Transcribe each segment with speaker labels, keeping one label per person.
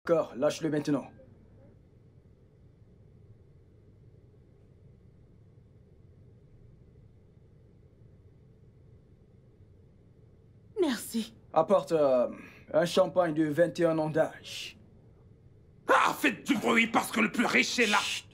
Speaker 1: D'accord, lâche-le maintenant.
Speaker 2: Merci.
Speaker 1: Apporte un champagne de 21 ans d'âge.
Speaker 3: Ah, faites du bruit parce que le plus riche est là.
Speaker 1: Chut.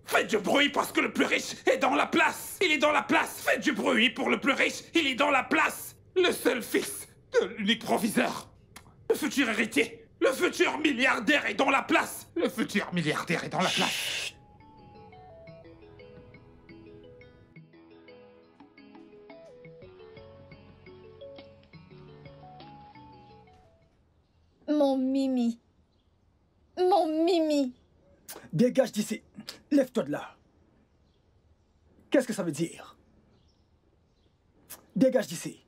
Speaker 3: Faites du bruit parce que le plus riche est dans la place. Il est dans la place. Faites du bruit pour le plus riche. Il est dans la place. Le seul fils de l'unique proviseur. Le futur héritier. Le futur milliardaire est dans la place. Le futur milliardaire est dans la place.
Speaker 4: Mon Mimi. Mon Mimi.
Speaker 1: Dégage d'ici. Lève-toi de là. Qu'est-ce que ça veut dire? Dégage d'ici.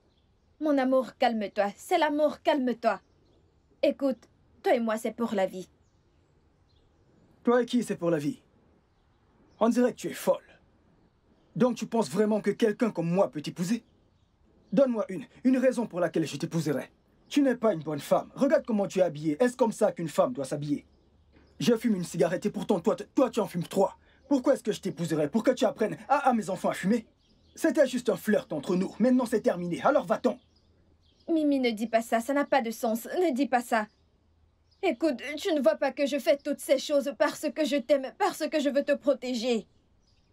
Speaker 4: Mon amour, calme-toi. C'est l'amour, calme-toi. Écoute, toi et moi, c'est pour la vie.
Speaker 1: Toi et qui, c'est pour la vie? On dirait que tu es folle. Donc tu penses vraiment que quelqu'un comme moi peut t'épouser? Donne-moi une raison pour laquelle je t'épouserai. Tu n'es pas une bonne femme. Regarde comment tu es habillée. Est-ce comme ça qu'une femme doit s'habiller? Je fume une cigarette et pourtant toi tu en fumes 3. Pourquoi est-ce que je t'épouserais? Pour que tu apprennes à mes enfants à fumer? C'était juste un flirt entre nous. Maintenant c'est terminé. Alors va-t'en.
Speaker 4: Mimi, ne dis pas ça. Ça n'a pas de sens. Ne dis pas ça. Écoute, tu ne vois pas que je fais toutes ces choses parce que je t'aime, parce que je veux te protéger.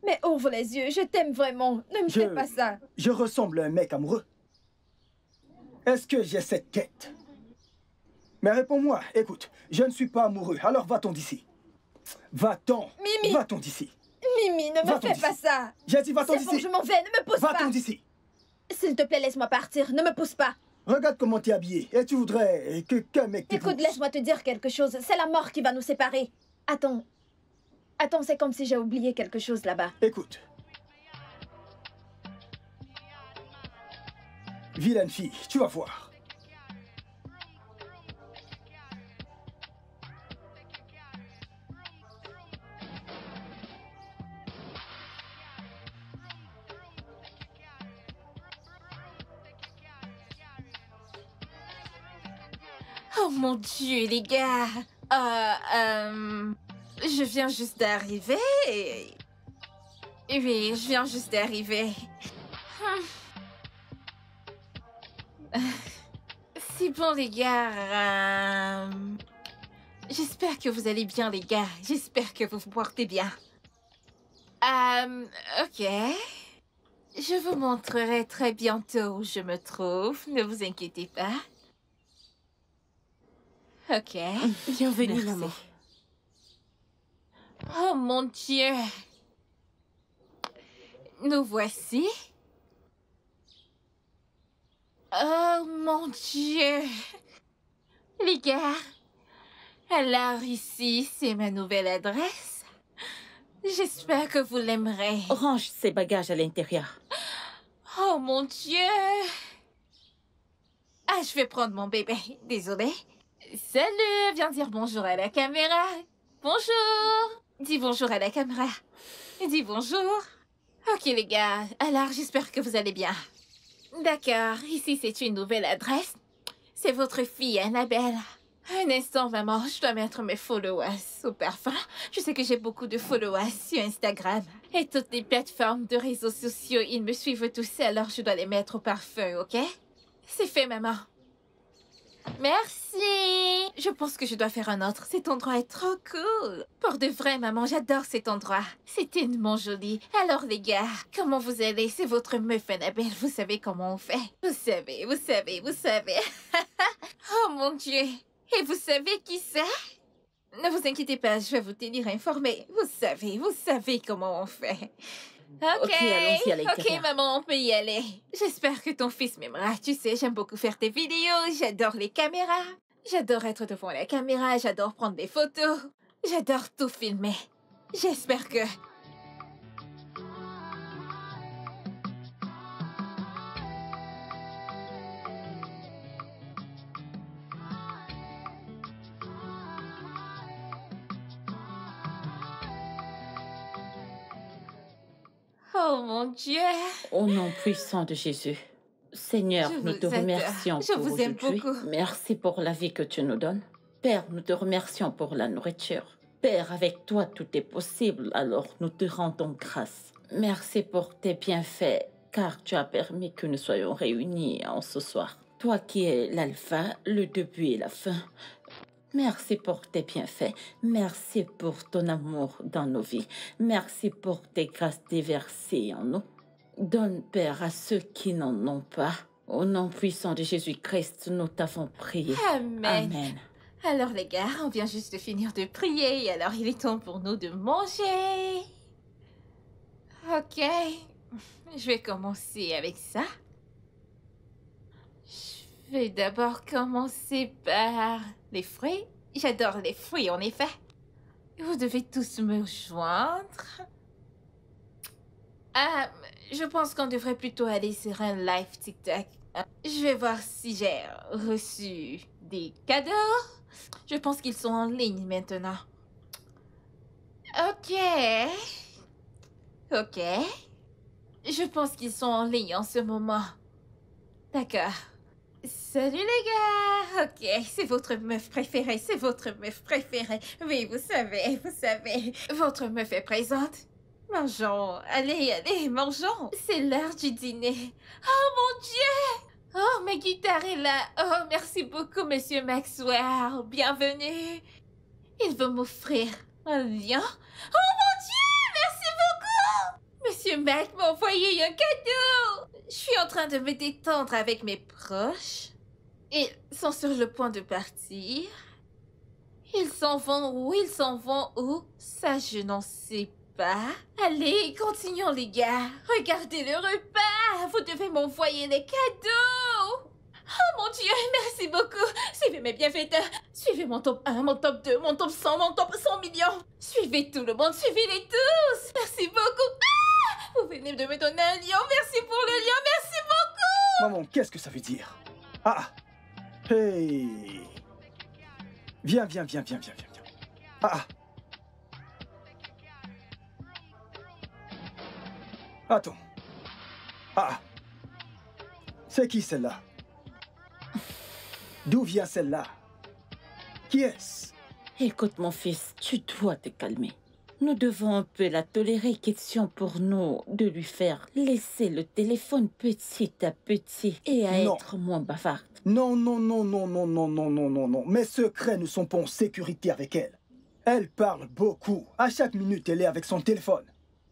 Speaker 4: Mais ouvre les yeux. Je t'aime vraiment. Ne me fais pas ça.
Speaker 1: Je ressemble à un mec amoureux. Est-ce que j'ai cette quête? Mais réponds-moi. Écoute, je ne suis pas amoureux. Alors va-t'en d'ici. Va-t'en.
Speaker 4: Mimi!
Speaker 1: Va-t'en d'ici.
Speaker 4: Mimi, ne me fais pas ça.
Speaker 1: J'ai dit va-t'en
Speaker 4: C'est bon,
Speaker 1: d'ici.
Speaker 4: je m'en vais. Ne me pousse pas.
Speaker 1: Va-t'en d'ici.
Speaker 4: S'il te plaît, laisse-moi partir. Ne me pousse pas.
Speaker 1: Regarde comment t'es habillé. Et tu voudrais qu'un mec t'épouse.
Speaker 4: Écoute, laisse-moi te dire quelque chose. C'est la mort qui va nous séparer. Attends. Attends, c'est comme si j'ai oublié quelque chose là-bas.
Speaker 1: Écoute. Vilaine fille, tu vas voir.
Speaker 2: Oh mon Dieu, les gars. Je viens juste d'arriver. Oui, je viens juste d'arriver. C'est bon, les gars. J'espère que vous allez bien, les gars. J'espère que vous vous portez bien. Ok. Je vous montrerai très bientôt où je me trouve. Ne vous inquiétez pas. Ok.
Speaker 5: Bienvenue,
Speaker 2: Merci.
Speaker 5: maman.
Speaker 2: Oh mon Dieu. Nous voici. Oh mon Dieu. Les gars. Alors ici, c'est ma nouvelle adresse. J'espère que vous l'aimerez.
Speaker 5: Range ses bagages à l'intérieur.
Speaker 2: Oh mon Dieu. Ah, je vais prendre mon bébé. Désolée. Salut, viens dire bonjour à la caméra. Bonjour. Dis bonjour à la caméra. Dis bonjour. Ok les gars, alors j'espère que vous allez bien. D'accord, ici c'est une nouvelle adresse. C'est votre fille Annabelle. Un instant maman, je dois mettre mes followers au parfum. Je sais que j'ai beaucoup de followers sur Instagram. Et toutes les plateformes de réseaux sociaux, ils me suivent tous, alors je dois les mettre au parfum, ok? C'est fait maman. Merci. Je pense que je dois faire un autre. Cet endroit est trop cool. Pour de vrai, maman, j'adore cet endroit. C'est tellement joli. Alors, les gars, comment vous allez? C'est votre meuf Annabelle. Vous savez comment on fait? Vous savez, vous savez, vous savez. Oh mon Dieu. Et vous savez qui c'est? Ne vous inquiétez pas, je vais vous tenir informé. Vous savez comment on fait. Ok,
Speaker 5: allons-y à l'intérieur.
Speaker 2: ok, maman, on peut y aller. J'espère que ton fils m'aimera. Tu sais, j'aime beaucoup faire tes vidéos. J'adore les caméras. J'adore être devant la caméra. J'adore prendre des photos. J'adore tout filmer. J'espère que... Oh mon Dieu.
Speaker 5: Au nom puissant de Jésus. Seigneur,
Speaker 2: Je
Speaker 5: nous te
Speaker 2: vous adore.
Speaker 5: remercions
Speaker 2: Je
Speaker 5: pour
Speaker 2: vous aime
Speaker 5: aujourd'hui.
Speaker 2: beaucoup.
Speaker 5: Merci pour la vie que tu nous donnes. Père, nous te remercions pour la nourriture. Père, avec toi, tout est possible, alors nous te rendons grâce. Merci pour tes bienfaits, car tu as permis que nous soyons réunis en ce soir. Toi qui es l'alpha, le début et la fin. Merci pour tes bienfaits. Merci pour ton amour dans nos vies. Merci pour tes grâces déversées en nous. Donne, Père, à ceux qui n'en ont pas. Au nom puissant de Jésus-Christ, nous t'avons prié.
Speaker 2: Amen.
Speaker 5: Amen.
Speaker 2: Alors les gars, on vient juste de finir de prier, alors il est temps pour nous de manger. Ok, je vais commencer avec ça. Je vais d'abord commencer par les fruits. J'adore les fruits, en effet. Vous devez tous me joindre. Ah, je pense qu'on devrait plutôt aller sur un live TikTok. Je vais voir si j'ai reçu des cadeaux. Je pense qu'ils sont en ligne maintenant. Ok. Ok. Je pense qu'ils sont en ligne en ce moment. D'accord. Salut les gars. Ok, c'est votre meuf préférée, c'est votre meuf préférée. Oui, vous savez. Votre meuf est présente. Mangeons. Allez, mangeons. C'est l'heure du dîner. Oh mon Dieu. Oh, ma guitare est là. Oh, merci beaucoup, Monsieur Maxwell. Bienvenue. Il veut m'offrir un lien. Oh mon Dieu, merci beaucoup. Monsieur Mac m'a envoyé un cadeau. Je suis en train de me détendre avec mes proches. Ils sont sur le point de partir. Ils s'en vont où? Ils s'en vont où? Ça, je n'en sais pas. Allez, continuons les gars. Regardez le repas. Vous devez m'envoyer les cadeaux. Oh mon Dieu, merci beaucoup. Suivez mes bienfaiteurs. Suivez mon top 1, mon top 2, mon top 100, mon top 100 millions. Suivez tout le monde, suivez-les tous. Merci beaucoup. Ah, vous venez de me donner un lion. Merci pour le lion, merci beaucoup.
Speaker 1: Maman, qu'est-ce que ça veut dire? Ah! Hey! Viens. Ah! Attends. Ah! C'est qui celle-là? D'où vient celle-là? Qui est-ce?
Speaker 5: Écoute, mon fils, tu dois te calmer. Nous devons un peu la tolérer. Question pour nous de lui faire laisser le téléphone petit à petit et à
Speaker 1: Non.
Speaker 5: être moins bavarde.
Speaker 1: Non. Mes secrets ne sont pas en sécurité avec elle. Elle parle beaucoup. À chaque minute, elle est avec son téléphone.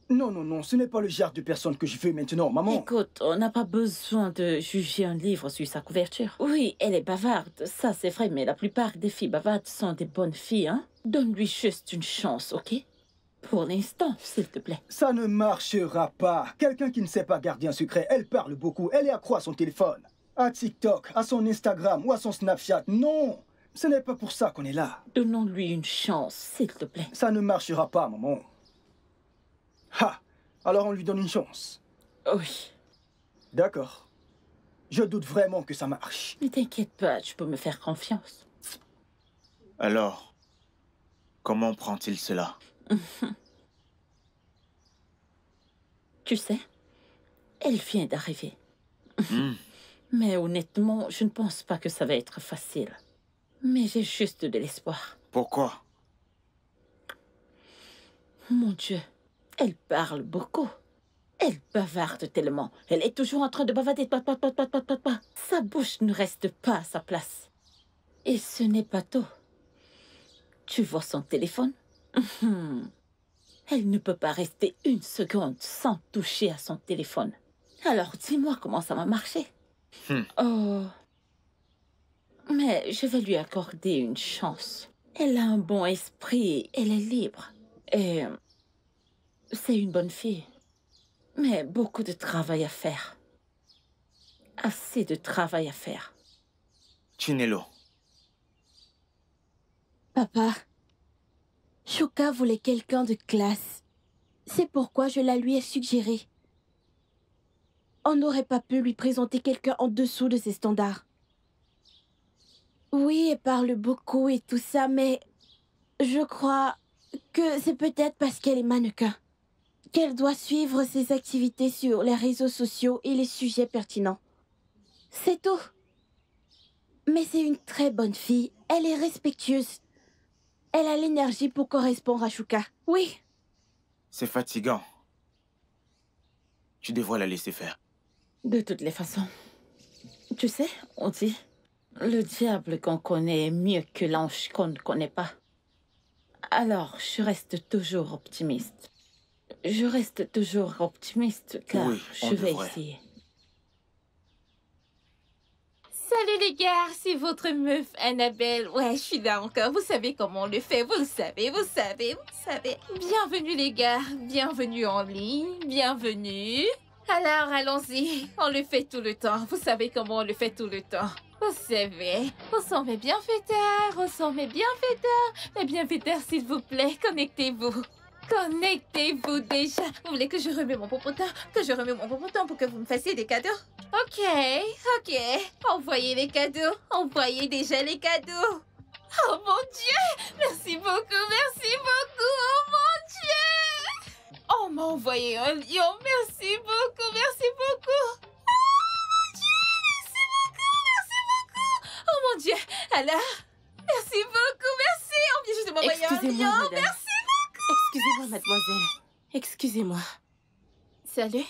Speaker 1: Non, ce n'est pas le genre de personne que je veux maintenant, maman.
Speaker 5: Écoute, on n'a pas besoin de juger un livre sur sa couverture. Oui, elle est bavarde, ça c'est vrai, mais la plupart des filles bavardes sont des bonnes filles, hein? Donne-lui juste une chance, ok? Pour l'instant, s'il te plaît.
Speaker 1: Ça ne marchera pas. Quelqu'un qui ne sait pas garder un secret, elle parle beaucoup, elle est accro à son téléphone. À TikTok, à son Instagram ou à son Snapchat. Non, ce n'est pas pour ça qu'on est là.
Speaker 5: Donnons-lui une chance, s'il te plaît.
Speaker 1: Ça ne marchera pas, maman. Ha! Alors on lui donne une chance.
Speaker 5: Oui.
Speaker 1: D'accord. Je doute vraiment que ça marche.
Speaker 5: Ne t'inquiète pas, tu peux me faire confiance.
Speaker 6: Alors, comment prend-il cela?
Speaker 5: Tu sais, elle vient d'arriver. Mais honnêtement, je ne pense pas que ça va être facile. Mais j'ai juste de l'espoir.
Speaker 6: Pourquoi?
Speaker 5: Mon Dieu, elle parle beaucoup. Elle bavarde tellement. Elle est toujours en train de bavarder. Sa bouche ne reste pas à sa place. Et ce n'est pas tout. Tu vois son téléphone? Elle ne peut pas rester une seconde sans toucher à son téléphone. Alors dis-moi comment ça va marcher. Oh. Mais je vais lui accorder une chance. Elle a un bon esprit, elle est libre. Et c'est une bonne fille. Mais beaucoup de travail à faire. Assez de travail à faire.
Speaker 6: Chinelo.
Speaker 7: Papa, Shuka voulait quelqu'un de classe. C'est pourquoi je la lui ai suggéré. On n'aurait pas pu lui présenter quelqu'un en dessous de ses standards. Oui, elle parle beaucoup et tout ça, mais je crois que c'est peut-être parce qu'elle est mannequin. qu'elle doit suivre ses activités sur les réseaux sociaux et les sujets pertinents. C'est tout. Mais c'est une très bonne fille. Elle est respectueuse. Elle a l'énergie pour correspondre à Shuka. Oui.
Speaker 6: C'est fatigant. Tu devrais la laisser faire.
Speaker 5: De toutes les façons, tu sais, on dit, le diable qu'on connaît est mieux que l'ange qu'on ne connaît pas. Alors, je reste toujours optimiste. Je reste toujours optimiste car
Speaker 6: Oui, on
Speaker 5: je vais
Speaker 6: devrait.
Speaker 5: essayer.
Speaker 2: Salut les gars, c'est votre meuf Annabelle. Ouais, je suis là encore. Vous savez comment on le fait, vous le savez, vous savez, vous savez. Bienvenue les gars, bienvenue en ligne, bienvenue. Alors, allons-y, on le fait tout le temps. Vous savez comment on le fait tout le temps. Vous savez, on s'en met bienfaiteurs, on s'en met bienfaiteurs. Les bienfaiteurs, s'il vous plaît, connectez-vous. Connectez-vous déjà. Vous voulez que je remets mon popotin? Que je remets mon popotin pour que vous me fassiez des cadeaux? Ok, ok. Envoyez les cadeaux. Envoyez déjà les cadeaux. Oh mon Dieu! Merci beaucoup, merci beaucoup. Oh mon Dieu! On m'a envoyé un lion. Merci beaucoup, merci beaucoup. Oh mon Dieu, merci beaucoup, merci beaucoup. Oh mon Dieu. Alors, merci beaucoup, merci. On vient juste de m'envoyer un
Speaker 7: Excusez-moi,
Speaker 2: lion.
Speaker 7: madame.
Speaker 2: Merci.
Speaker 7: Excusez-moi, mademoiselle. Excusez-moi.
Speaker 2: Salut.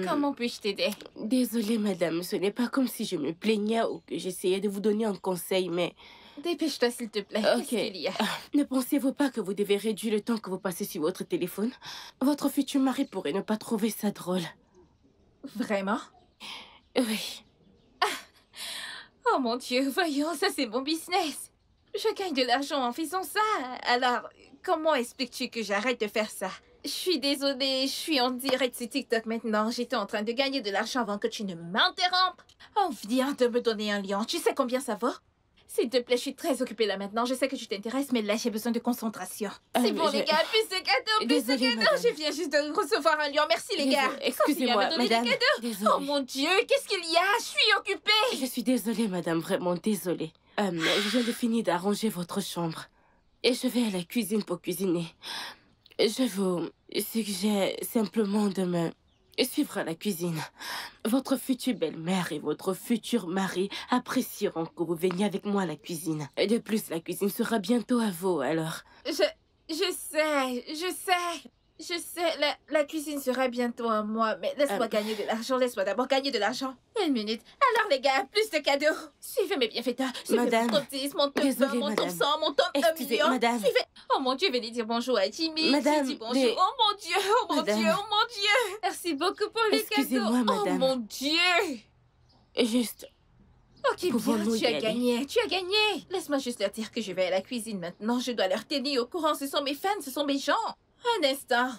Speaker 2: Comment puis-je t'aider?
Speaker 7: Désolée, madame. Ce n'est pas comme si je me plaignais ou que j'essayais de vous donner un conseil, mais...
Speaker 2: Dépêche-toi, s'il te plaît.
Speaker 7: Ok.
Speaker 2: Qu'est-ce qu'il y a?
Speaker 7: Ne pensez-vous pas que vous devez réduire le temps que vous passez sur votre téléphone? Votre futur mari pourrait ne pas trouver ça drôle.
Speaker 2: Vraiment?
Speaker 7: Oui.
Speaker 2: Oh mon Dieu, voyons, ça c'est mon business. Je gagne de l'argent en faisant ça. Alors, comment expliques-tu que j'arrête de faire ça? Je suis désolée, je suis en direct sur TikTok maintenant. J'étais en train de gagner de l'argent avant que tu ne m'interrompes. On vient de me donner un lion. Tu sais combien ça vaut? S'il te plaît, je suis très occupée là maintenant. Je sais que tu t'intéresses, mais là, j'ai besoin de concentration. C'est bon, les gars, plus de cadeaux, plus de
Speaker 7: Désolée,
Speaker 2: cadeaux.
Speaker 7: madame.
Speaker 2: Je viens juste de recevoir un lion. Merci, les gars.
Speaker 7: Excusez-moi,
Speaker 2: Continuez à me donner
Speaker 7: madame.
Speaker 2: des cadeaux.
Speaker 7: Désolée.
Speaker 2: Oh mon Dieu, qu'est-ce qu'il y a? Je suis occupée.
Speaker 7: Je suis désolée, madame, vraiment désolée. Je viens de finir d'arranger votre chambre. Et je vais à la cuisine pour cuisiner. Je vous suggère simplement de me suivre à la cuisine. Votre future belle-mère et votre futur mari apprécieront que vous veniez avec moi à la cuisine. Et de plus, la cuisine sera bientôt à vous, alors...
Speaker 2: Je sais, la cuisine sera bientôt à moi, mais laisse-moi gagner de l'argent, laisse-moi d'abord gagner de l'argent. Une minute. Alors les gars, plus de cadeaux. Suivez mes bienfaiteurs, suivez
Speaker 7: Madame,
Speaker 2: mon top-10, mon top 20,
Speaker 7: désolée,
Speaker 2: mon top
Speaker 7: madame.
Speaker 2: 100, mon top 1
Speaker 7: Excusez,
Speaker 2: million.
Speaker 7: madame.
Speaker 2: Suivez... Oh mon Dieu, venez dire bonjour à Jimmy.
Speaker 7: Madame,
Speaker 2: J'ai dit bonjour.
Speaker 7: mais-
Speaker 2: Oh mon Dieu, oh mon
Speaker 7: Madame.
Speaker 2: Dieu, oh mon Dieu. Merci beaucoup pour les cadeaux.
Speaker 7: Excusez-moi,
Speaker 2: Oh
Speaker 7: madame.
Speaker 2: mon Dieu.
Speaker 7: Juste...
Speaker 2: Ok, bien,
Speaker 7: Pouvons-nous
Speaker 2: tu
Speaker 7: y
Speaker 2: as
Speaker 7: aller?
Speaker 2: gagné, tu as gagné. Laisse-moi juste leur dire que je vais à la cuisine maintenant. Je dois leur tenir au courant. Ce sont mes fans, ce sont mes gens. Un instant.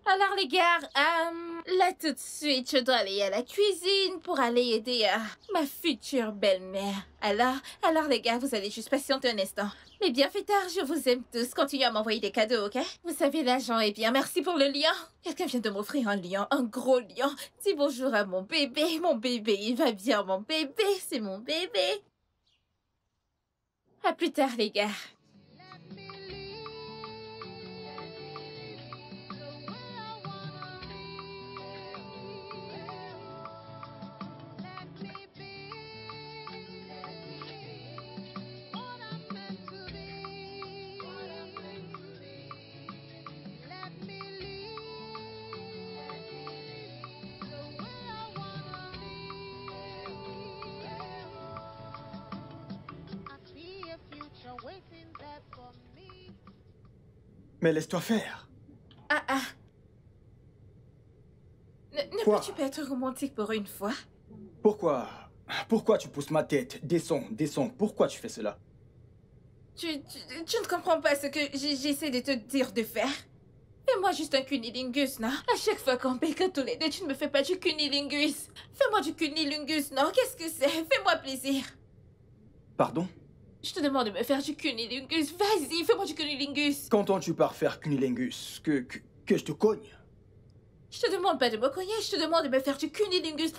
Speaker 2: Alors les gars, là tout de suite, je dois aller à la cuisine pour aller aider ma future belle-mère. Alors les gars, vous allez juste patienter un instant. Les bienfaiteurs, je vous aime tous. Continuez à m'envoyer des cadeaux, ok? Vous savez, l'argent est bien. Merci pour le lion. Quelqu'un vient de m'offrir un lion, un gros lion. Dis bonjour à mon bébé. Mon bébé, il va bien, mon bébé. C'est mon bébé. À plus tard, les gars.
Speaker 1: Mais laisse-toi faire.
Speaker 2: Ne
Speaker 1: Quoi?
Speaker 2: peux-tu pas être romantique pour une fois?
Speaker 1: Pourquoi tu pousses ma tête? Descends. Pourquoi tu fais cela?
Speaker 2: Tu ne comprends pas ce que j'essaie de te dire de faire? Fais-moi juste un cunilingus, non? À chaque fois qu'on péque tous les deux, tu ne me fais pas du cunilingus. Fais-moi du cunilingus, non? Qu'est-ce que c'est? Fais-moi plaisir.
Speaker 1: Pardon?
Speaker 2: Je te demande de me faire du cunilingus. Vas-y, fais-moi du cunilingus.
Speaker 1: Qu'entends-tu par faire cunilingus? Que je te cogne?
Speaker 2: Je te demande pas de me cogner, je te demande de me faire du cunilingus.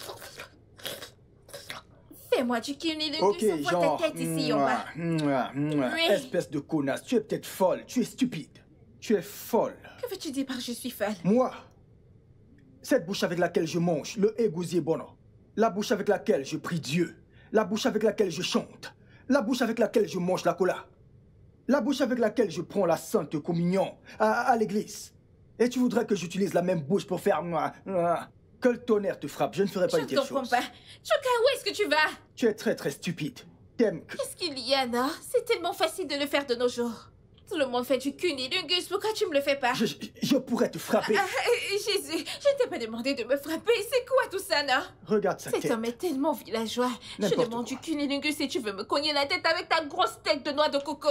Speaker 2: Fais-moi du cunilingus,
Speaker 1: Ok,
Speaker 2: on voit ta tête ici en bas. Oui.
Speaker 1: Espèce de connasse, tu es peut-être folle, tu es stupide. Tu es folle.
Speaker 2: Que veux-tu dire par je suis folle?
Speaker 1: Moi, cette bouche avec laquelle je mange le égousier bono, la bouche avec laquelle je prie Dieu, la bouche avec laquelle je chante, la bouche avec laquelle je mange la cola, la bouche avec laquelle je prends la sainte communion à l'église. Et tu voudrais que j'utilise la même bouche pour faire... Que le tonnerre te frappe, je ne ferai pas une telle chose.
Speaker 2: Je ne comprends pas. Choka, où est-ce que tu vas?
Speaker 1: Tu es très très stupide. T'aimes que...
Speaker 2: Qu'est-ce qu'il y a, non? C'est tellement facile de le faire de nos jours. Tout le monde fait du cunnilingus, pourquoi tu me le fais pas?
Speaker 1: Je pourrais te frapper.
Speaker 2: Jésus, je t'ai pas demandé de me frapper, c'est quoi tout ça, non?
Speaker 1: Regarde sa tête.
Speaker 2: Cet homme est tellement villageois. Je demande du cunnilingus et tu veux me cogner la tête avec ta grosse tête de noix de coco.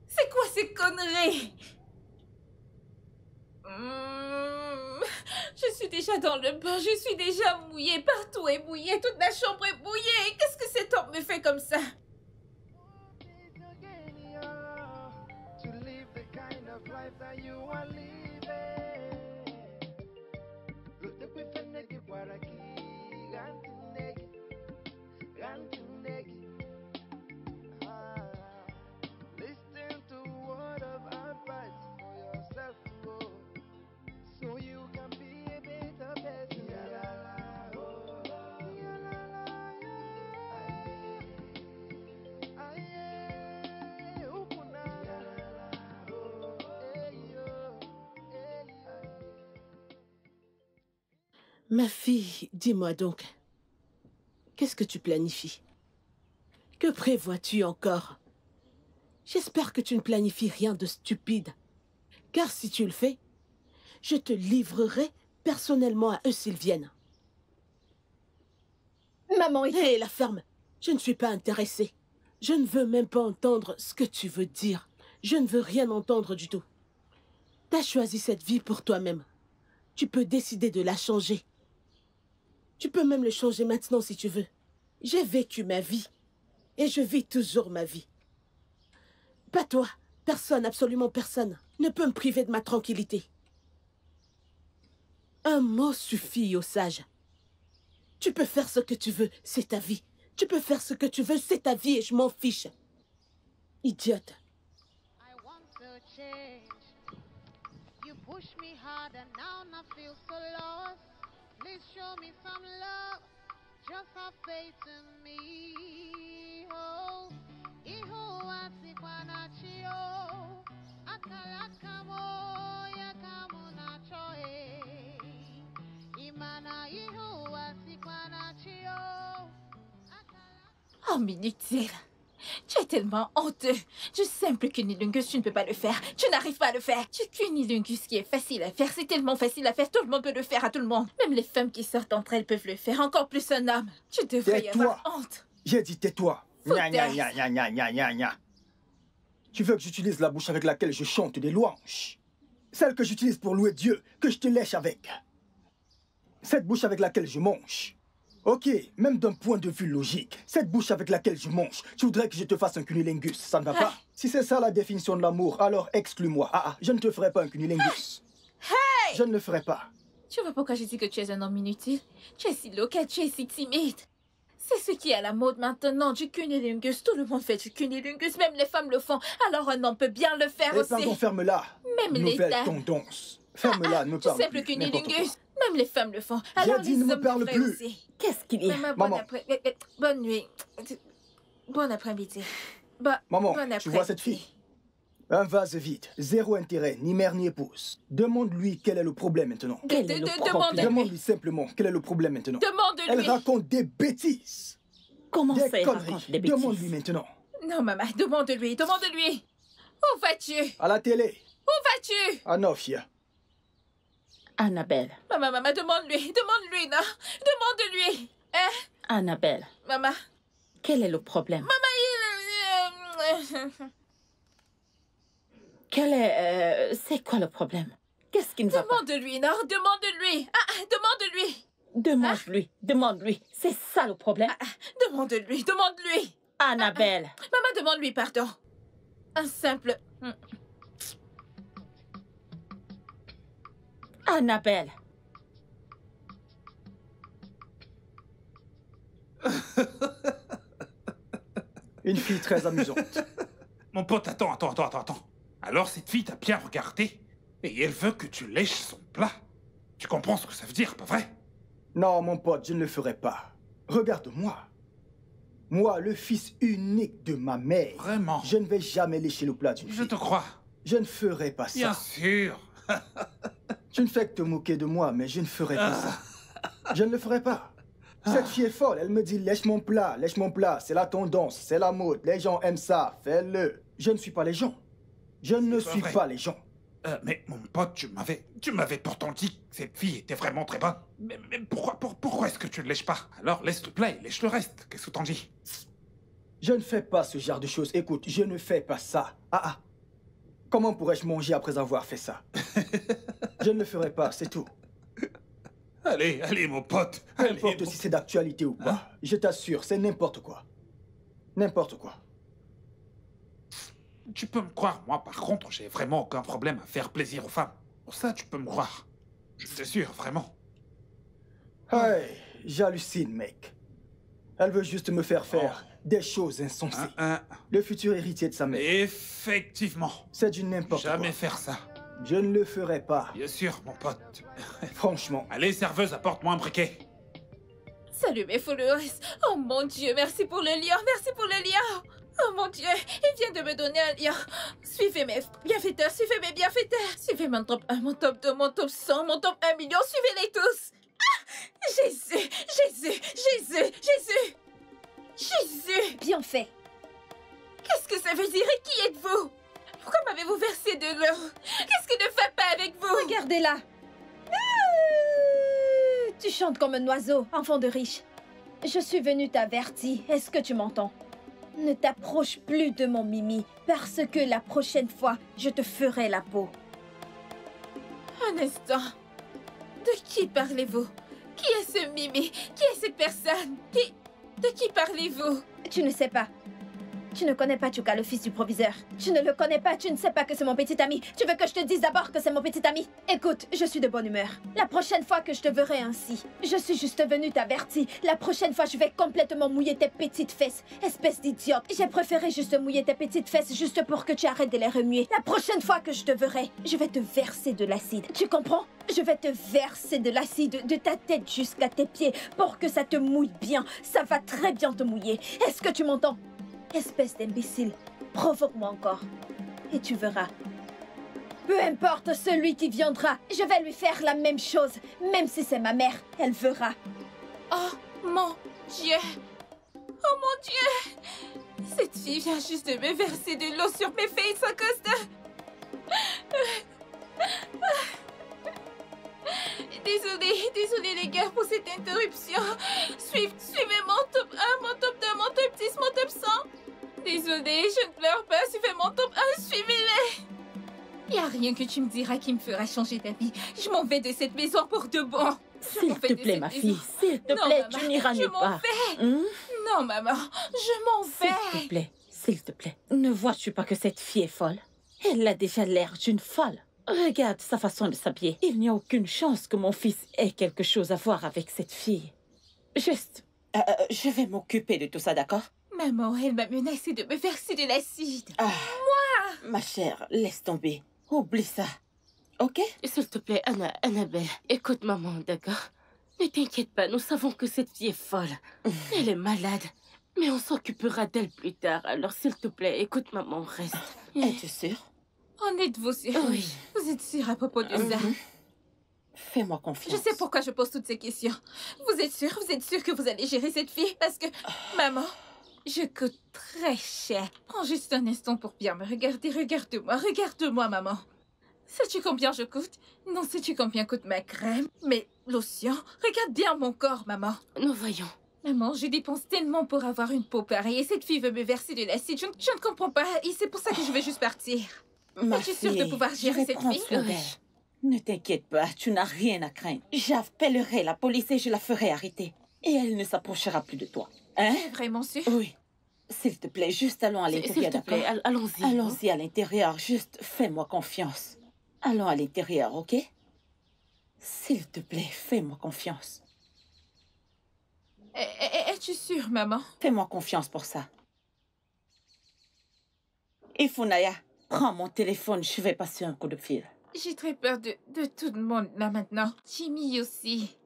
Speaker 2: C'est quoi ces conneries? Je suis déjà dans le bain, je suis déjà mouillée, partout est mouillé, toute la chambre est mouillée. Qu'est-ce que cet homme me fait comme ça?
Speaker 7: Ma fille, dis-moi donc, qu'est-ce que tu planifies? Que prévois-tu encore? J'espère que tu ne planifies rien de stupide. Car si tu le fais, je te livrerai personnellement à eux s'ils viennent.
Speaker 4: Maman,
Speaker 7: Hé, la ferme! Je ne suis pas intéressée. Je ne veux même pas entendre ce que tu veux dire. Je ne veux rien entendre du tout. T'as choisi cette vie pour toi-même. Tu peux décider de la changer. Tu peux même le changer maintenant si tu veux. J'ai vécu ma vie. Et je vis toujours ma vie. Pas toi. Personne, absolument personne, ne peut me priver de ma tranquillité. Un mot suffit aux sages. Tu peux faire ce que tu veux, c'est ta vie. Tu peux faire ce que tu veux, c'est ta vie et je m'en fiche. Idiote.
Speaker 8: You push me hard and now I feel so lost. Please show me some love. Just have faith in me. Oh, iho asikwana chio. Akalaka moya kamuna choe. Imana iho asikwana chio.
Speaker 2: Oh, inutile. Tu es tellement honteux. Du simple cunnilingus, tu ne peux pas le faire. Tu n'arrives pas à le faire. Du cunnilingus qui est facile à faire, c'est tellement facile à faire. Tout le monde peut le faire à tout le monde. Même les femmes qui sortent entre elles peuvent le faire. Encore plus un homme. Tu devrais y avoir honte.
Speaker 1: J'ai dit tais-toi. Gna, gna, gna, gna, gna, gna, gna, gna. Tu veux que j'utilise la bouche avec laquelle je chante des louanges? Celle que j'utilise pour louer Dieu, que je te lèche avec. Cette bouche avec laquelle je mange. Ok, même d'un point de vue logique, cette bouche avec laquelle je mange, tu voudrais que je te fasse un cunnilingus, ça ne va pas? Si c'est ça la définition de l'amour, alors exclus-moi. Je ne te ferai pas un cunnilingus. Je ne le ferai pas.
Speaker 2: Tu vois pourquoi j'ai dit que tu es un homme inutile? Tu es si loquet, tu es si timide. C'est ce qui est à la mode maintenant, du cunnilingus. Tout le monde fait du cunnilingus, même les femmes le font. Alors un homme peut bien le faire aussi.
Speaker 1: Pardon, ferme-la.
Speaker 2: Même les
Speaker 1: Nouvelle
Speaker 2: dames.
Speaker 1: tendance. Ferme-la, ne parle
Speaker 2: simple
Speaker 1: plus. N'importe
Speaker 2: cunnilingus.
Speaker 1: quoi.
Speaker 2: Même les femmes le font. Alors
Speaker 1: dit,
Speaker 2: les
Speaker 1: ne me
Speaker 2: hommes
Speaker 1: parle
Speaker 2: devraient
Speaker 1: plus.
Speaker 2: aussi.
Speaker 5: Qu'est-ce qu'il y a?
Speaker 2: Maman, bonne nuit. Bon après-midi.
Speaker 1: Maman,
Speaker 2: bon
Speaker 1: tu vois cette fille? Un vase vide, zéro intérêt, ni mère ni épouse. Demande-lui quel est le problème maintenant.
Speaker 5: Quel est le problème?
Speaker 1: Demande-lui simplement quel est le problème maintenant.
Speaker 2: Demande-lui.
Speaker 1: Elle raconte des bêtises.
Speaker 5: Comment
Speaker 1: Des
Speaker 5: ça, elle
Speaker 1: conneries.
Speaker 5: raconte des bêtises?
Speaker 1: Demande-lui maintenant.
Speaker 2: Non, maman, demande-lui, demande-lui. Où vas-tu?
Speaker 1: À la télé.
Speaker 2: Où vas-tu?
Speaker 1: À Nofia.
Speaker 5: Annabelle.
Speaker 2: Maman, demande-lui, demande-lui, non? Demande-lui. Hein?
Speaker 5: Annabelle,
Speaker 2: Maman.
Speaker 5: quel est le problème? C'est quoi le problème? Qu'est-ce qui ne va pas?
Speaker 2: Demande-lui, non? Demande-lui. Demande-lui.
Speaker 5: Demande-lui, demande-lui. C'est ça le problème?
Speaker 2: Demande-lui, demande-lui.
Speaker 5: Annabelle.
Speaker 2: Maman, demande-lui pardon. Un simple...
Speaker 5: Annabelle.
Speaker 1: Une fille très amusante.
Speaker 3: Mon pote, attends. Alors cette fille t'a bien regardé et elle veut que tu lèches son plat. Tu comprends ce que ça veut dire, pas vrai?
Speaker 1: Non, mon pote, je ne le ferai pas. Regarde-moi. Moi, le fils unique de ma mère.
Speaker 3: Vraiment?
Speaker 1: Je ne vais jamais lécher le plat d'une
Speaker 3: Je
Speaker 1: fille.
Speaker 3: te crois.
Speaker 1: Je ne ferai pas ça.
Speaker 3: Bien sûr.
Speaker 1: Tu ne fais que te moquer de moi, mais je ne ferai pas ça. Je ne le ferai pas. Cette fille est folle. Elle me dit lèche mon plat, c'est la tendance, c'est la mode. Les gens aiment ça, fais-le. Je ne suis pas les gens. Je ne suis pas les gens.
Speaker 3: Mais mon pote, tu m'avais pourtant dit que cette fille était vraiment très bonne. Mais pourquoi est-ce que tu ne lèches pas? Alors laisse le plat et lèche le reste. Qu'est-ce que t'en dis?
Speaker 1: Je ne fais pas ce genre de choses. Écoute, je ne fais pas ça. Ah. Comment pourrais-je manger après avoir fait ça? Je ne le ferai pas, c'est tout.
Speaker 3: Allez, mon pote.
Speaker 1: Peu
Speaker 3: Allez,
Speaker 1: importe si c'est d'actualité ou pas.
Speaker 3: Hein?
Speaker 1: Je t'assure, c'est n'importe quoi. N'importe quoi.
Speaker 3: Tu peux me croire, moi par contre, j'ai vraiment aucun problème à faire plaisir aux femmes. Pour ça, tu peux me croire. Je t'assure, vraiment.
Speaker 1: Hey, j'hallucine, mec. Elle veut juste me faire faire des choses insensées. Le futur héritier de sa mère.
Speaker 3: Effectivement.
Speaker 1: C'est du n'importe quoi.
Speaker 3: Jamais faire ça.
Speaker 1: Je ne le ferai pas.
Speaker 3: Bien sûr, mon pote.
Speaker 1: Franchement.
Speaker 3: Allez, serveuse, apporte-moi un briquet.
Speaker 2: Salut mes followers. Oh mon Dieu, merci pour le lien, merci pour le lien. Oh mon Dieu, il vient de me donner un lien. Suivez mes bienfaiteurs, suivez mes bienfaiteurs. Suivez mon top 1, mon top 2, mon top 100, mon top 1 million, suivez-les tous. Ah, Jésus, Jésus, Jésus, Jésus. Jésus.
Speaker 4: Bien fait.
Speaker 2: Qu'est-ce que ça veut dire et qui êtes-vous? Pourquoi m'avez-vous versé de l'eau? Qu'est-ce qui ne va pas avec vous?
Speaker 4: Regardez-la. Tu chantes comme un oiseau, enfant de riche. Je suis venue t'avertir. Est-ce que tu m'entends? Ne t'approche plus de mon Mimi, parce que la prochaine fois, je te ferai la peau.
Speaker 2: Un instant. De qui parlez-vous? Qui est ce Mimi? Qui est cette personne? De qui parlez-vous?
Speaker 4: Tu ne sais pas. Tu ne connais pas Chuka, le fils du proviseur. Tu ne le connais pas, tu ne sais pas que c'est mon petit ami. Tu veux que je te dise d'abord que c'est mon petit ami? Écoute, je suis de bonne humeur. La prochaine fois que je te verrai ainsi, je suis juste venue t'avertir. La prochaine fois, je vais complètement mouiller tes petites fesses. Espèce d'idiote. J'ai préféré juste mouiller tes petites fesses juste pour que tu arrêtes de les remuer. La prochaine fois que je te verrai, je vais te verser de l'acide. Tu comprends? Je vais te verser de l'acide de ta tête jusqu'à tes pieds pour que ça te mouille bien. Ça va très bien te mouiller. Est-ce que tu m'entends? Espèce d'imbécile, provoque-moi encore. Et tu verras. Peu importe celui qui viendra, je vais lui faire la même chose. Même si c'est ma mère, elle verra.
Speaker 2: Oh mon Dieu! Oh mon Dieu! Cette fille vient juste de me verser de l'eau sur mes fesses à cause de... Désolée les gars pour cette interruption. Suivez mon top 1, mon top 2, mon top 10, mon top 100. Désolée, je ne pleure pas. Suivez mon top 1, suivez-les. Il n'y a rien que tu me diras qui me fera changer d'avis. Je m'en vais de cette maison pour de bon.
Speaker 5: S'il te plaît, ma fille, s'il te plaît, tu n'iras nulle part.
Speaker 2: Je m'en vais. Non, maman, je m'en vais.
Speaker 5: S'il te plaît, ne vois-tu pas que cette fille est folle? Elle a déjà l'air d'une folle. Regarde sa façon de s'habiller. Il n'y a aucune chance que mon fils ait quelque chose à voir avec cette fille. Juste, je vais m'occuper de tout ça, d'accord?
Speaker 2: Maman, elle m'a menacé de me verser de l'acide.
Speaker 5: Moi! Ma chère, laisse tomber. Oublie ça. Ok?
Speaker 9: S'il te plaît, Annabelle, écoute maman, d'accord? Ne t'inquiète pas, nous savons que cette fille est folle. Elle est malade. Mais on s'occupera d'elle plus tard. Alors s'il te plaît, écoute maman, reste.
Speaker 5: Es-tu sûre?
Speaker 2: En êtes-vous sûre?
Speaker 5: Oui.
Speaker 2: Vous êtes sûre à propos de ça?
Speaker 5: Fais-moi confiance.
Speaker 2: Je sais pourquoi je pose toutes ces questions. Vous êtes sûre que vous allez gérer cette fille? Parce que, maman, je coûte très cher. Prends juste un instant pour bien me regarder. Regarde-moi, maman. Sais-tu combien je coûte? Non, sais-tu combien coûte ma crème? Mes lotions? Regarde bien mon corps, maman.
Speaker 9: Nous voyons.
Speaker 2: Maman, je dépense tellement pour avoir une peau pareille et cette fille veut me verser de l'acide. Je ne comprends pas et c'est pour ça que je vais juste partir. Es-tu sûre de pouvoir gérer cette fille?
Speaker 5: Ne t'inquiète pas, tu n'as rien à craindre. J'appellerai la police et je la ferai arrêter. Et elle ne s'approchera plus de toi. Hein?
Speaker 2: Vraiment sûre?
Speaker 5: Oui. S'il te plaît, juste allons à l'intérieur,
Speaker 9: S'il te plaît,
Speaker 5: d'accord?
Speaker 9: allons-y.
Speaker 5: Allons-y à l'intérieur, juste fais-moi confiance. Allons à l'intérieur, ok? S'il te plaît, fais-moi confiance.
Speaker 2: Es-tu sûre, maman?
Speaker 5: Fais-moi confiance pour ça. Ifunaya, Prends mon téléphone, je vais passer un coup de fil.
Speaker 2: J'ai très peur de tout le monde là maintenant. Jimmy aussi.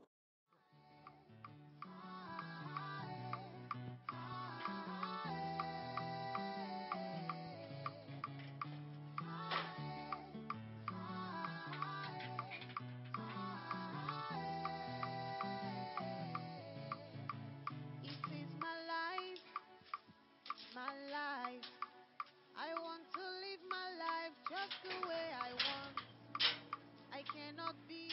Speaker 8: It is my life, my life. I want to live my life just the way I want. I cannot be.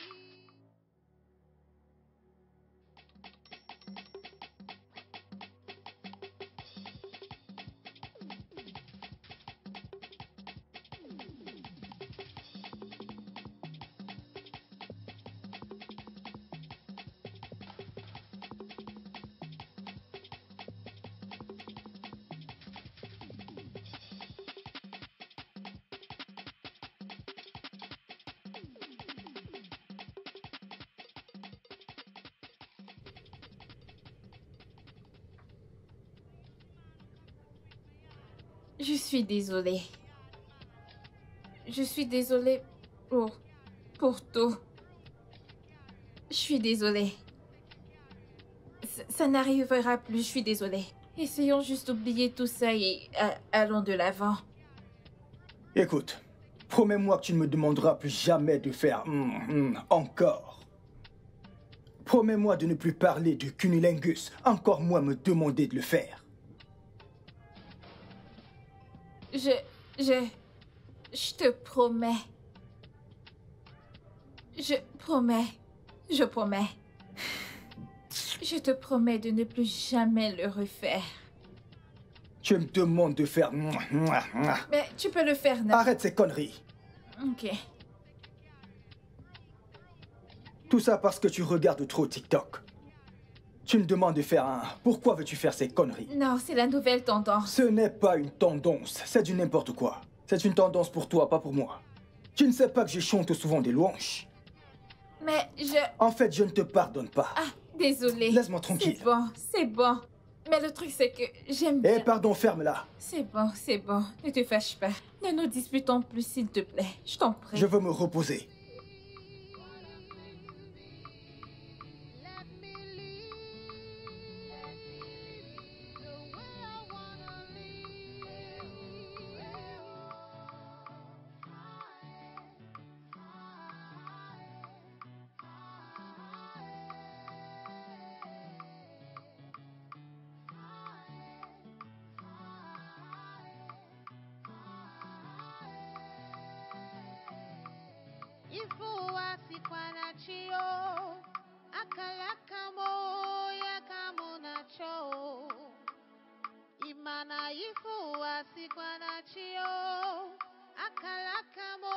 Speaker 2: Je suis désolée. Je suis désolée pour tout. Je suis désolée. Ça n'arrivera plus, je suis désolée. Essayons juste d'oublier tout ça et allons de l'avant.
Speaker 1: Écoute, promets-moi que tu ne me demanderas plus jamais de faire encore. Promets-moi de ne plus parler de cunnilingus, encore moins me demander de le faire.
Speaker 2: Je te promets. Je promets. Je promets. Je te promets de ne plus jamais le refaire.
Speaker 1: Tu me demandes de faire...
Speaker 2: Mais tu peux le faire, non?
Speaker 1: Arrête ces conneries.
Speaker 2: Ok.
Speaker 1: Tout ça parce que tu regardes trop TikTok. Tu me demandes de faire un... Pourquoi veux-tu faire ces conneries?
Speaker 2: Non, c'est la nouvelle tendance.
Speaker 1: Ce n'est pas une tendance, c'est du n'importe quoi. C'est une tendance pour toi, pas pour moi. Tu ne sais pas que je chante souvent des louanges.
Speaker 2: Mais
Speaker 1: En fait, je ne te pardonne pas.
Speaker 2: Ah, désolée.
Speaker 1: Laisse-moi tranquille.
Speaker 2: C'est bon, c'est bon. Mais le truc, c'est que j'aime bien...
Speaker 1: Eh, pardon, ferme-la.
Speaker 2: C'est bon, c'est bon. Ne te fâche pas. Ne nous disputons plus, s'il te plaît. Je t'en prie.
Speaker 1: Je veux me reposer.
Speaker 8: Ifua sikwanachio akalakamo yakamunacho imana ifua sikwanachio akalakamo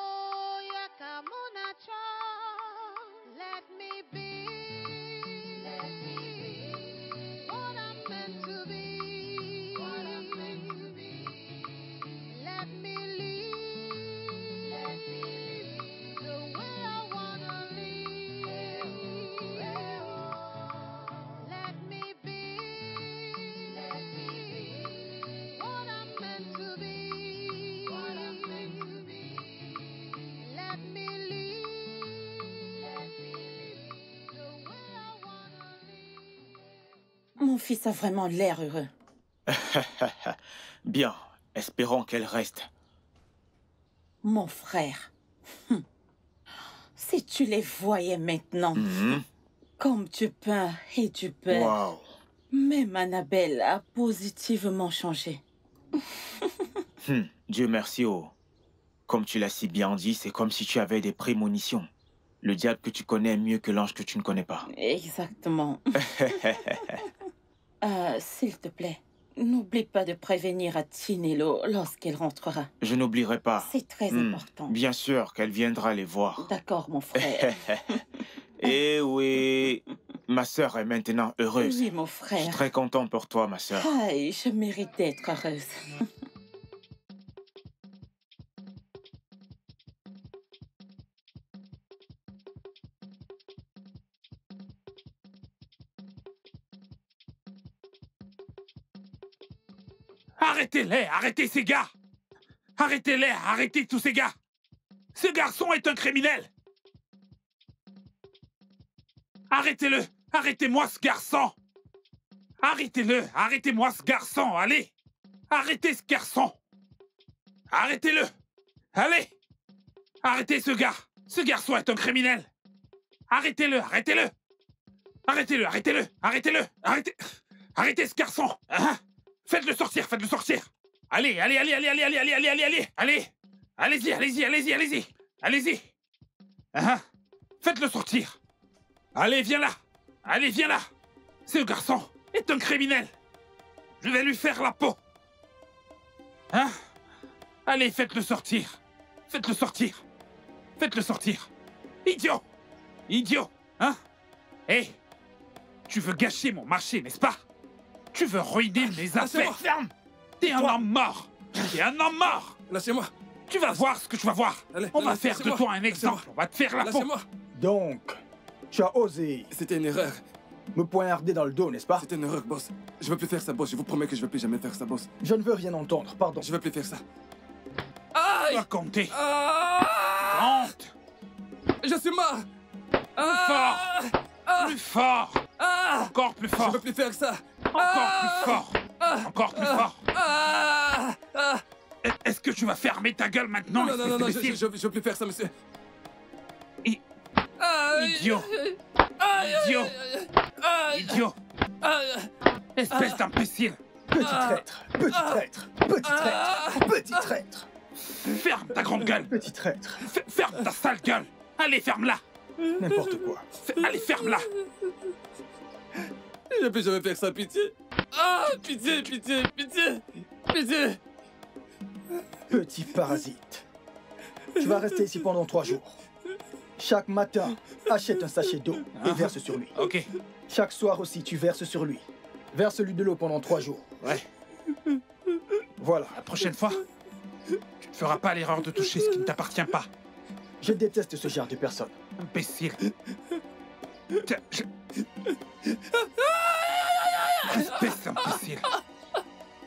Speaker 8: yakamunacho. Let me be what I'm meant to be. Let me live the way I wanna live. Let me be what I'm meant to be. Let me live the way I wanna live.
Speaker 5: Mon fils a vraiment l'air heureux.
Speaker 6: Bien, espérons qu'elle reste.
Speaker 5: Mon frère. Si tu les voyais maintenant, comme tu peins et tu perds.
Speaker 6: Waouh.
Speaker 5: Même Annabelle a positivement changé.
Speaker 6: Dieu merci, oh. Comme tu l'as si bien dit, c'est comme si tu avais des prémonitions. Le diable que tu connais mieux que l'ange que tu ne connais pas.
Speaker 5: Exactement. S'il te plaît, n'oublie pas de prévenir à Tinelo lorsqu'elle rentrera.
Speaker 6: Je n'oublierai pas.
Speaker 5: C'est très important.
Speaker 6: Bien sûr qu'elle viendra les voir.
Speaker 5: D'accord, mon frère.
Speaker 6: Eh oui, ma sœur est maintenant heureuse.
Speaker 5: Oui, mon
Speaker 6: Je suis
Speaker 5: frère.
Speaker 6: très content pour toi, ma sœur.
Speaker 5: Aïe, je mérite d'être heureuse.
Speaker 3: Arrêtez-les, arrêtez ces gars! Arrêtez-les, arrêtez tous ces gars. Ce garçon est un criminel. Arrêtez-le, arrêtez-moi ce garçon. Arrêtez-le, arrêtez-moi ce garçon, allez. Arrêtez ce garçon. Arrêtez-le. Allez. Arrêtez ce gars. Ce garçon est un criminel. Arrêtez-le, arrêtez-le. Arrêtez-le, arrêtez-le, arrêtez-le. Arrêtez ce garçon. Hein? Faites-le sortir, faites-le sortir. Allez, allez, allez, allez, allez, allez, allez, allez, allez, allez. Allez. Allez-y, allez-y, allez-y, allez-y. Allez-y. Hein? Faites-le sortir. Allez, viens là. Allez, viens là. Ce garçon est un criminel. Je vais lui faire la peau. Hein? Allez, faites-le sortir. Faites-le sortir. Faites-le sortir. Idiot. Idiot. Hein? Hé. Tu veux gâcher mon marché, n'est-ce pas? Tu veux ruiner mes affaires. Ferme. T'es un homme mort. T'es un homme mort.
Speaker 10: Lâchez-moi.
Speaker 3: Tu vas voir ce que tu vas voir. On va faire de toi un exemple. On va te faire la peau.
Speaker 1: Donc, tu as osé...
Speaker 10: C'était une erreur.
Speaker 1: Me poignarder dans le dos, n'est-ce pas?
Speaker 10: C'était une erreur, boss. Je veux plus faire ça, boss. Je vous promets que je veux plus jamais faire ça, boss.
Speaker 1: Je ne veux rien entendre, pardon.
Speaker 10: Je veux plus faire ça.
Speaker 3: Aïe! Tu vas compter. Compte.
Speaker 10: Je suis mort.
Speaker 3: Plus fort. Plus fort. Encore plus fort.
Speaker 10: Je veux plus faire ça.
Speaker 3: Encore plus fort. Encore plus fort. Est-ce que tu vas fermer ta gueule maintenant?
Speaker 10: Non, non, non, non, je veux plus faire ça, monsieur.
Speaker 3: Idiot. Idiot. Idiot. Espèce d'imbécile.
Speaker 1: Petit traître. Petit traître. Petit traître. Petit traître.
Speaker 3: Ferme ta grande gueule.
Speaker 1: Petit traître.
Speaker 3: Ferme ta sale gueule. Allez, ferme-la.
Speaker 1: N'importe quoi.
Speaker 3: Allez, ferme-la.
Speaker 10: Je veux plus jamais faire ça, pitié. Pitié, pitié, pitié. Pitié.
Speaker 1: Petit parasite. Tu vas rester ici pendant 3 jours. Chaque matin, achète un sachet d'eau et verse sur lui.
Speaker 3: Ok.
Speaker 1: Chaque soir aussi, tu verses sur lui. Verse-lui de l'eau pendant 3 jours.
Speaker 3: Ouais.
Speaker 1: Voilà.
Speaker 3: La prochaine fois, tu ne feras pas l'erreur de toucher ce qui ne t'appartient pas.
Speaker 1: Je déteste ce genre de personne.
Speaker 3: Imbécile. Espèce d'imbécile.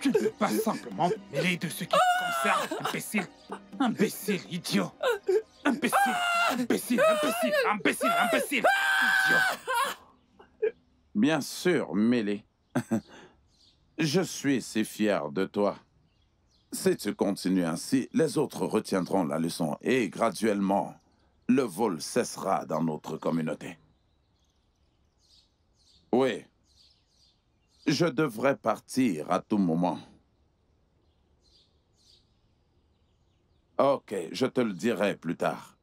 Speaker 3: Tu ne peux pas simplement mêler de ce qui te concerne, imbécile. Imbécile, idiot. Imbécile, imbécile, imbécile, imbécile, imbécile. Idiot.
Speaker 11: Bien sûr, Mélie. Je suis si fier de toi. Si tu continues ainsi, les autres retiendront la leçon et graduellement, le vol cessera dans notre communauté. Oui. Je devrais partir à tout moment. Ok, je te le dirai plus tard.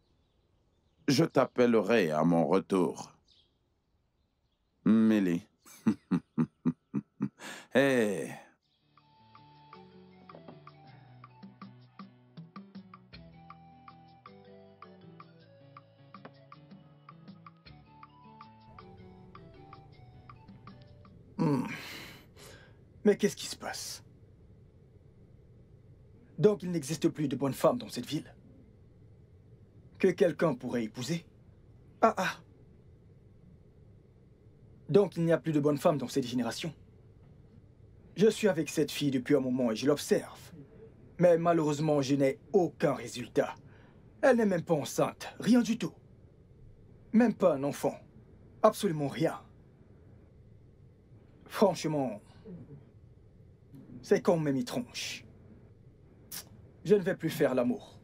Speaker 11: Je t'appellerai à mon retour. Mélie. Hey.
Speaker 1: Mais qu'est-ce qui se passe? Donc il n'existe plus de bonnes femmes dans cette ville que quelqu'un pourrait épouser? Donc il n'y a plus de bonnes femmes dans cette génération? Je suis avec cette fille depuis un moment et je l'observe. Mais malheureusement, je n'ai aucun résultat. Elle n'est même pas enceinte, rien du tout. Même pas un enfant. Absolument rien. Franchement, c'est comme mes mi-tronches. Je ne vais plus faire l'amour.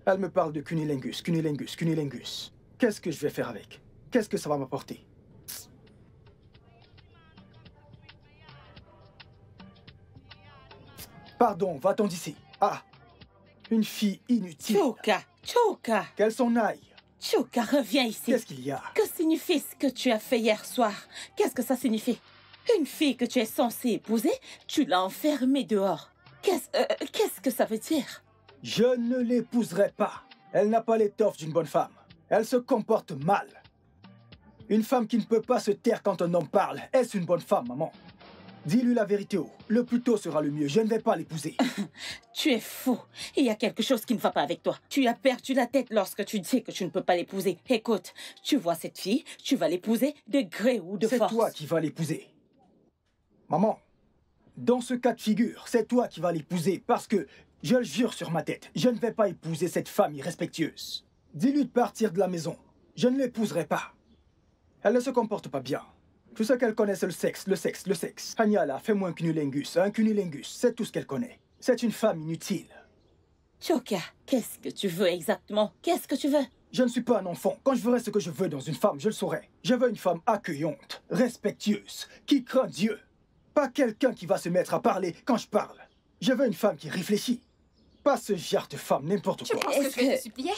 Speaker 1: Elle me parle de cunilingus, cunilingus, cunilingus. Qu'est-ce que je vais faire avec? Qu'est-ce que ça va m'apporter? Pardon, va-t'en d'ici. Une fille inutile.
Speaker 5: Choka, Choka.
Speaker 1: Qu'elle s'en aille.
Speaker 5: Choka, reviens ici.
Speaker 1: Qu'est-ce qu'il y a?
Speaker 5: Que signifie ce que tu as fait hier soir? Qu'est-ce que ça signifie? Une fille que tu es censée épouser, tu l'as enfermée dehors. Qu'est-ce que ça veut dire?
Speaker 1: Je ne l'épouserai pas. Elle n'a pas l'étoffe d'une bonne femme. Elle se comporte mal. Une femme qui ne peut pas se taire quand un homme parle, est-ce une bonne femme, maman? Dis-lui la vérité, le plus tôt sera le mieux. Je ne vais pas l'épouser.
Speaker 5: Tu es fou. Il y a quelque chose qui ne va pas avec toi. Tu as perdu la tête lorsque tu dis que tu ne peux pas l'épouser. Écoute, tu vois cette fille, tu vas l'épouser de gré ou de force.
Speaker 1: C'est toi qui vas l'épouser. Maman, dans ce cas de figure, c'est toi qui vas l'épouser parce que, je le jure sur ma tête, je ne vais pas épouser cette femme irrespectueuse. Dis-lui de partir de la maison. Je ne l'épouserai pas. Elle ne se comporte pas bien. Tout ce qu'elle connaît, c'est le sexe, le sexe, le sexe. Anyala, fais-moi un cunilingus, c'est tout ce qu'elle connaît. C'est une femme inutile.
Speaker 5: Choka, qu'est-ce que tu veux exactement? Qu'est-ce que tu veux?
Speaker 1: Je ne suis pas un enfant. Quand je verrai ce que je veux dans une femme, je le saurai. Je veux une femme accueillante, respectueuse, qui craint Dieu. Pas quelqu'un qui va se mettre à parler quand je parle. Je veux une femme qui réfléchit. Pas ce genre de femme, n'importe quoi.
Speaker 2: Tu penses que je vais te supplier?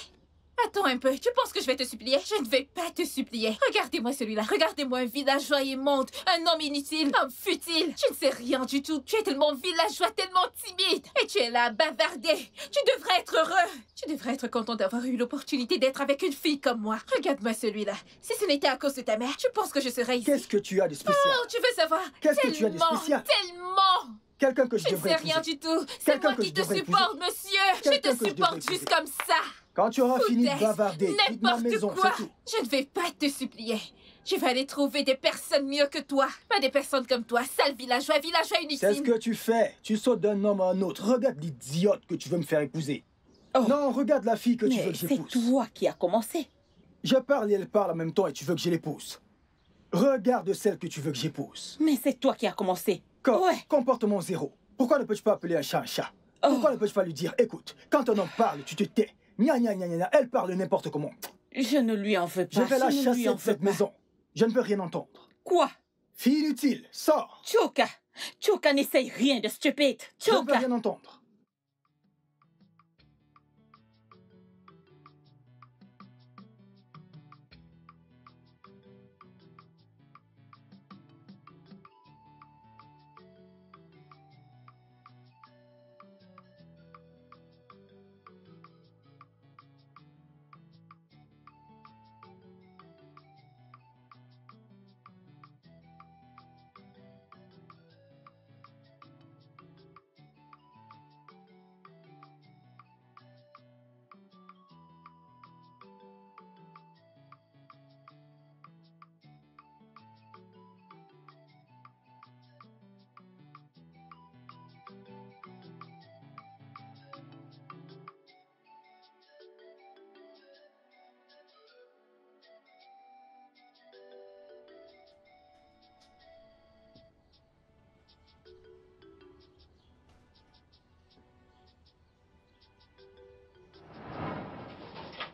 Speaker 2: Attends un peu, tu penses que je vais te supplier? Je ne vais pas te supplier. Regardez-moi celui-là, regardez-moi un villageois immonde, un homme inutile, un futile. Tu ne sais rien du tout, tu es tellement villageois, tellement timide. Et tu es là à bavarder. Tu devrais être heureux. Tu devrais être content d'avoir eu l'opportunité d'être avec une fille comme moi. Regarde-moi celui-là. Si ce n'était à cause de ta mère, tu penses que je serais ici?
Speaker 1: Qu'est-ce que tu as de spécial?
Speaker 2: Oh, tu veux savoir?
Speaker 1: Qu'est-ce que tu as de spécial?
Speaker 2: Tellement!
Speaker 1: Quelqu'un que je devrais
Speaker 2: épouser. Je ne sais rien du tout. C'est
Speaker 1: Quelqu'un
Speaker 2: moi
Speaker 1: que
Speaker 2: qui
Speaker 1: je
Speaker 2: te
Speaker 1: devrais
Speaker 2: supporte,
Speaker 1: épouser.
Speaker 2: monsieur. Je te supporte juste comme ça.
Speaker 1: Quand tu auras fini de bavarder, quitte ma maison,
Speaker 2: quoi.
Speaker 1: c'est tout.
Speaker 2: Je ne vais pas te supplier. Je vais aller trouver des personnes mieux que toi. Pas des personnes comme toi, sale villageois inutile.
Speaker 1: C'est ce que tu fais. Tu sautes d'un homme à un autre. Regarde l'idiote que tu veux me faire épouser.
Speaker 5: Oh.
Speaker 1: Non, regarde la fille que tu veux que j'épouse.
Speaker 5: C'est toi qui as commencé.
Speaker 1: Je parle et elle parle en même temps et tu veux que je l'épouse. Regarde celle que tu veux que j'épouse.
Speaker 5: Mais c'est toi qui as commencé.
Speaker 1: Comportement zéro. Pourquoi ne peux-tu pas appeler un chat un chat? Pourquoi ne peux-tu pas lui dire, écoute, quand un homme parle, tu te tais. Gna gna gna gna, elle parle n'importe comment.
Speaker 5: Je ne lui en veux pas.
Speaker 1: Je vais la chasser de cette maison. Je ne veux rien entendre.
Speaker 5: Quoi?
Speaker 1: Fille inutile, sors.
Speaker 5: Choka! Choka n'essaye rien de stupide.
Speaker 1: Je ne veux rien entendre.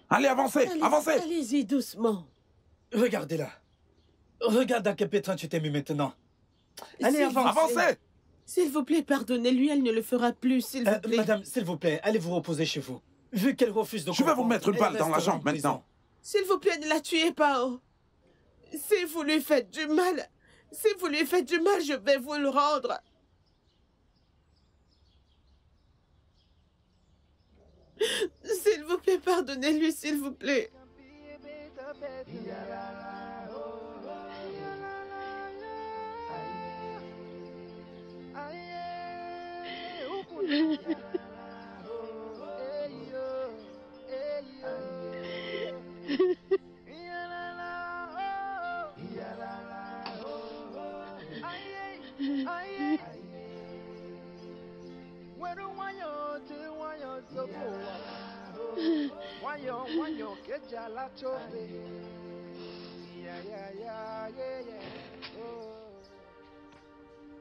Speaker 11: Allez, avancez, avancez.
Speaker 12: Allez-y doucement.
Speaker 10: Regardez-la. Regarde dans quel pétrin tu t'es mis maintenant. Allez,
Speaker 11: avancez.
Speaker 12: S'il vous plaît, pardonnez-lui, elle ne le fera plus, s'il vous plaît.
Speaker 10: Madame, s'il vous plaît, allez vous reposer chez vous. Vu qu'elle refuse de
Speaker 11: Je vais vous mettre une balle dans la jambe maintenant.
Speaker 12: S'il vous plaît, ne la tuez pas. Oh. Si vous lui faites du mal, je vais vous le rendre. S'il vous plaît, pardonnez-lui, s'il vous plaît.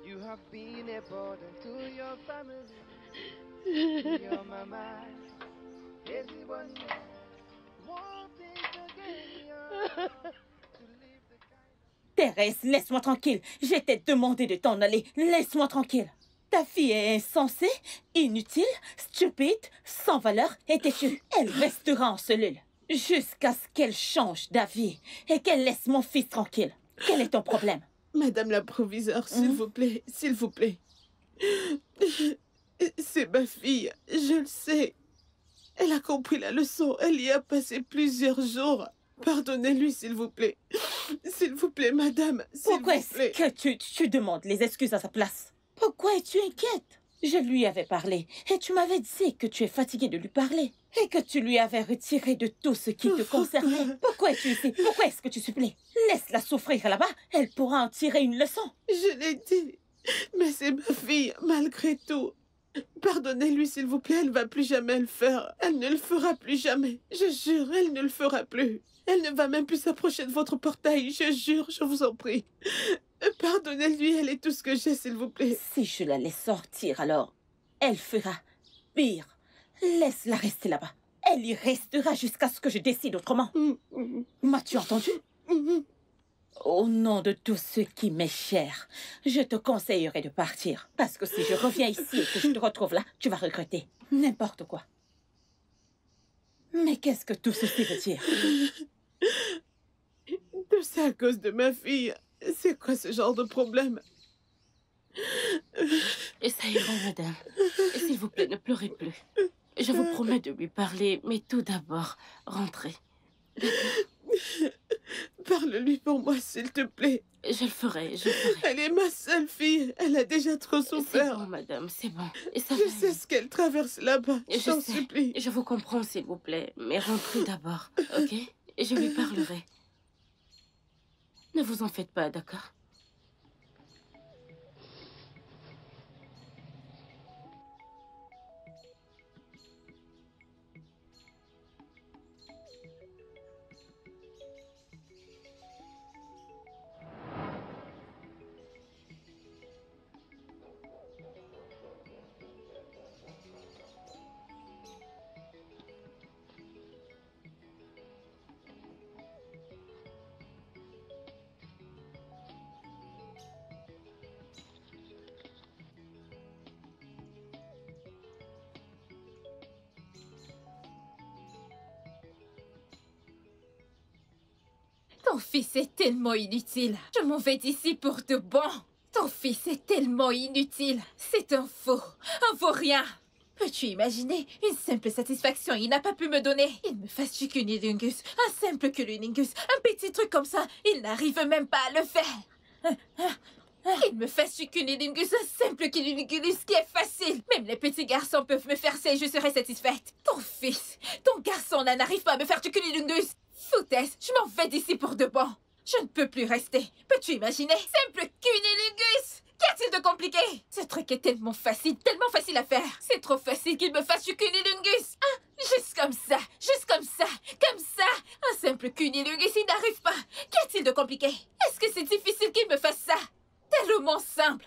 Speaker 13: You have been a burden to your family, to your mama. Everyone wanting again.
Speaker 5: Thérèse, laisse-moi tranquille. Je t'ai demandé de t'en aller. Laisse-moi tranquille. Ta fille est insensée, inutile, stupide, sans valeur et têtue. Elle restera en cellule jusqu'à ce qu'elle change d'avis et qu'elle laisse mon fils tranquille. Quel est ton problème?
Speaker 12: Madame la proviseure, s'il vous plaît, s'il vous plaît. C'est ma fille, je le sais. Elle a compris la leçon, elle y a passé plusieurs jours. Pardonnez-lui, s'il vous plaît. S'il vous plaît, madame, s'il vous plaît.
Speaker 5: Pourquoi est-ce que tu demandes les excuses à sa place? Pourquoi es-tu inquiète? Je lui avais parlé et tu m'avais dit que tu es fatiguée de lui parler et que tu lui avais retiré de tout ce qui te concernait. Pourquoi es-tu ici? Pourquoi est-ce que tu supplies? Laisse-la souffrir là-bas, elle pourra en tirer une leçon.
Speaker 12: Je l'ai dit. Mais c'est ma fille, malgré tout. Pardonnez-lui, s'il vous plaît, elle ne va plus jamais le faire. Elle ne le fera plus jamais. Je jure, elle ne le fera plus. Elle ne va même plus s'approcher de votre portail, je jure, je vous en prie. Pardonnez-lui, elle est tout ce que j'ai, s'il vous plaît.
Speaker 5: Si je la laisse sortir, alors, elle fera pire. Laisse-la rester là-bas. Elle y restera jusqu'à ce que je décide autrement. M'as-tu entendu? Au nom de tout ce qui m'est cher, je te conseillerais de partir. Parce que si je reviens ici et que je te retrouve là, tu vas regretter n'importe quoi. Mais qu'est-ce que tout ceci veut dire?
Speaker 12: Tout ça à cause de ma fille. C'est quoi ce genre de problème?
Speaker 9: Et ça ira, madame. Et s'il vous plaît, ne pleurez plus. Je vous promets de lui parler, mais tout d'abord, rentrez.
Speaker 12: Parle-lui pour moi, s'il te plaît.
Speaker 9: Je le ferai, je le ferai.
Speaker 12: Elle est ma seule fille. Elle a déjà trop souffert.
Speaker 9: C'est bon, madame, c'est bon. Et ça
Speaker 12: je sais ce qu'elle traverse là-bas.
Speaker 9: Je
Speaker 12: t'en
Speaker 9: sais.
Speaker 12: supplie.
Speaker 9: Je vous comprends, s'il vous plaît. Mais rentrez d'abord, ok? Et je lui parlerai. Ne vous en faites pas, d'accord?
Speaker 2: Ton fils est tellement inutile. Je m'en vais d'ici pour de bon. Ton fils est tellement inutile. C'est un faux rien. Peux-tu imaginer une simple satisfaction il n'a pas pu me donner? Il me fasse du cunilingus, un simple cunilingus, un petit truc comme ça, il n'arrive même pas à le faire. Il me fasse du cunilingus, un simple cunilingus qui est facile. Même les petits garçons peuvent me faire ça et je serai satisfaite. Ton fils, ton garçon là n'arrive pas à me faire du cunilingus. Foutaise, je m'en vais d'ici pour de bon. Je ne peux plus rester. Peux-tu imaginer? Simple cunilingus! Qu'y a-t-il de compliqué? Ce truc est tellement facile à faire. C'est trop facile qu'il me fasse du cunilingus. Ah, juste comme ça, comme ça. Un simple cunilingus, il n'arrive pas. Qu'y a-t-il de compliqué? Est-ce que c'est difficile qu'il me fasse ça? Tellement simple.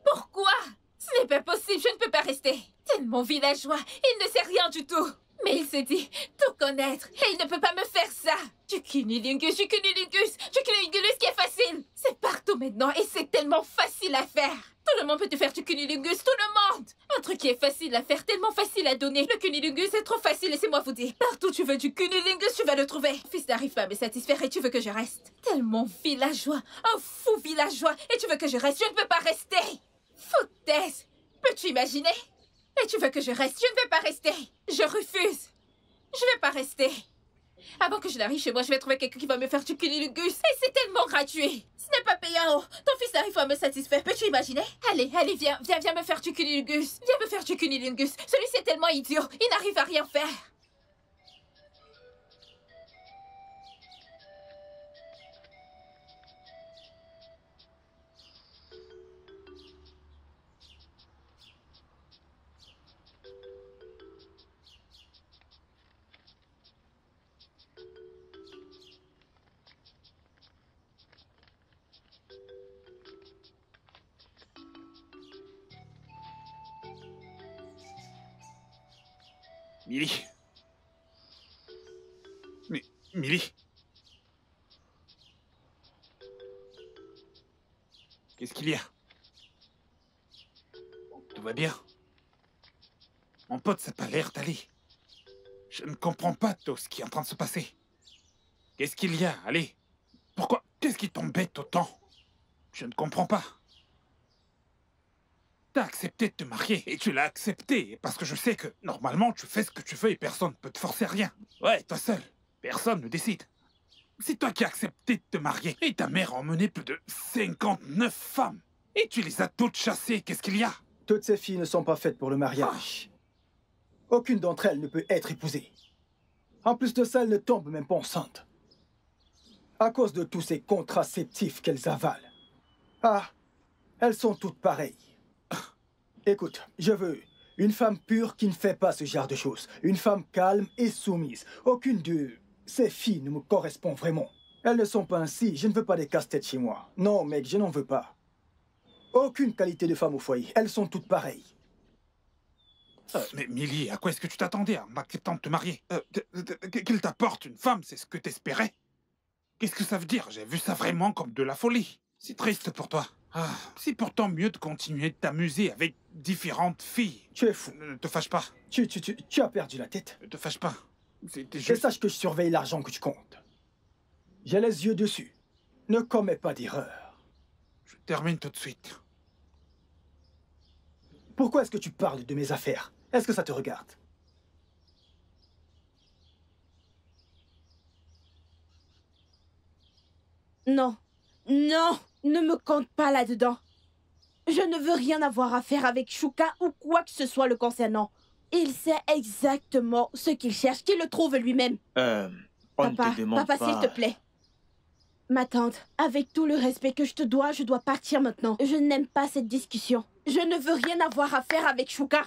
Speaker 2: Pourquoi? Ce n'est pas possible, je ne peux pas rester. Tellement villageois, il ne sait rien du tout. Mais il se dit tout connaître et il ne peut pas me faire ça. Du cunilingus qui est facile. C'est partout maintenant et c'est tellement facile à faire. Tout le monde peut te faire du cunilingus, tout le monde. Un truc qui est facile à faire, tellement facile à donner. Le cunilingus est trop facile, laissez-moi vous dire. Partout tu veux du cunilingus, tu vas le trouver. Mon fils n'arrive pas à me satisfaire et tu veux que je reste. Tellement villageois, un fou villageois et tu veux que je reste, je ne peux pas rester. Foutaise. Peux-tu imaginer? Et tu veux que je reste? Je ne vais pas rester. Je refuse. Je ne vais pas rester. Avant que je n'arrive chez moi, je vais trouver quelqu'un qui va me faire du cunilingus. Et c'est tellement gratuit. Ce n'est pas payant. Ton fils n'arrive pas à me satisfaire. Peux-tu imaginer? Allez, viens me faire du cunilingus. Viens me faire du cunilingus. Celui-ci est tellement idiot. Il n'arrive à rien faire.
Speaker 3: Millie. Millie. Qu'est-ce qu'il y a? Tout va bien? Mon pote, ça n'a pas l'air d'aller. Je ne comprends pas tout ce qui est en train de se passer. Qu'est-ce qu'il y a? Allez. Pourquoi? Qu'est-ce qui t'embête autant? Je ne comprends pas. T'as accepté de te marier et tu l'as accepté parce que je sais que normalement tu fais ce que tu veux et personne ne peut te forcer à rien. Ouais, toi seul. Personne ne décide. C'est toi qui as accepté de te marier et ta mère a emmené plus de 59 femmes. Et tu les as toutes chassées. Qu'est-ce qu'il y a?
Speaker 1: Toutes ces filles ne sont pas faites pour le mariage. Aucune d'entre elles ne peut être épousée. En plus de ça, elles ne tombent même pas enceintes. À cause de tous ces contraceptifs qu'elles avalent. Ah, Elles sont toutes pareilles. Écoute, je veux une femme pure qui ne fait pas ce genre de choses. Une femme calme et soumise. Aucune de ces filles ne me correspond vraiment. Elles ne sont pas ainsi. Je ne veux pas des casse-têtes chez moi. Non, mec, je n'en veux pas. Aucune qualité de femme au foyer. Elles sont toutes pareilles.
Speaker 3: Mais Millie, à quoi est-ce que tu t'attendais en acceptant de te marier? Qu'il t'apporte une femme, c'est ce que t'espérais? Qu'est-ce que ça veut dire? J'ai vu ça vraiment comme de la folie. C'est triste pour toi. Ah, c'est pourtant mieux de continuer de t'amuser avec différentes filles.
Speaker 1: Tu es fou.
Speaker 3: Ne te fâche pas.
Speaker 1: Tu as perdu la tête.
Speaker 3: Ne te fâche pas. C'était
Speaker 1: Et
Speaker 3: juste...
Speaker 1: sache que je surveille l'argent que tu comptes. J'ai les yeux dessus. Ne commets pas d'erreur.
Speaker 3: Je termine tout de suite.
Speaker 1: Pourquoi est-ce que tu parles de mes affaires? Est-ce que ça te regarde?
Speaker 7: Non, non, ne me compte pas là-dedans. Je ne veux rien avoir à faire avec Shuka ou quoi que ce soit le concernant. Il sait exactement ce qu'il cherche, qu'il le trouve lui-même.
Speaker 6: On ne te demande
Speaker 7: Papa,
Speaker 6: pas...
Speaker 7: s'il te plaît. Ma tante, avec tout le respect que je dois partir maintenant. Je n'aime pas cette discussion. Je ne veux rien avoir à faire avec Shuka.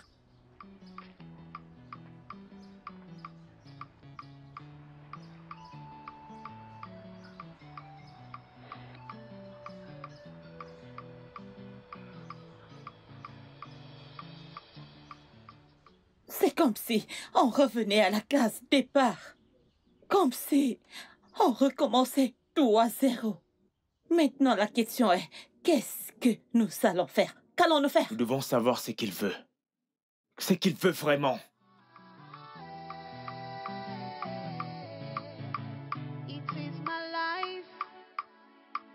Speaker 5: C'est comme si on revenait à la case départ. Comme si on recommençait tout à zéro. Maintenant, la question est, qu'est-ce que nous allons faire? Qu'allons-nous faire?
Speaker 6: Nous devons savoir ce qu'il veut. Ce qu'il veut vraiment.
Speaker 8: It is my life,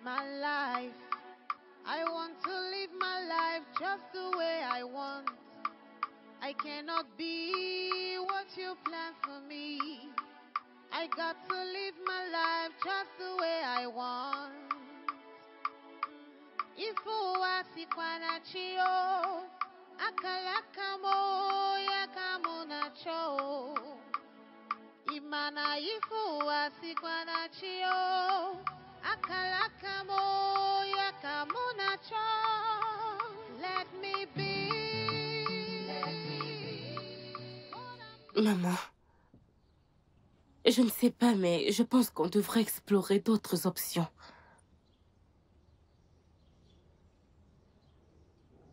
Speaker 8: my life. I want to live my life just the way I want. I cannot be what you plan for me. I got to live my life just the way I want. Ifo wasikwana chio, akalakamo yakamuna cho. Imana ifo wasikwana chio, akalakamo yakamuna cho. Let me be.
Speaker 9: Maman, je ne sais pas, mais je pense qu'on devrait explorer d'autres options.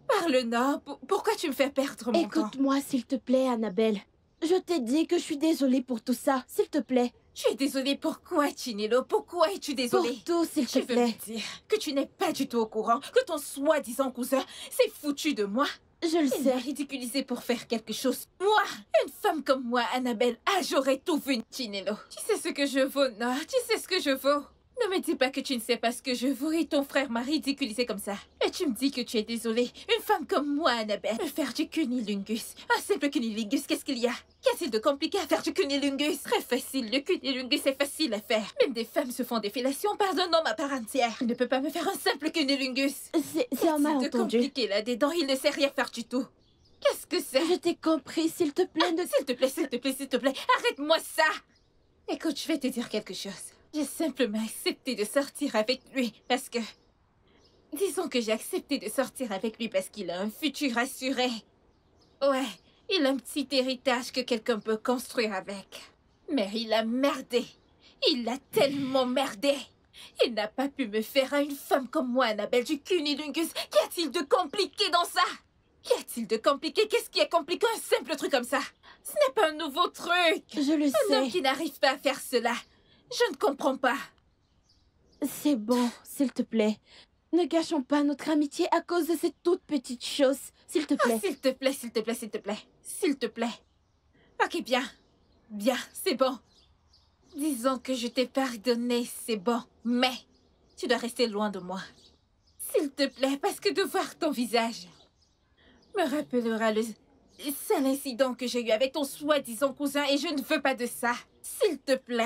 Speaker 2: Parle, non. Pourquoi tu me fais perdre mon temps?
Speaker 7: Écoute-moi, s'il te plaît, Annabelle. Je t'ai dit que je suis désolée pour tout ça, s'il te plaît.
Speaker 2: Tu es désolée pourquoi, Chinelo? Pourquoi es-tu désolée?
Speaker 7: Pour tout, s'il te
Speaker 2: Tu veux
Speaker 7: plaît.
Speaker 2: me dire que tu n'es pas du tout au courant que ton soi-disant cousin s'est foutu de moi?
Speaker 7: Je le
Speaker 2: Il
Speaker 7: sais.
Speaker 2: m'a ridiculisé pour faire quelque chose. Moi, une femme comme moi, Annabelle, j'aurais tout vu, Chinelo. Tu sais ce que je vaux, non? Tu sais ce que je vaux? Ne me dis pas que tu ne sais pas ce que je vaux et ton frère m'a ridiculisé comme ça. Et tu me dis que tu es désolée. Une femme comme moi, Annabelle, me faire du cunilingus. Un simple cunilingus, qu'est-ce qu'il y a? Qu'y a-t-il de compliqué à faire du cunilingus? Très facile, le cunilingus est facile à faire. Même des femmes se font des fellations par un homme à part entière. Il ne peut pas me faire un simple cunilingus.
Speaker 7: C'est un malentendu.
Speaker 2: de compliqué là-dedans, il ne sait rien faire du tout. Qu'est-ce que c'est?
Speaker 7: Je t'ai compris, s'il te plaît.
Speaker 2: S'il te plaît, s'il te plaît, s'il te plaît, arrête-moi ça! Écoute, je vais te dire quelque chose. J'ai simplement accepté de sortir avec lui parce que... Disons que j'ai accepté de sortir avec lui parce qu'il a un futur assuré. Ouais, il a un petit héritage que quelqu'un peut construire avec. Mais il a merdé. Il a tellement merdé. Il n'a pas pu me faire à une femme comme moi, Annabelle du cunilingus. Qu'y a-t-il de compliqué dans ça? Qu'y a-t-il de compliqué? Qu'est-ce qui est compliqué? Un simple truc comme ça. Ce n'est pas un nouveau truc.
Speaker 7: Je le sais.
Speaker 2: Un homme qui n'arrive pas à faire cela. Je ne comprends pas.
Speaker 7: C'est bon, s'il te plaît. Ne gâchons pas notre amitié à cause de cette toute petite chose. S'il te plaît.
Speaker 2: S'il te plaît, s'il te plaît, s'il te plaît. S'il te plaît. Ok, bien. Bien, c'est bon. Disons que je t'ai pardonné, c'est bon. Mais tu dois rester loin de moi. S'il te plaît, parce que de voir ton visage me rappellera le seul incident que j'ai eu avec ton soi-disant cousin et je ne veux pas de ça. S'il te plaît,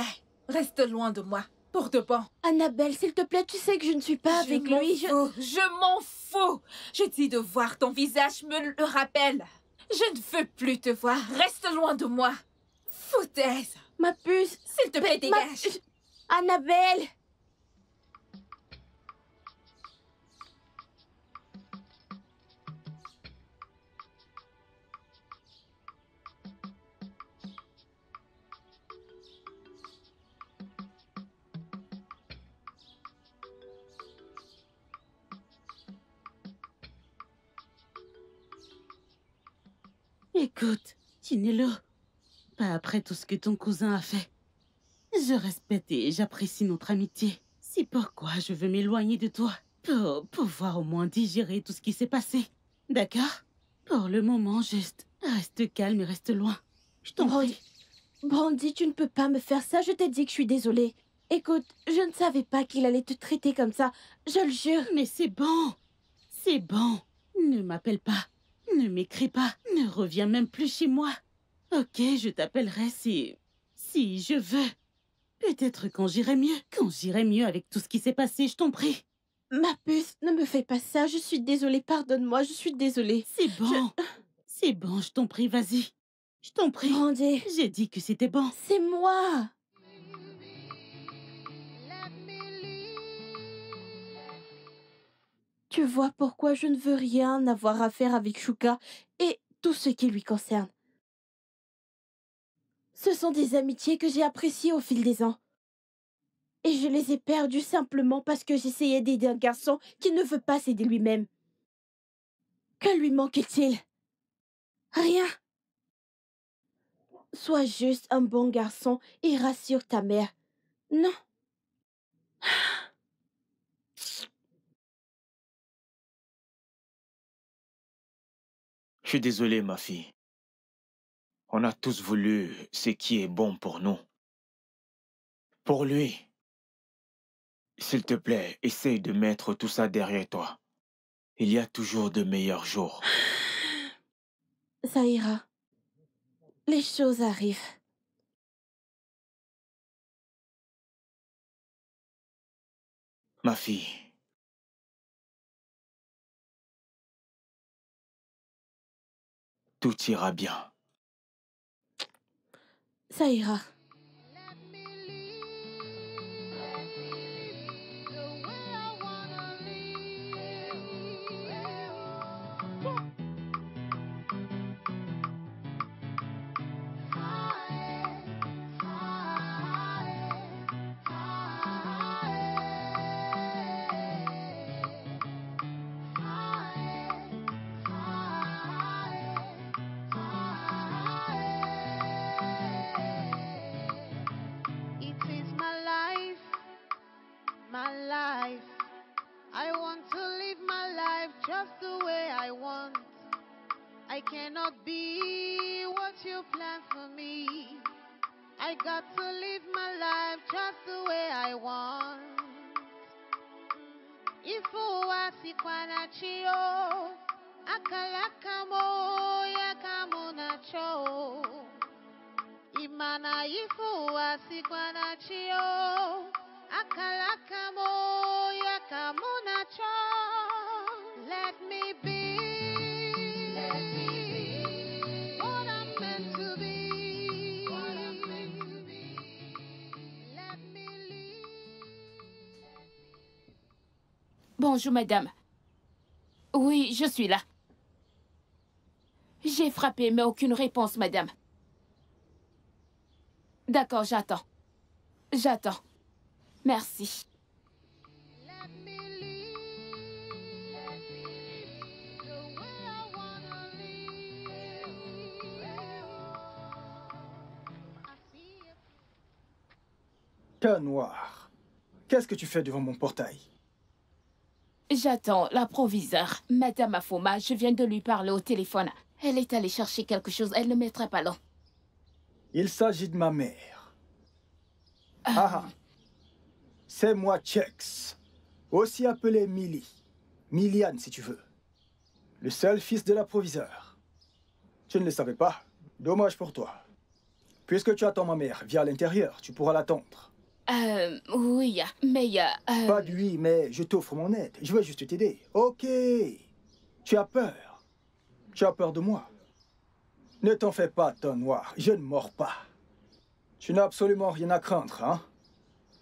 Speaker 2: reste loin de moi. Pour de bon.
Speaker 7: Annabelle, s'il te plaît, tu sais que je ne suis pas avec lui.
Speaker 2: Je m'en fous. Je dis de voir ton visage me le rappelle. Je ne veux plus te voir. Reste loin de moi. Foutaise.
Speaker 7: Ma puce.
Speaker 2: S'il te plaît, dégage.
Speaker 7: Annabelle.
Speaker 9: Écoute, Chinelo, pas après tout ce que ton cousin a fait. Je respecte et j'apprécie notre amitié. C'est pourquoi je veux m'éloigner de toi. Pour pouvoir au moins digérer tout ce qui s'est passé. D'accord? Pour le moment, juste reste calme et reste loin. Je t'en prie.
Speaker 7: Brandy, tu ne peux pas me faire ça. Je t'ai dit que je suis désolée. Écoute, je ne savais pas qu'il allait te traiter comme ça. Je le jure.
Speaker 9: Mais c'est bon. C'est bon. Ne m'appelle pas. Ne m'écris pas. Ne reviens même plus chez moi. Ok, je t'appellerai si je veux. Peut-être quand j'irai mieux. Quand j'irai mieux avec tout ce qui s'est passé, je t'en prie.
Speaker 7: Ma puce, ne me fais pas ça. Je suis désolée. Pardonne-moi. Je suis désolée.
Speaker 9: C'est bon. C'est bon, je t'en prie, vas-y. Je t'en prie.
Speaker 7: Brandy.
Speaker 9: J'ai dit que c'était bon.
Speaker 7: C'est moi. Tu vois pourquoi je ne veux rien avoir à faire avec Shuka et tout ce qui lui concerne. Ce sont des amitiés que j'ai appréciées au fil des ans. Et je les ai perdues simplement parce que j'essayais d'aider un garçon qui ne veut pas s'aider lui-même. Que lui manque-t-il? Rien. Sois juste un bon garçon et rassure ta mère. Non.
Speaker 6: Je suis désolé, ma fille. On a tous voulu ce qui est bon pour nous. Pour lui. S'il te plaît, essaye de mettre tout ça derrière toi. Il y a toujours de meilleurs jours.
Speaker 7: Ça ira. Les choses arrivent.
Speaker 6: Ma fille. Tout ira bien.
Speaker 7: Ça ira.
Speaker 8: I want to live my life just the way I want. I cannot be what you plan for me. I got to live my life just the way I want. Ifu wasikwana chio, akalakamo yakamuna cho. Imana ifu wasikwana chio, akalakamo yakamuna cho. Let me be. Let me be what I'm meant to be. What I'm meant to be. Let me live.
Speaker 2: Bonjour, madame. Oui, je suis là. J'ai frappé, mais aucune réponse, madame. D'accord, j'attends. J'attends. Merci.
Speaker 1: Cœur noir, qu'est-ce que tu fais devant mon portail?
Speaker 2: J'attends la proviseure. Madame Afoma, je viens de lui parler au téléphone. Elle est allée chercher quelque chose. Elle ne mettrait pas long.
Speaker 1: Il s'agit de ma mère. Ah, c'est moi, Chex. Aussi appelé Millie. Miliane, si tu veux. Le seul fils de la proviseure. Tu ne le savais pas? Dommage pour toi. Puisque tu attends ma mère via l'intérieur, tu pourras l'attendre.
Speaker 2: Oui, mais
Speaker 1: Pas de oui, mais je t'offre mon aide. Je veux juste t'aider. Ok. Tu as peur. Tu as peur de moi. Ne t'en fais pas, ton noir. Je ne mords pas. Tu n'as absolument rien à craindre, hein?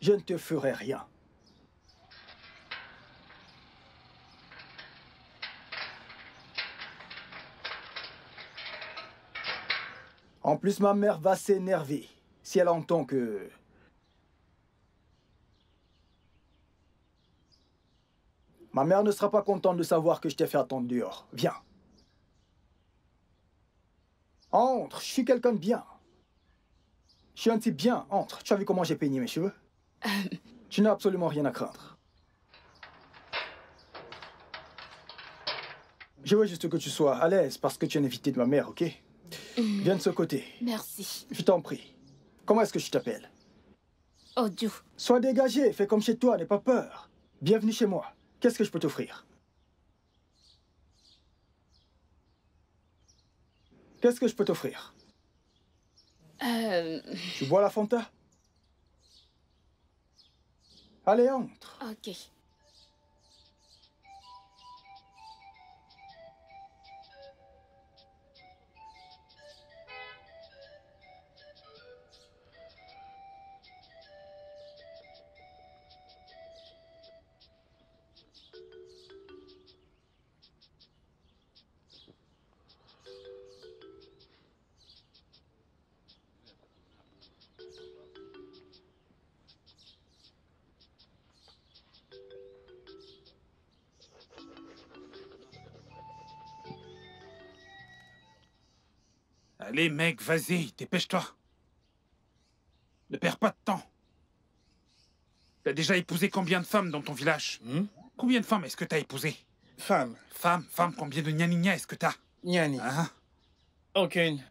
Speaker 1: Je ne te ferai rien. En plus, ma mère va s'énerver si elle entend que... Ma mère ne sera pas contente de savoir que je t'ai fait attendre dehors. Viens. Entre, je suis quelqu'un de bien. Je suis un type bien, entre. Tu as vu comment j'ai peigné mes cheveux? Tu n'as absolument rien à craindre. Je veux juste que tu sois à l'aise parce que tu es une invitée de ma mère, ok? Viens de ce côté.
Speaker 2: Merci.
Speaker 1: Je t'en prie. Comment est-ce que je t'appelle?
Speaker 2: Oju.
Speaker 1: Sois dégagé, fais comme chez toi, n'aie pas peur. Bienvenue chez moi. Qu'est-ce que je peux t'offrir? Qu'est-ce que je peux t'offrir? Tu bois la Fanta? Allez, entre.
Speaker 2: Ok.
Speaker 3: Allez, mec, vas-y, dépêche-toi. Ne perds pas de temps. T'as déjà épousé combien de femmes dans ton village? Combien de femmes est-ce que t'as épousé?
Speaker 10: Femme.
Speaker 3: Femme, combien de gnaninha est-ce que t'as?
Speaker 10: Gnani.
Speaker 3: Hein?
Speaker 10: Aucune.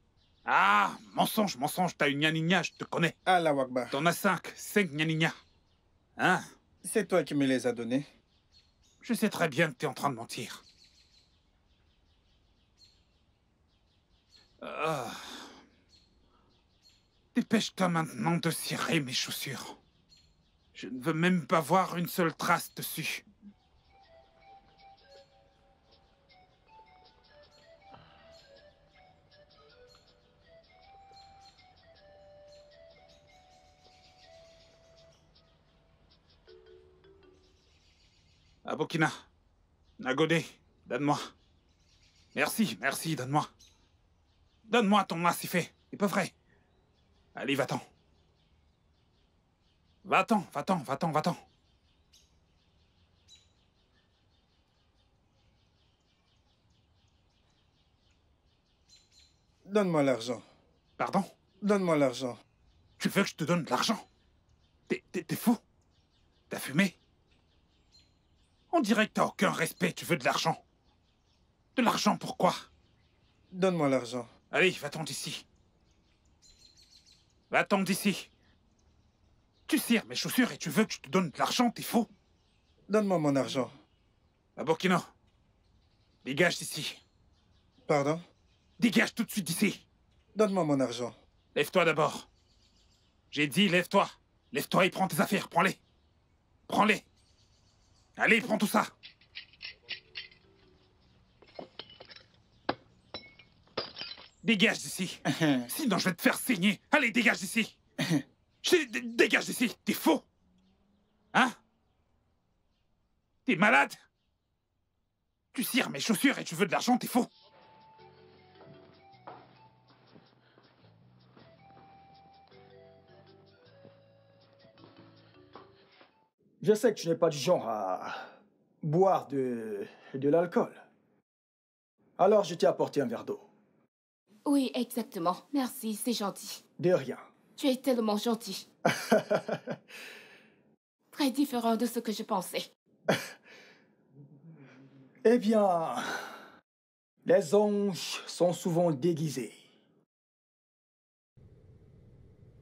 Speaker 3: Ah, mensonge, t'as une gnaninha, je te connais.
Speaker 10: Allah Akbar.
Speaker 3: T'en as 5 gnaninha. Hein?
Speaker 10: C'est toi qui me les as donnés.
Speaker 3: Je sais très bien que t'es en train de mentir. Dépêche-toi maintenant de cirer mes chaussures. Je ne veux même pas voir une seule trace dessus. Abokina, Nagodé, donne-moi. Merci, donne-moi. Donne-moi ton massifé, c'est pas vrai. Allez, va-t'en. Va-t'en.
Speaker 10: Donne-moi l'argent.
Speaker 3: Pardon?
Speaker 10: Donne-moi l'argent.
Speaker 3: Tu veux que je te donne de l'argent? T'es fou? T'as fumé? On dirait que t'as aucun respect, tu veux de l'argent. De l'argent, pourquoi?
Speaker 10: Donne-moi l'argent.
Speaker 3: Allez, va-t'en d'ici. Va-t'en d'ici. Tu cires mes chaussures et tu veux que je te donne de l'argent, t'es fou?
Speaker 10: Donne-moi mon argent.
Speaker 3: Abokino, dégage d'ici.
Speaker 10: Pardon?
Speaker 3: Dégage tout de suite d'ici.
Speaker 10: Donne-moi mon argent.
Speaker 3: Lève-toi d'abord. J'ai dit, lève-toi. Lève-toi et prends tes affaires, prends-les. Prends-les. Allez, prends tout ça. Dégage d'ici. Sinon, je vais te faire saigner. Allez, dégage d'ici. Dégage d'ici. T'es faux. Hein? T'es malade? Tu cires mes chaussures et tu veux de l'argent, t'es faux.
Speaker 1: Je sais que tu n'es pas du genre à boire de l'alcool. Alors, je t'ai apporté un verre d'eau.
Speaker 2: Oui, exactement. Merci, c'est gentil.
Speaker 1: De rien.
Speaker 2: Tu es tellement gentil. Très différent de ce que je pensais.
Speaker 1: Eh bien, les anges sont souvent déguisés.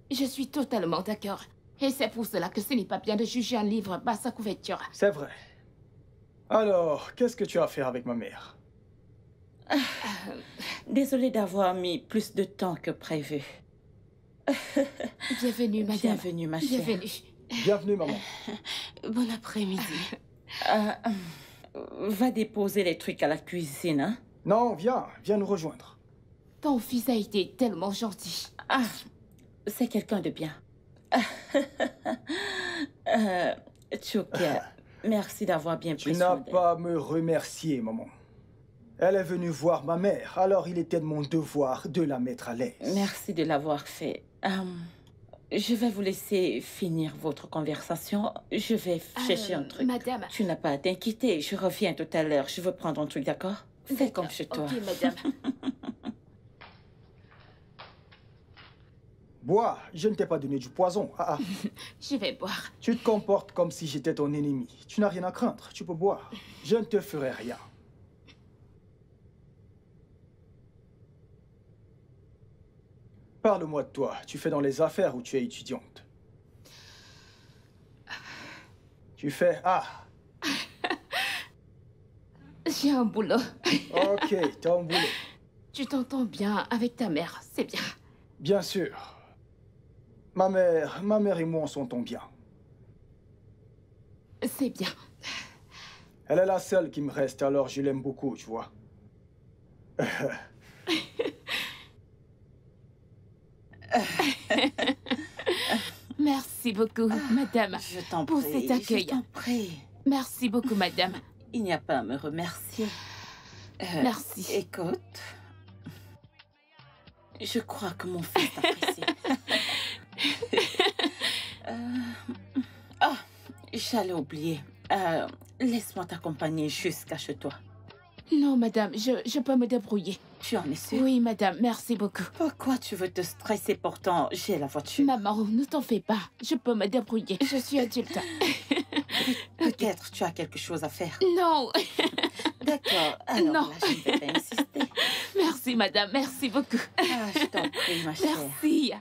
Speaker 2: Je suis totalement d'accord. Et c'est pour cela que ce n'est pas bien de juger un livre par sa couverture.
Speaker 1: C'est vrai. Alors, qu'est-ce que tu as à faire avec ma mère?
Speaker 5: Désolée d'avoir mis plus de temps que prévu.
Speaker 2: Bienvenue, madame.
Speaker 5: Bienvenue, ma chère.
Speaker 2: Bienvenue.
Speaker 1: Bienvenue, maman.
Speaker 2: Bon après-midi.
Speaker 5: Va déposer les trucs à la cuisine, hein?
Speaker 1: Non, viens nous rejoindre.
Speaker 2: Ton fils a été tellement gentil.
Speaker 5: Ah, c'est quelqu'un de bien. Tchoukia, merci d'avoir bien pris
Speaker 1: Tu
Speaker 5: soin
Speaker 1: n'as
Speaker 5: d'elle.
Speaker 1: pas à me remercier, maman. Elle est venue voir ma mère, alors il était de mon devoir de la mettre à l'aise.
Speaker 5: Merci de l'avoir fait. Je vais vous laisser finir votre conversation. Je vais chercher un truc.
Speaker 2: Madame.
Speaker 5: Tu n'as pas à t'inquiéter. Je reviens tout à l'heure. Je veux prendre un truc, d'accord? Fais comme chez toi.
Speaker 2: Ok, madame.
Speaker 1: Bois, je ne t'ai pas donné du poison. Ah, ah.
Speaker 9: Je vais boire.
Speaker 1: Tu te comportes comme si j'étais ton ennemi. Tu n'as rien à craindre, tu peux boire. Je ne te ferai rien. Parle-moi de toi. Tu fais dans les affaires ou tu es étudiante? Tu fais... Ah,
Speaker 9: J'ai un boulot.
Speaker 1: ok, t'as un boulot.
Speaker 9: Tu t'entends bien avec ta mère, c'est bien.
Speaker 1: Bien sûr. Ma mère et moi, on s'entend bien.
Speaker 9: C'est bien.
Speaker 1: Elle est la seule qui me reste, alors je l'aime beaucoup, tu vois.
Speaker 9: Merci beaucoup, madame,
Speaker 5: Je t'en
Speaker 9: pour
Speaker 5: prie,
Speaker 9: cet accueil.
Speaker 5: je t'en prie.
Speaker 9: Merci beaucoup, madame.
Speaker 5: Il n'y a pas à me remercier.
Speaker 9: Merci.
Speaker 5: Écoute, je crois que mon fils t'apprécie. Ah, j'allais oublier. Laisse-moi t'accompagner jusqu'à chez toi.
Speaker 9: Non, madame, je peux me débrouiller.
Speaker 5: Tu en es sûre?
Speaker 9: Oui, madame, merci beaucoup.
Speaker 5: Pourquoi tu veux te stresser pourtant? J'ai la voiture.
Speaker 9: Maman, ne t'en fais pas. Je peux me débrouiller. Je suis adulte.
Speaker 5: Peut-être tu as quelque chose à faire.
Speaker 9: Non.
Speaker 5: D'accord, alors
Speaker 9: Non.
Speaker 5: là, je ne vais pas insister.
Speaker 9: Merci, madame, merci beaucoup.
Speaker 5: Ah, je t'en prie, ma chère.
Speaker 9: Merci.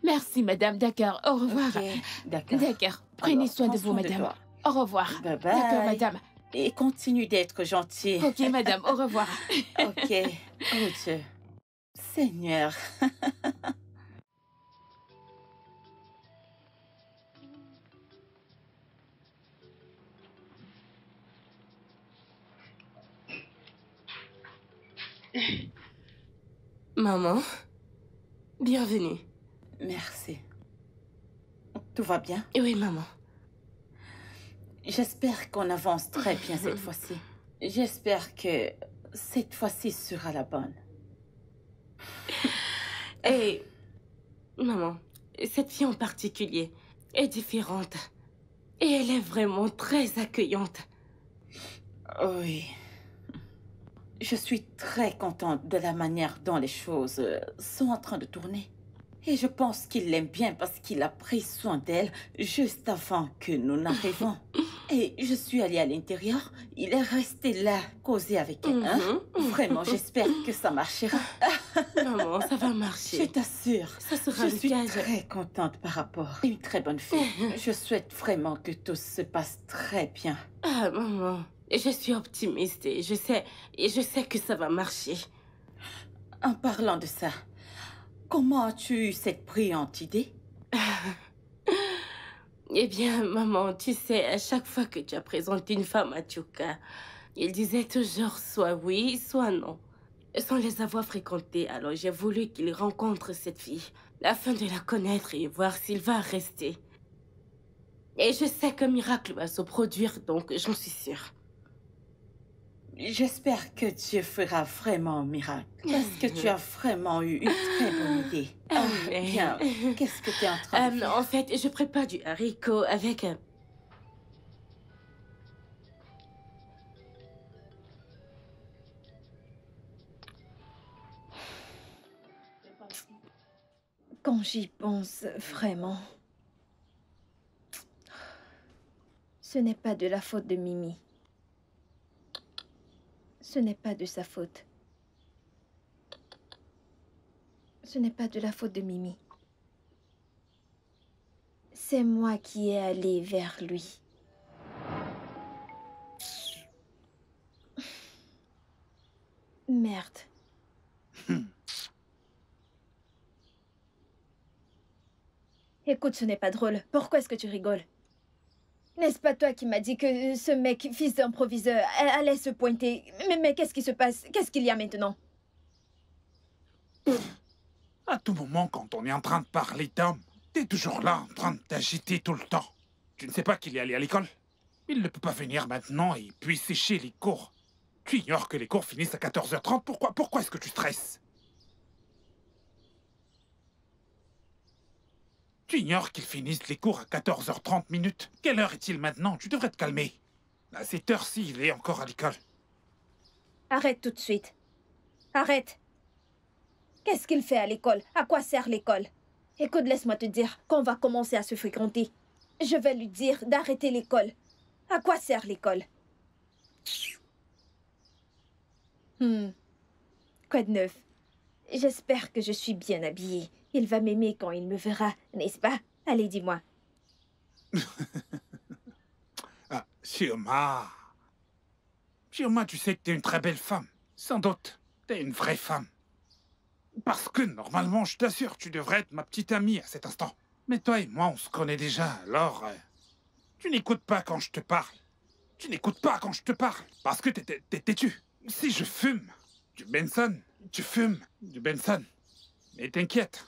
Speaker 9: Merci, madame, d'accord. Au revoir.
Speaker 5: Ok, d'accord.
Speaker 9: D'accord. Prenez
Speaker 5: Alors,
Speaker 9: soin de
Speaker 5: prends
Speaker 9: vous,
Speaker 5: soin de
Speaker 9: madame.
Speaker 5: toi.
Speaker 9: Au revoir.
Speaker 5: Bye bye.
Speaker 9: D'accord, madame.
Speaker 5: Et continue d'être gentil.
Speaker 9: Ok, madame, au revoir.
Speaker 5: Ok. Oh Dieu. Seigneur.
Speaker 9: Maman, bienvenue.
Speaker 5: Merci. Tout va bien?
Speaker 9: Oui, maman.
Speaker 5: J'espère qu'on avance très bien cette fois-ci. J'espère que cette fois-ci sera la bonne.
Speaker 9: Et maman, cette fille en particulier est différente. Et elle est vraiment très accueillante.
Speaker 5: Oui. Je suis très contente de la manière dont les choses sont en train de tourner. Et je pense qu'il l'aime bien parce qu'il a pris soin d'elle juste avant que nous n'arrivions. Et je suis allée à l'intérieur, il est resté là, causé avec elle. Hein? Vraiment, j'espère que ça marchera.
Speaker 9: Maman, ça va marcher.
Speaker 5: Je t'assure.
Speaker 9: Ça sera
Speaker 5: Je
Speaker 9: le
Speaker 5: suis
Speaker 9: cas.
Speaker 5: très contente par rapport à une très bonne fille. Je souhaite vraiment que tout se passe très bien.
Speaker 9: Ah, maman, je suis optimiste et je sais que ça va marcher.
Speaker 5: En parlant de ça, comment as-tu eu cette brillante idée?
Speaker 9: Eh bien, maman, tu sais, à chaque fois que tu as présenté une femme à Chuka, il disait toujours soit oui, soit non. Sans les avoir fréquentés, alors j'ai voulu qu'il rencontre cette fille, afin de la connaître et voir s'il va rester. Et je sais qu'un miracle va se produire, donc j'en suis sûre.
Speaker 5: J'espère que Dieu fera vraiment un miracle. Parce que tu as vraiment eu une très bonne idée. Bien, qu'est-ce que tu es en train de faire?
Speaker 9: En fait, je prépare du haricot avec...
Speaker 4: Quand j'y pense vraiment, ce n'est pas de la faute de Mimi. Ce n'est pas de sa faute. Ce n'est pas de la faute de Mimi. C'est moi qui ai allé vers lui. Merde. Écoute, ce n'est pas drôle. Pourquoi est-ce que tu rigoles? N'est-ce pas toi qui m'as dit que ce mec, fils d'un proviseur, allait se pointer? Mais qu'est-ce qui se passe? Qu'est-ce qu'il y a maintenant?
Speaker 3: À tout moment, quand on est en train de parler d'homme, t'es toujours là, en train de t'agiter tout le temps. Tu ne sais pas qu'il est allé à l'école? Il ne peut pas venir maintenant et puis sécher les cours. Tu ignores que les cours finissent à 14h30. Pourquoi est-ce que tu stresses? Tu ignores qu'ils finissent les cours à 14h30 minutes. Quelle heure est-il maintenant? Tu devrais te calmer. À cette heure-ci, il est encore à l'école.
Speaker 4: Arrête tout de suite. Arrête. Qu'est-ce qu'il fait à l'école? À quoi sert l'école? Écoute, laisse-moi te dire qu'on va commencer à se fréquenter. Je vais lui dire d'arrêter l'école. À quoi sert l'école? Quoi de neuf? J'espère que je suis bien habillée. Il va m'aimer quand il me verra, n'est-ce pas? Allez, dis-moi.
Speaker 3: Ah, Chioma. Chioma, tu sais que t'es une très belle femme. Sans doute, t'es une vraie femme. Parce que, normalement, je t'assure, tu devrais être ma petite amie à cet instant. Mais toi et moi, on se connaît déjà, alors... tu n'écoutes pas quand je te parle. Tu n'écoutes pas quand je te parle, parce que t'es têtu. Si je fume du Benson, tu fumes du Benson. Mais t'inquiète.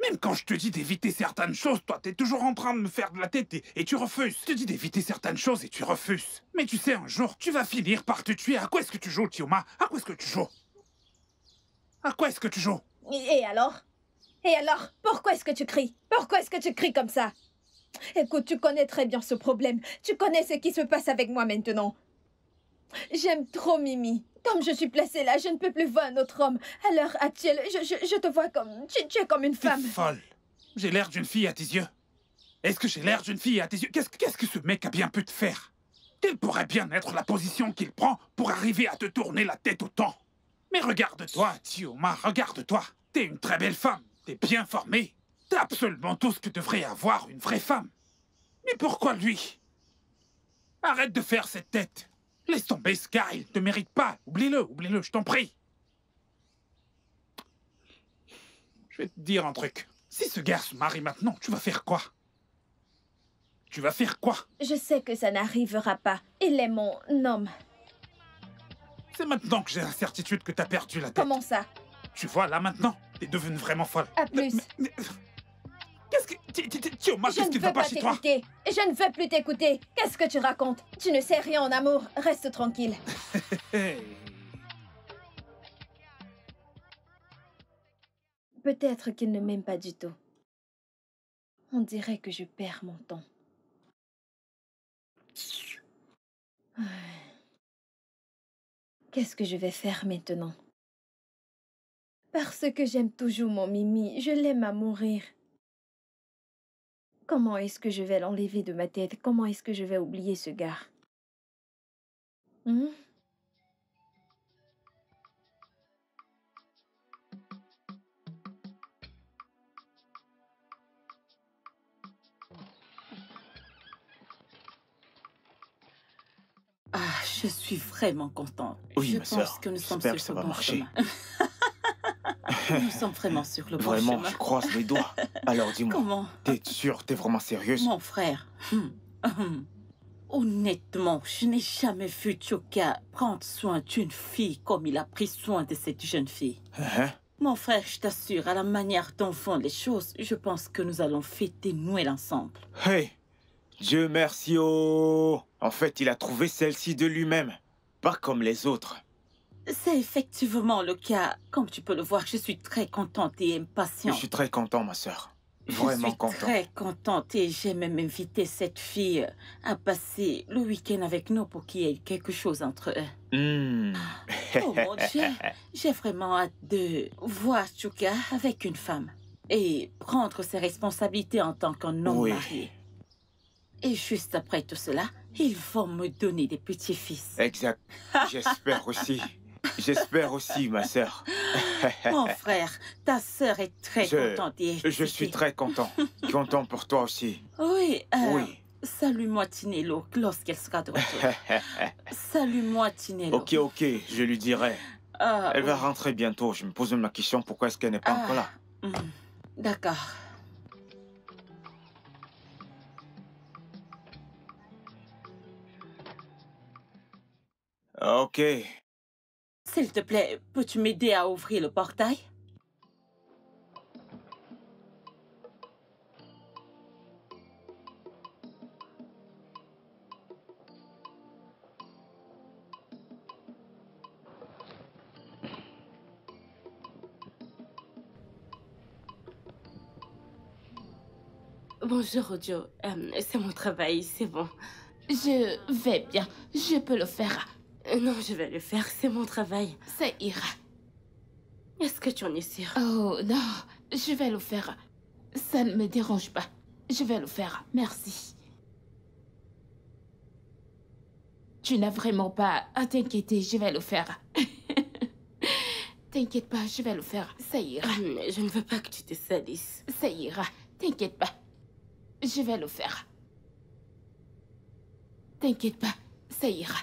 Speaker 3: Même quand je te dis d'éviter certaines choses, toi, t'es toujours en train de me faire de la tête et tu refuses. Je te dis d'éviter certaines choses et tu refuses. Mais tu sais, un jour, tu vas finir par te tuer. À quoi est-ce que tu joues, Chioma? À quoi est-ce que tu joues? À quoi est-ce que tu joues?
Speaker 4: Et alors? Et alors? Pourquoi est-ce que tu cries? Pourquoi est-ce que tu cries comme ça? Écoute, tu connais très bien ce problème. Tu connais ce qui se passe avec moi maintenant. J'aime trop Mimi. Comme je suis placée là, je ne peux plus voir un autre homme. À l'heure actuelle, je te vois comme... Tu es comme une femme.
Speaker 3: T'es folle. J'ai l'air d'une fille à tes yeux. Est-ce que j'ai l'air d'une fille à tes yeux? Qu'est-ce que ce mec a bien pu te faire? Quelle pourrait bien être la position qu'il prend pour arriver à te tourner la tête autant? Mais regarde-toi, Chioma, regarde-toi. T'es une très belle femme. T'es bien formée. T'as absolument tout ce que devrait avoir une vraie femme. Mais pourquoi lui? Arrête de faire cette tête. Laisse tomber ce gars, il ne te mérite pas. Oublie-le, je t'en prie. Je vais te dire un truc. Si ce gars se marie maintenant, tu vas faire quoi? Tu vas faire quoi?
Speaker 4: Je sais que ça n'arrivera pas. Il est mon homme.
Speaker 3: C'est maintenant que j'ai la certitude que t'as perdu la tête.
Speaker 4: Comment ça?
Speaker 3: Tu vois, là maintenant, t'es devenue vraiment folle.
Speaker 4: À plus.
Speaker 3: Qu'est-ce que... Chioma, qu'est-ce qui ne va pas chez toi?
Speaker 4: Je ne veux plus t'écouter. Qu'est-ce que tu racontes? Tu ne sais rien en amour. Reste tranquille. Peut-être qu'il ne m'aime pas du tout. On dirait que je perds mon temps. Qu'est-ce que je vais faire maintenant? Parce que j'aime toujours mon Mimi. Je l'aime à mourir. Comment est-ce que je vais l'enlever de ma tête? Comment est-ce que je vais oublier ce gars?
Speaker 5: Ah, je suis vraiment contente.
Speaker 6: Oui,
Speaker 5: je
Speaker 6: ma
Speaker 5: pense
Speaker 6: sœur.
Speaker 5: que nous sommes
Speaker 6: J'espère
Speaker 5: sur
Speaker 6: que ça
Speaker 5: le
Speaker 6: va
Speaker 5: bon
Speaker 6: marcher.
Speaker 5: chemin. Nous sommes vraiment sur le bon
Speaker 6: Vraiment,
Speaker 5: chemin.
Speaker 6: je croise les doigts. Alors dis-moi,
Speaker 5: Comment?
Speaker 6: t'es sûre, t'es vraiment sérieuse?
Speaker 5: Mon frère, honnêtement, je n'ai jamais vu Choka prendre soin d'une fille comme il a pris soin de cette jeune fille. Mon frère, je t'assure, à la manière dont font les choses, je pense que nous allons fêter Noël ensemble.
Speaker 6: Hey, Dieu merci, oh! En fait, il a trouvé celle-ci de lui-même, pas comme les autres.
Speaker 5: C'est effectivement le cas. Comme tu peux le voir, je suis très contente et impatiente.
Speaker 6: Je suis très content, ma sœur. Vraiment content.
Speaker 5: Je suis très contente et j'ai même invité cette fille à passer le week-end avec nous pour qu'il y ait quelque chose entre eux. Oh mon Dieu, j'ai vraiment hâte de voir Choka avec une femme et prendre ses responsabilités en tant qu'un homme marié. Et juste après tout cela, ils vont me donner des petits-fils.
Speaker 6: Exact. J'espère aussi. J'espère aussi, ma sœur.
Speaker 5: Mon frère, ta sœur est très contente et excitée.
Speaker 6: Je suis très content. Content pour toi aussi.
Speaker 5: Oui.
Speaker 6: Oui.
Speaker 5: Salue-moi Tinelo lorsqu'elle sera de retour. Salue-moi Tinelo.
Speaker 6: Ok, je lui dirai. Elle va rentrer bientôt. Je me pose ma question, pourquoi est-ce qu'elle n'est pas encore là?
Speaker 5: D'accord.
Speaker 6: Ok.
Speaker 5: S'il te plaît, peux-tu m'aider à ouvrir le portail?
Speaker 9: Bonjour, Odio. C'est mon travail, c'est bon.
Speaker 2: Je vais bien. Je peux le faire.
Speaker 9: Non, je vais le faire. C'est mon travail.
Speaker 2: Ça ira.
Speaker 9: Est-ce que tu en es sûre?
Speaker 2: Oh, non. Je vais le faire.
Speaker 5: Ça ne me dérange pas. Je vais le faire. Merci. Tu n'as vraiment pas à t'inquiéter. Je vais le faire. T'inquiète pas, je vais le faire. Ça ira.
Speaker 9: Mais je ne veux pas que tu te salisses.
Speaker 5: Ça ira. T'inquiète pas. Je vais le faire. T'inquiète pas. Ça ira.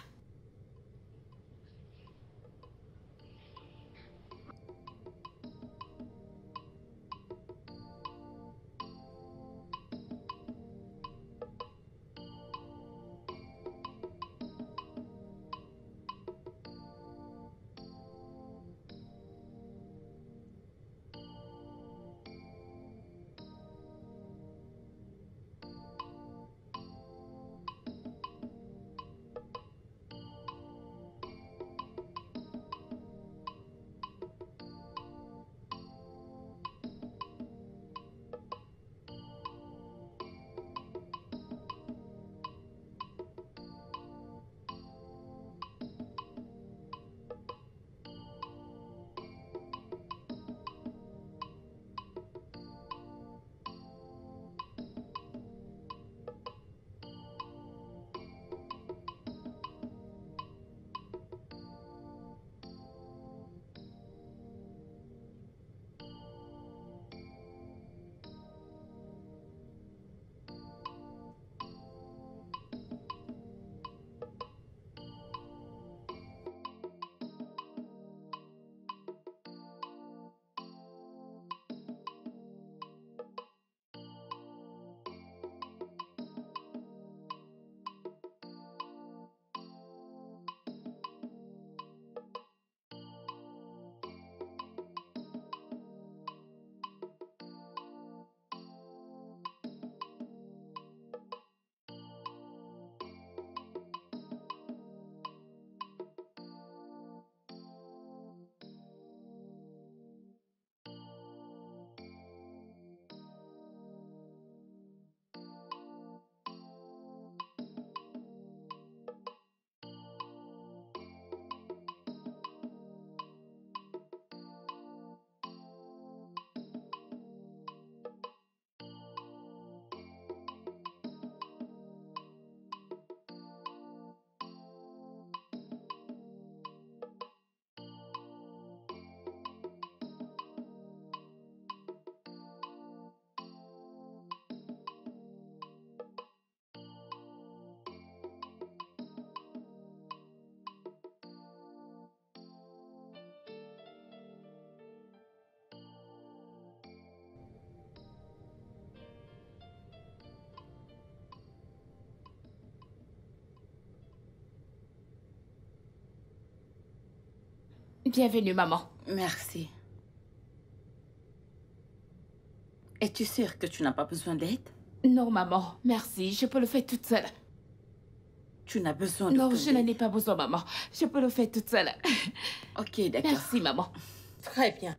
Speaker 5: Bienvenue, maman. Merci. Es-tu sûre que tu n'as pas besoin d'aide?
Speaker 7: Non, maman. Merci. Je peux le faire toute seule.
Speaker 5: Tu n'as besoin de
Speaker 7: Non,
Speaker 5: ton
Speaker 7: je
Speaker 5: aide.
Speaker 7: n'en ai pas besoin, maman. Je peux le faire toute seule.
Speaker 5: Ok, d'accord.
Speaker 7: Merci, maman.
Speaker 5: Très bien.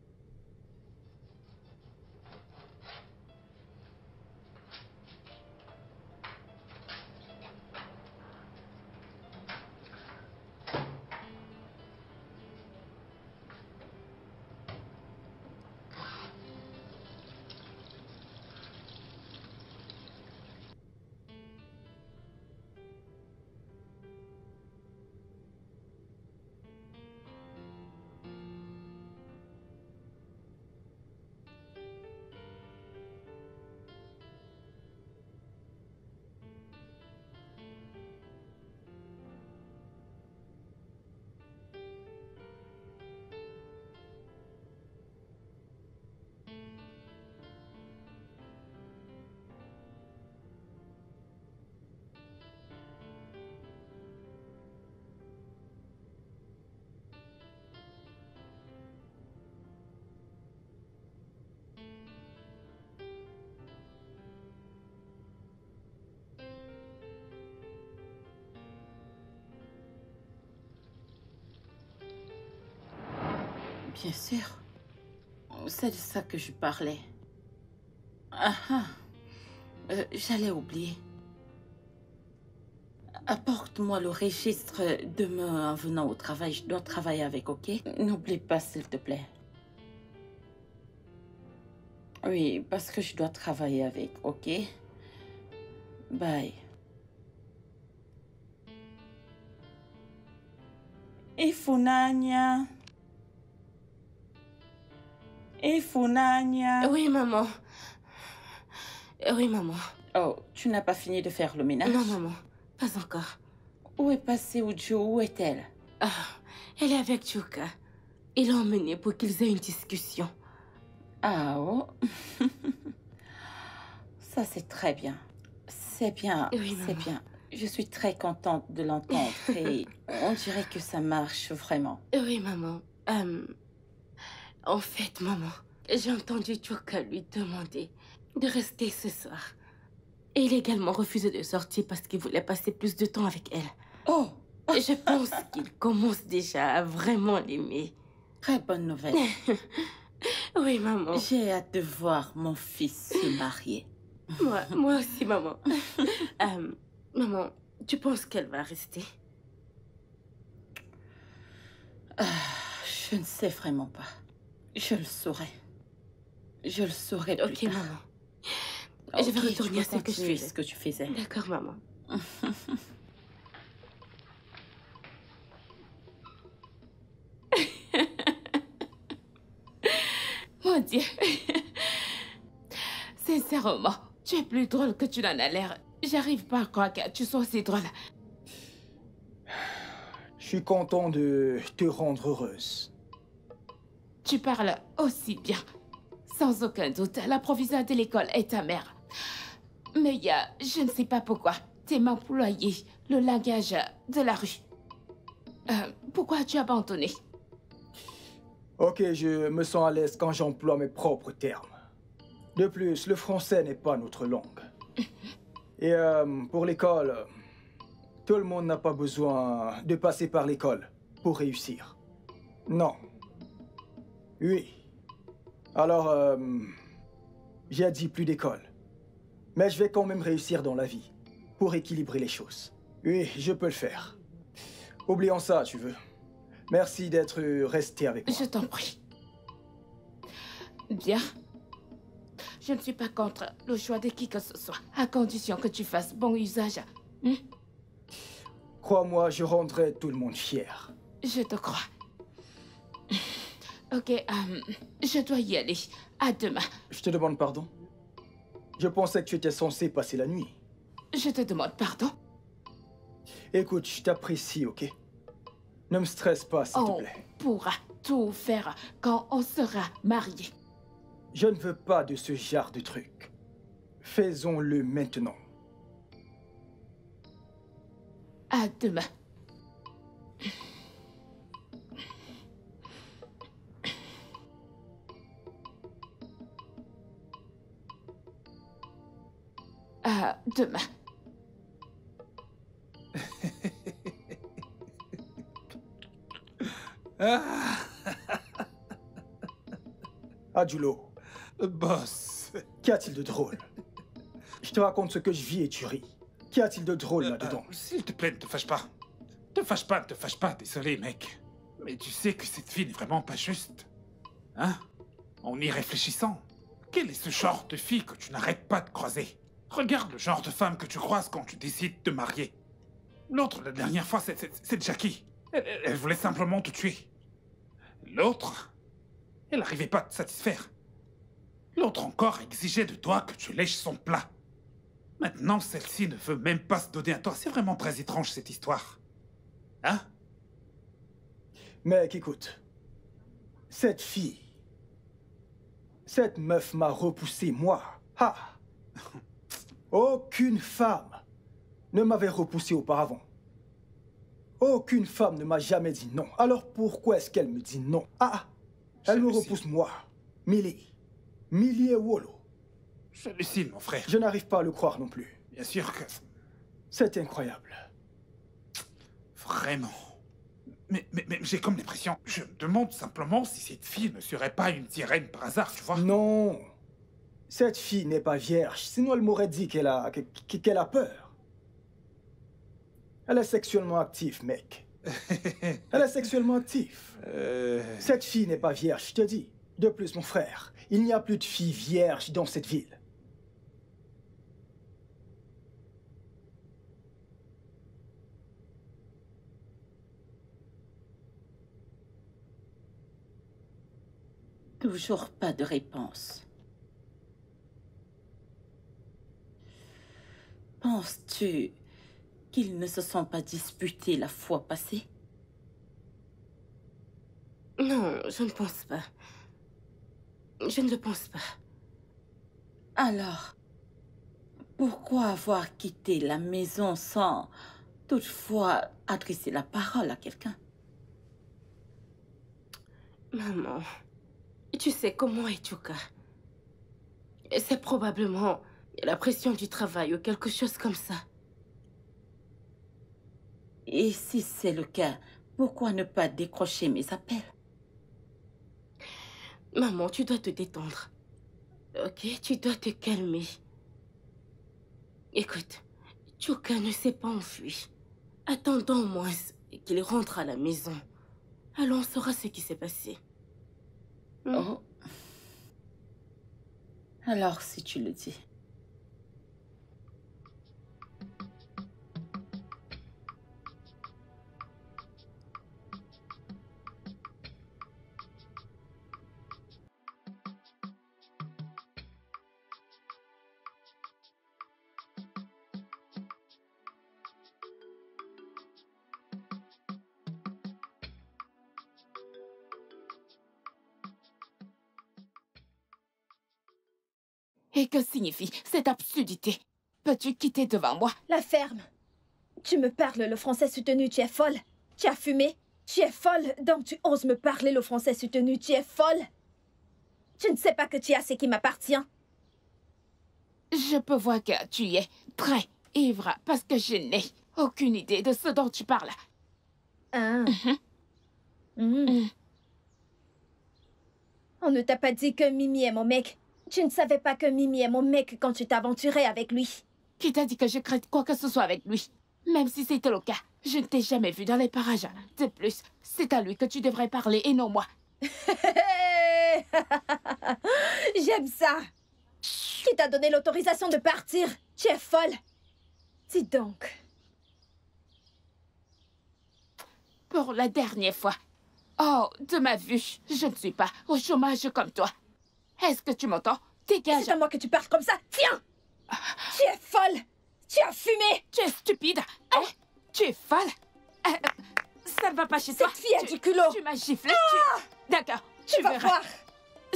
Speaker 5: Bien sûr. C'est de ça que je parlais. Ah ah. J'allais oublier. Apporte-moi le registre demain en venant au travail. Je dois travailler avec, ok? N'oublie pas, s'il te plaît. Oui, parce que je dois travailler avec, ok? Bye. Ifunanya. Ifunanya.
Speaker 9: Oui, maman. Oui, maman.
Speaker 5: Oh, tu n'as pas fini de faire le ménage?
Speaker 9: Non, maman. Pas encore.
Speaker 5: Où est passée Uju? Où est-elle?
Speaker 9: Ah, elle est avec Chuka. Il l'a emmenée pour qu'ils aient une discussion.
Speaker 5: Ah, oh. Ça, c'est très bien. C'est bien,
Speaker 9: Oui,
Speaker 5: c'est
Speaker 9: maman.
Speaker 5: bien. Je suis très contente de l'entendre et on dirait que ça marche vraiment.
Speaker 9: Oui, maman. En fait, maman, j'ai entendu Chuka lui demander de rester ce soir. Et il a également refusé de sortir parce qu'il voulait passer plus de temps avec elle.
Speaker 5: Oh!
Speaker 9: Et je pense qu'il commence déjà à vraiment l'aimer.
Speaker 5: Très bonne nouvelle.
Speaker 9: Oui, maman.
Speaker 5: J'ai hâte de voir mon fils se marier.
Speaker 9: Moi aussi, maman. Maman, tu penses qu'elle va rester?
Speaker 5: Je ne sais vraiment pas. Je le saurai. Je le saurai plus
Speaker 9: Ok,
Speaker 5: tard.
Speaker 9: maman.
Speaker 5: Ok,
Speaker 9: Je vais retourner à
Speaker 5: tu peux
Speaker 9: ce que je
Speaker 5: continuer
Speaker 9: faisais.
Speaker 5: ce que tu faisais.
Speaker 9: D'accord, maman. Mon Dieu. Sincèrement, tu es plus drôle que tu n'en as l'air. J'arrive pas à croire que tu sois aussi drôle.
Speaker 1: Je suis content de te rendre heureuse.
Speaker 2: Tu parles aussi bien. Sans aucun doute, la proviseure de l'école est ta mère. Mais il y a, je ne sais pas pourquoi, t'es employé le langage de la rue. Pourquoi as-tu abandonné?
Speaker 1: Ok, je me sens à l'aise quand j'emploie mes propres termes. De plus, le français n'est pas notre langue. Et pour l'école, tout le monde n'a pas besoin de passer par l'école pour réussir. Non. Oui. Alors, j'ai dit plus d'école. Mais je vais quand même réussir dans la vie pour équilibrer les choses. Oui, je peux le faire. Oublions ça, tu veux. Merci d'être resté avec moi.
Speaker 2: Je t'en prie. Bien. Je ne suis pas contre le choix de qui que ce soit, à condition que tu fasses bon usage.
Speaker 1: Crois-moi, je rendrai tout le monde fier.
Speaker 2: Je te crois. Ok, je dois y aller. À demain.
Speaker 1: Je te demande pardon. Je pensais que tu étais censé passer la nuit.
Speaker 2: Je te demande pardon.
Speaker 1: Écoute, je t'apprécie, ok? Ne me stresse pas, s'il te plaît.
Speaker 2: On pourra tout faire quand on sera mariés.
Speaker 1: Je ne veux pas de ce genre de truc. Faisons-le maintenant.
Speaker 2: À demain. À demain.
Speaker 1: Adjulo.
Speaker 3: Boss.
Speaker 1: Qu'y a-t-il de drôle? Je te raconte ce que je vis et tu ris. Qu'y a-t-il de drôle là-dedans?
Speaker 3: S'il te plaît, ne te fâche pas. Ne te fâche pas, désolé, mec. Mais tu sais que cette fille n'est vraiment pas juste. Hein? En y réfléchissant, quel est ce genre de fille que tu n'arrêtes pas de croiser? Regarde le genre de femme que tu croises quand tu décides de te marier. L'autre, la dernière fois, c'est Jackie. Elle voulait simplement te tuer. L'autre, elle n'arrivait pas à te satisfaire. L'autre encore exigeait de toi que tu lèches son plat. Maintenant, celle-ci ne veut même pas se donner à toi. C'est vraiment très étrange, cette histoire. Hein?
Speaker 1: Mec, écoute. Cette fille... Cette meuf m'a repoussé, moi. Ah! Aucune femme ne m'avait repoussé auparavant. Aucune femme ne m'a jamais dit non. Alors pourquoi est-ce qu'elle me dit non? Ah! Elle me repousse, moi. Millie. Millie et Wolo.
Speaker 3: J'hallucine, mon frère.
Speaker 1: Je n'arrive pas à le croire non plus.
Speaker 3: Bien sûr que...
Speaker 1: C'est incroyable.
Speaker 3: Vraiment. Mais j'ai comme l'impression... Je me demande simplement si cette fille ne serait pas une sirène par hasard, tu vois?
Speaker 1: Non. Cette fille n'est pas vierge. Sinon, elle m'aurait dit qu'elle a peur. Elle est sexuellement active, mec. Elle est sexuellement active. Cette fille n'est pas vierge, je te dis. De plus, mon frère, il n'y a plus de filles vierges dans cette ville.
Speaker 5: Toujours pas de réponse. Penses-tu qu'ils ne se sont pas disputés la fois passée?
Speaker 9: Non, je ne pense pas. Je ne le pense pas.
Speaker 5: Alors, pourquoi avoir quitté la maison sans toutefois adresser la parole à quelqu'un?
Speaker 9: Maman, tu sais comment est Chuka. C'est probablement la pression du travail ou quelque chose comme ça.
Speaker 5: Et si c'est le cas, pourquoi ne pas décrocher mes appels?
Speaker 9: Maman, tu dois te détendre. Ok, tu dois te calmer. Écoute, Chuka ne s'est pas enfui. Attendons au moins qu'il rentre à la maison. Alors on saura ce qui s'est passé.
Speaker 5: Oh. Alors, si tu le dis.
Speaker 7: Et que signifie cette absurdité? Peux-tu quitter devant moi?
Speaker 4: La ferme. Tu me parles le français soutenu, tu es folle. Tu as fumé, tu es folle, donc tu oses me parler le français soutenu, tu es folle. Tu ne sais pas que tu as ce qui m'appartient.
Speaker 7: Je peux voir que tu es très ivre parce que je n'ai aucune idée de ce dont tu parles.
Speaker 4: Ah. On ne t'a pas dit que Mimi est mon mec. Tu ne savais pas que Mimi est mon mec quand tu t'aventurais avec lui.
Speaker 7: Qui t'a dit que je crée quoi que ce soit avec lui? Même si c'était le cas, je ne t'ai jamais vu dans les parages. De plus, c'est à lui que tu devrais parler et non moi.
Speaker 4: J'aime ça. Qui t'a donné l'autorisation de partir? Tu es folle. Dis donc.
Speaker 7: Pour la dernière fois. Oh, de ma vue, je ne suis pas au chômage comme toi. Est-ce que tu m'entends? Dégage.
Speaker 4: C'est à moi que tu parles comme ça. Tiens. Tu es folle. Tu as fumé.
Speaker 7: Tu es stupide. Hein? Tu es folle. Ça ne va pas chez toi.
Speaker 4: Cette fille a du culot.
Speaker 7: Tu m'as giflé. D'accord.
Speaker 4: Tu vas voir.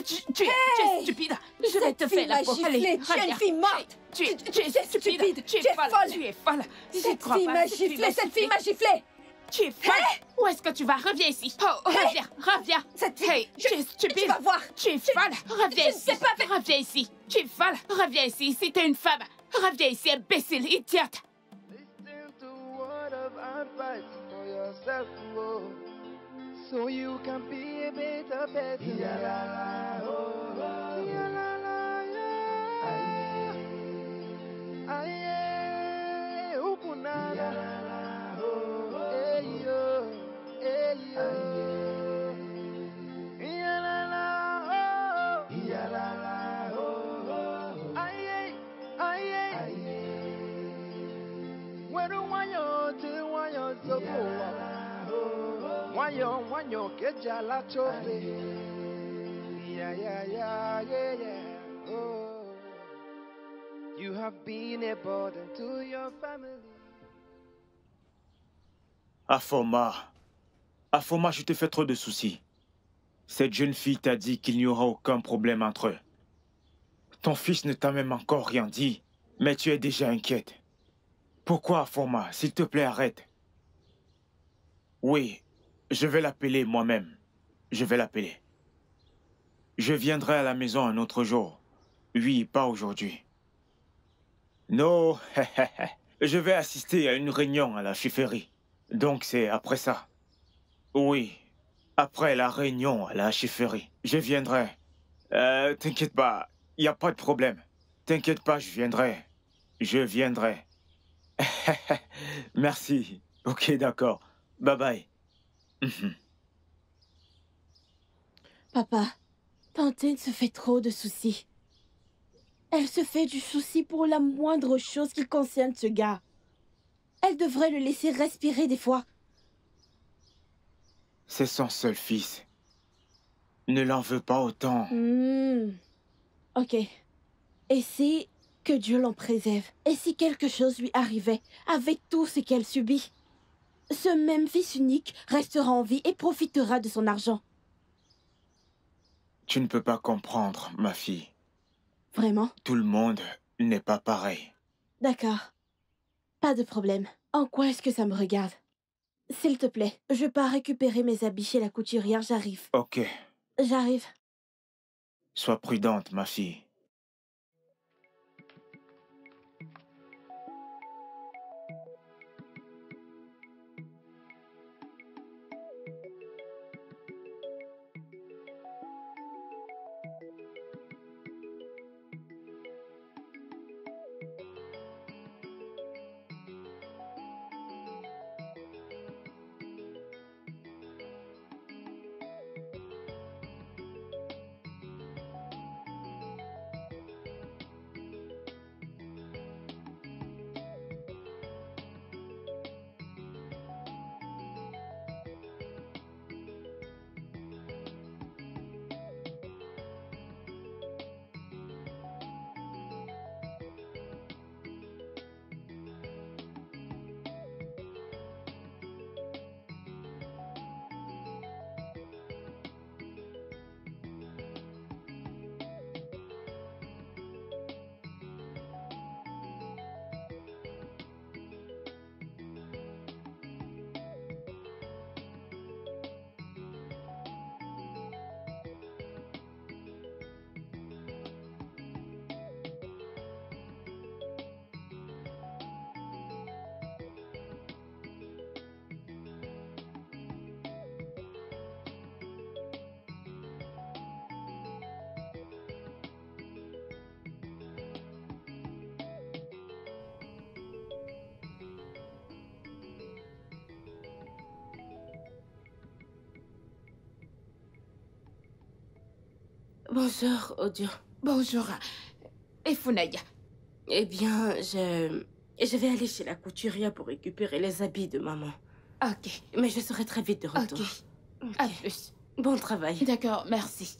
Speaker 7: Tu es stupide. Je vais te faire la peau. Allez,
Speaker 4: tu es une fille morte.
Speaker 7: Tu es stupide. Tu es folle. Tu es folle.
Speaker 4: Cette fille m'a giflé. Cette fille m'a giflé.
Speaker 7: Tu es folle. Où est-ce que tu vas? Reviens ici. Oh, reviens, reviens.
Speaker 4: Cette fille,
Speaker 7: tu es stupide.
Speaker 4: Tu vas voir.
Speaker 7: Tu es folle. Reviens ici.
Speaker 4: Je ne sais pas faire.
Speaker 7: Reviens ici. Tu es folle. Reviens ici. Si t'es une femme. Reviens ici, imbécile, idiote.
Speaker 13: Listen to word of advice for yourself, oh, so you can be a better person. Ya la la, oh, oh. Ya la la, yeah. Aye, ukuna. Ya la la, oh, oh. Hey yo, hey yo. Ya la la, oh, oh. Ya la la, oh, oh. Aye, aye, aye. Wero wanyo te wanyo zobo wanyo keja la chofe. Yeah, yeah, yeah, yeah, yeah. Oh, you have been a burden to your family.
Speaker 6: Afoma, je te fais trop de soucis. Cette jeune fille t'a dit qu'il n'y aura aucun problème entre eux. Ton fils ne t'a même encore rien dit, mais tu es déjà inquiète. Pourquoi, Afoma? S'il te plaît, arrête. Oui, je vais l'appeler moi-même. Je vais l'appeler. Je viendrai à la maison un autre jour. Oui, pas aujourd'hui. Non, je vais assister à une réunion à la chefferie. Donc c'est après ça. Oui, après la réunion à la chefferie. Je viendrai. T'inquiète pas, il n'y a pas de problème. T'inquiète pas, je viendrai. Je viendrai. Merci. Ok, d'accord. Bye bye.
Speaker 7: Papa, Tantine se fait trop de soucis. Elle se fait du souci pour la moindre chose qui concerne ce gars. Elle devrait le laisser respirer des fois.
Speaker 6: C'est son seul fils. Ne l'en veux pas autant.
Speaker 7: Ok. Et si que Dieu l'en préserve? Et si quelque chose lui arrivait avec tout ce qu'elle subit? Ce même fils unique restera en vie et profitera de son argent.
Speaker 6: Tu ne peux pas comprendre, ma fille.
Speaker 7: Vraiment?
Speaker 6: Tout le monde n'est pas pareil.
Speaker 7: D'accord. Pas de problème. En quoi est-ce que ça me regarde? S'il te plaît, je pars récupérer mes habits chez la couturière, j'arrive.
Speaker 6: Ok.
Speaker 7: J'arrive.
Speaker 6: Sois prudente, ma fille.
Speaker 9: Bonjour, Odio.
Speaker 12: Bonjour. Et Funaya?
Speaker 9: Eh bien, je vais aller chez la couturière pour récupérer les habits de maman.
Speaker 12: Ok.
Speaker 9: Mais je serai très vite de retour.
Speaker 12: Ok. À plus.
Speaker 9: Bon travail.
Speaker 12: D'accord, merci.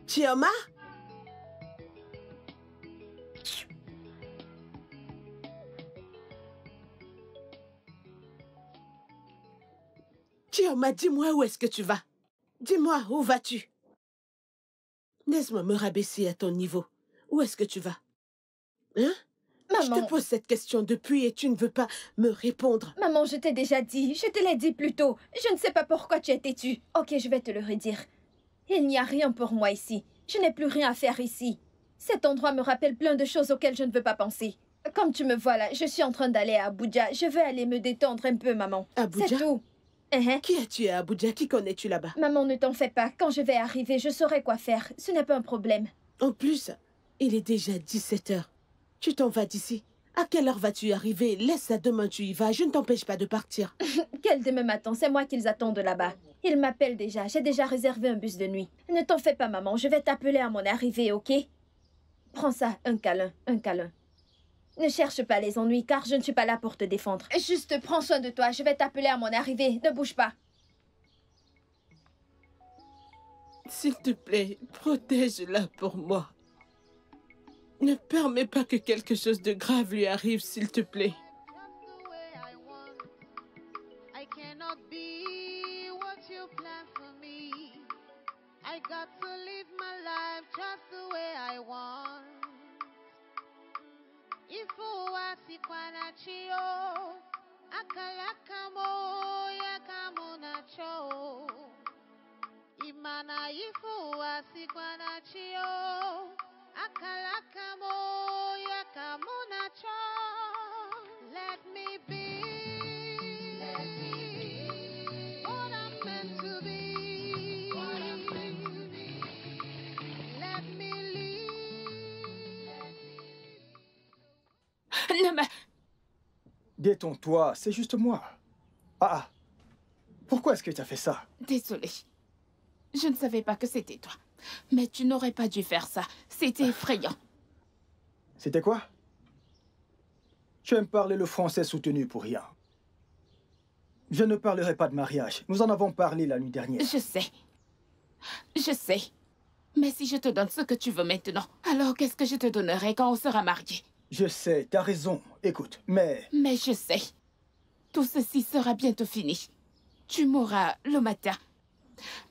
Speaker 14: Chioma? Chioma, dis-moi où est-ce que tu vas? Dis-moi, où vas-tu? Laisse-moi me rabaisser à ton niveau. Où est-ce que tu vas? Hein?
Speaker 4: Maman.
Speaker 14: Je te pose cette question depuis et tu ne veux pas me répondre.
Speaker 4: Maman, je t'ai déjà dit. Je te l'ai dit plus tôt. Je ne sais pas pourquoi tu es têtue. Ok, je vais te le redire. Il n'y a rien pour moi ici. Je n'ai plus rien à faire ici. Cet endroit me rappelle plein de choses auxquelles je ne veux pas penser. Comme tu me vois là, je suis en train d'aller à Abuja. Je veux aller me détendre un peu, maman.
Speaker 14: Abuja?
Speaker 4: C'est tout.
Speaker 14: Qui as-tu à Abuja? Qui connais-tu là-bas?
Speaker 4: Maman, ne t'en fais pas. Quand je vais arriver, je saurai quoi faire. Ce n'est pas un problème.
Speaker 14: En plus, il est déjà 17 heures. Tu t'en vas d'ici. À quelle heure vas-tu arriver? Laisse ça demain, tu y vas. Je ne t'empêche pas de partir.
Speaker 4: Quel demain matin? C'est moi qu'ils attendent là-bas. Ils m'appellent déjà. J'ai déjà réservé un bus de nuit. Ne t'en fais pas, maman. Je vais t'appeler à mon arrivée, ok? Prends ça, un câlin, un câlin. Ne cherche pas les ennuis, car je ne suis pas là pour te défendre. Juste prends soin de toi. Je vais t'appeler à mon arrivée. Ne bouge pas.
Speaker 12: S'il te plaît, protège-la pour moi. Ne permets pas que quelque chose de grave lui arrive, s'il te plaît.
Speaker 8: I cannot be what you plan for me. I got to live my life just the way I want. Ifua sikwana chio, akalaka moya kamuna cho. Imana ifua sikwana chio, akalaka moya kamuna cho. Let me be.
Speaker 2: même.
Speaker 1: Détends-toi, c'est juste moi. Ah, pourquoi est-ce que tu as fait ça?
Speaker 2: Désolée. Je ne savais pas que c'était toi. Mais tu n'aurais pas dû faire ça. C'était effrayant.
Speaker 1: C'était quoi? Tu aimes parler le français soutenu pour rien. Je ne parlerai pas de mariage. Nous en avons parlé la nuit dernière.
Speaker 2: Je sais. Je sais. Mais si je te donne ce que tu veux maintenant, alors qu'est-ce que je te donnerai quand on sera mariés?
Speaker 1: Je sais, t'as raison. Écoute, mais...
Speaker 2: Mais je sais. Tout ceci sera bientôt fini. Tu mourras le matin,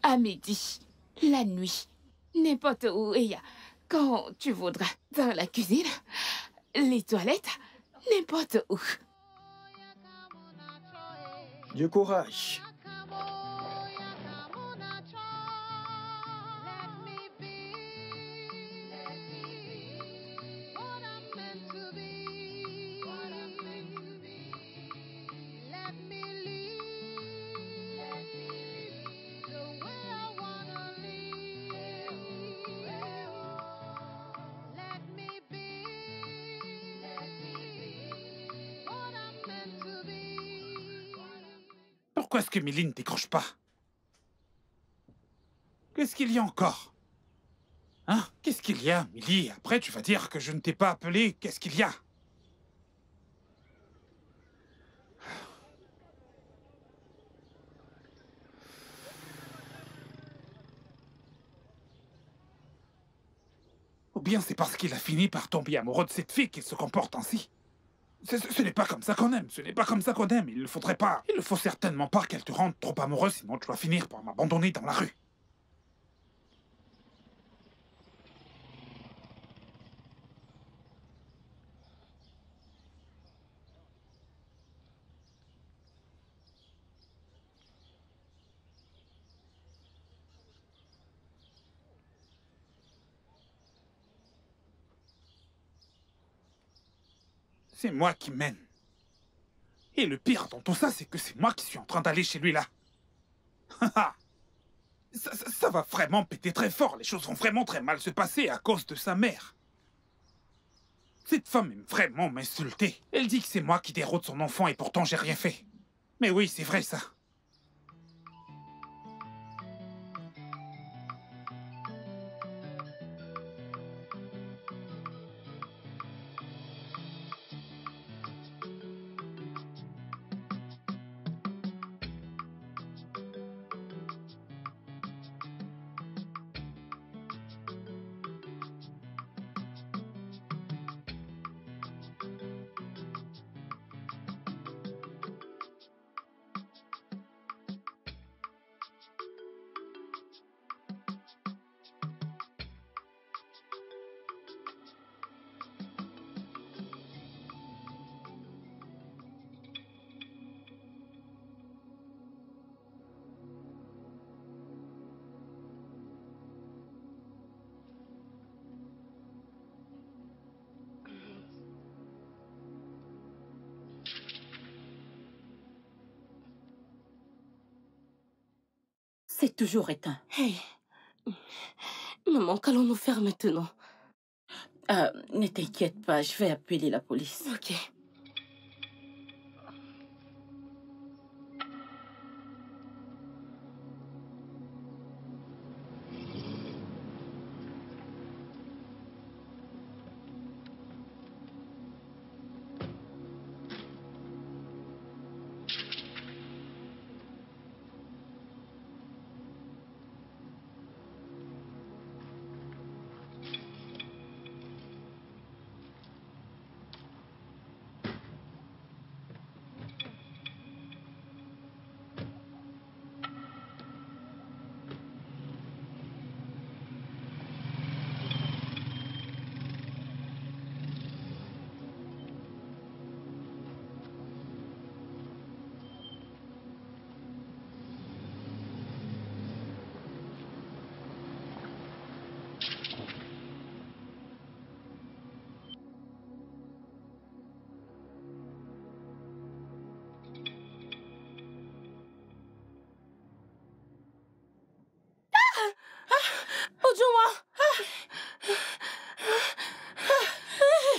Speaker 2: à midi, la nuit, n'importe où et quand tu voudras. Dans la cuisine, les toilettes, n'importe où.
Speaker 1: Du courage.
Speaker 3: Pourquoi est-ce que Millie ne décroche pas? Qu'est-ce qu'il y a encore? Hein? Qu'est-ce qu'il y a, Millie? Après, tu vas dire que je ne t'ai pas appelé. Qu'est-ce qu'il y a? Ou bien c'est parce qu'il a fini par tomber amoureux de cette fille qu'il se comporte ainsi. Ce n'est pas comme ça qu'on aime, ce n'est pas comme ça qu'on aime. Il ne faudrait pas, il ne faut certainement pas qu'elle te rende trop amoureux, sinon tu vas finir par m'abandonner dans la rue. C'est moi qui mène. Et le pire dans tout ça, c'est que c'est moi qui suis en train d'aller chez lui là. Ça va vraiment péter très fort. Les choses vont vraiment très mal se passer à cause de sa mère. Cette femme aime vraiment m'insulter. Elle dit que c'est moi qui déroute son enfant et pourtant j'ai rien fait. Mais oui, c'est vrai ça.
Speaker 5: C'est toujours éteint.
Speaker 9: Hey. Maman, qu'allons-nous faire maintenant?
Speaker 5: Ne t'inquiète pas, je vais appeler la police.
Speaker 9: Ok.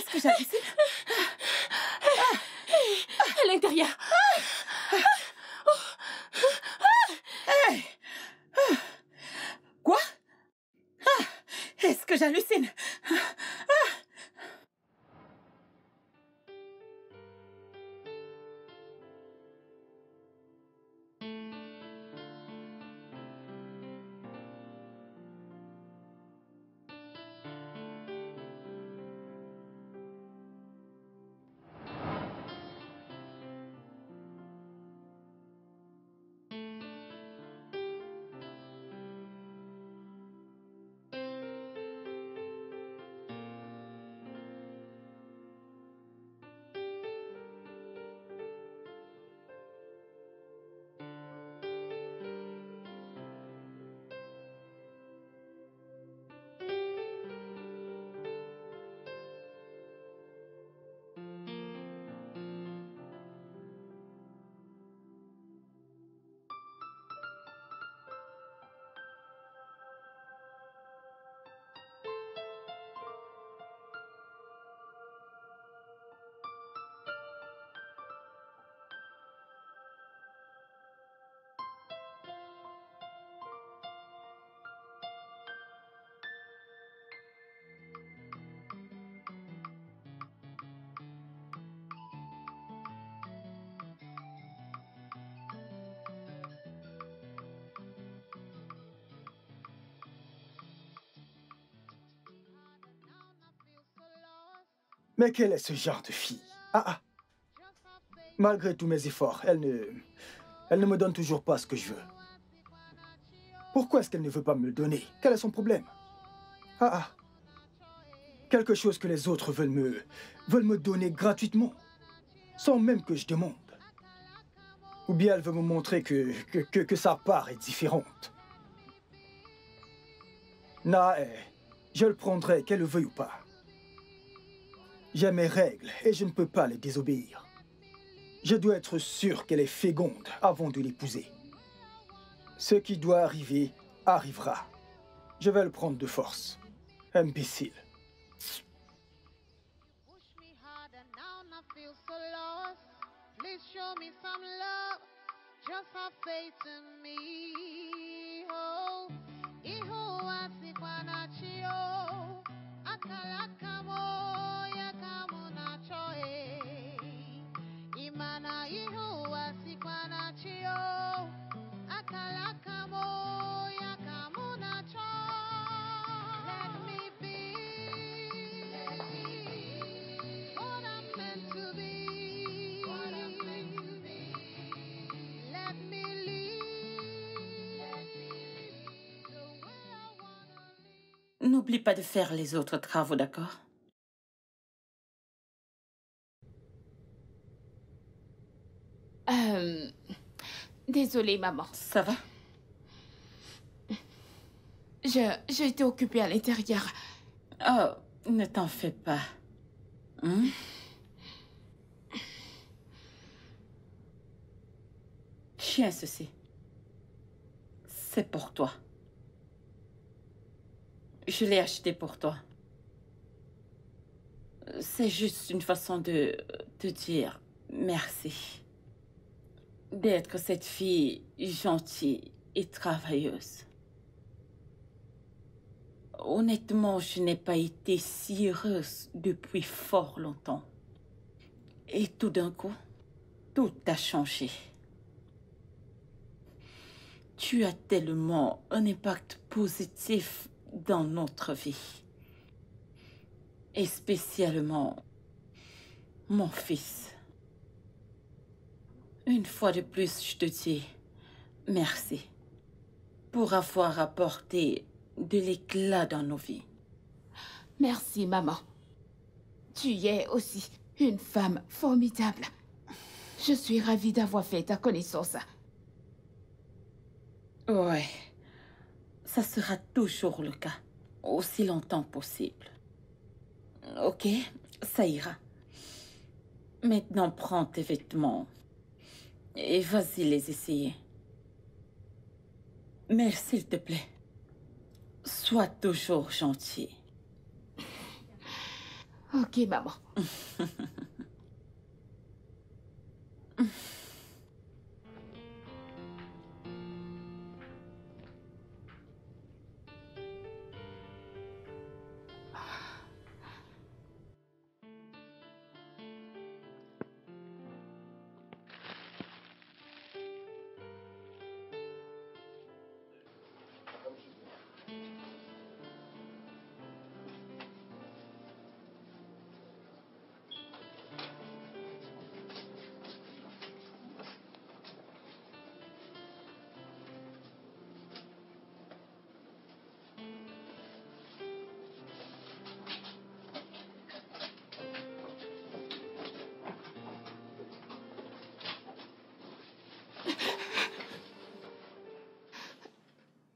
Speaker 7: Qu'est-ce que j'ai ici?
Speaker 9: Maria.
Speaker 15: Hey! Quoi? Est-ce que j'hallucine?
Speaker 1: Mais quel est ce genre de fille? Malgré tous mes efforts, elle ne me donne toujours pas ce que je veux. Pourquoi est-ce qu'elle ne veut pas me le donner? Quel est son problème? Quelque chose que les autres veulent me donner gratuitement, sans même que je demande. Ou bien elle veut me montrer que sa part est différente. Je le prendrai, qu'elle le veuille ou pas. J'ai mes règles et je ne peux pas les désobéir. Je dois être sûr qu'elle est féconde avant de l'épouser. Ce qui doit arriver, arrivera. Je vais le prendre de force. Imbécile.
Speaker 8: Please show me some love. Just have faith in me. Oh, iho asikwanachi oh, akalakamo yakamunacho eh. Imana iho asikwanachi oh, akalakamo yakamunacho. Let me be what I'm meant to be.
Speaker 5: N'oublie pas de faire les autres travaux, d'accord?
Speaker 2: Désolée, maman.
Speaker 5: Ça va?
Speaker 2: J'ai été occupée à l'intérieur.
Speaker 5: Oh, ne t'en fais pas. Tiens ceci. C'est pour toi. Je l'ai acheté pour toi. C'est juste une façon de te dire merci. D'être cette fille gentille et travailleuse. Honnêtement, je n'ai pas été si heureuse depuis fort longtemps. Et tout d'un coup, tout a changé. Tu as tellement un impact positif dans notre vie. Et spécialement, mon fils. Une fois de plus, je te dis merci pour avoir apporté de l'éclat dans nos vies.
Speaker 2: Merci, maman. Tu es aussi une femme formidable. Je suis ravie d'avoir fait ta connaissance.
Speaker 5: Ouais, ça sera toujours le cas, aussi longtemps possible. Ok, ça ira. Maintenant, prends tes vêtements et vas-y les essayer. Mais s'il te plaît, sois toujours gentil.
Speaker 2: Ok, maman.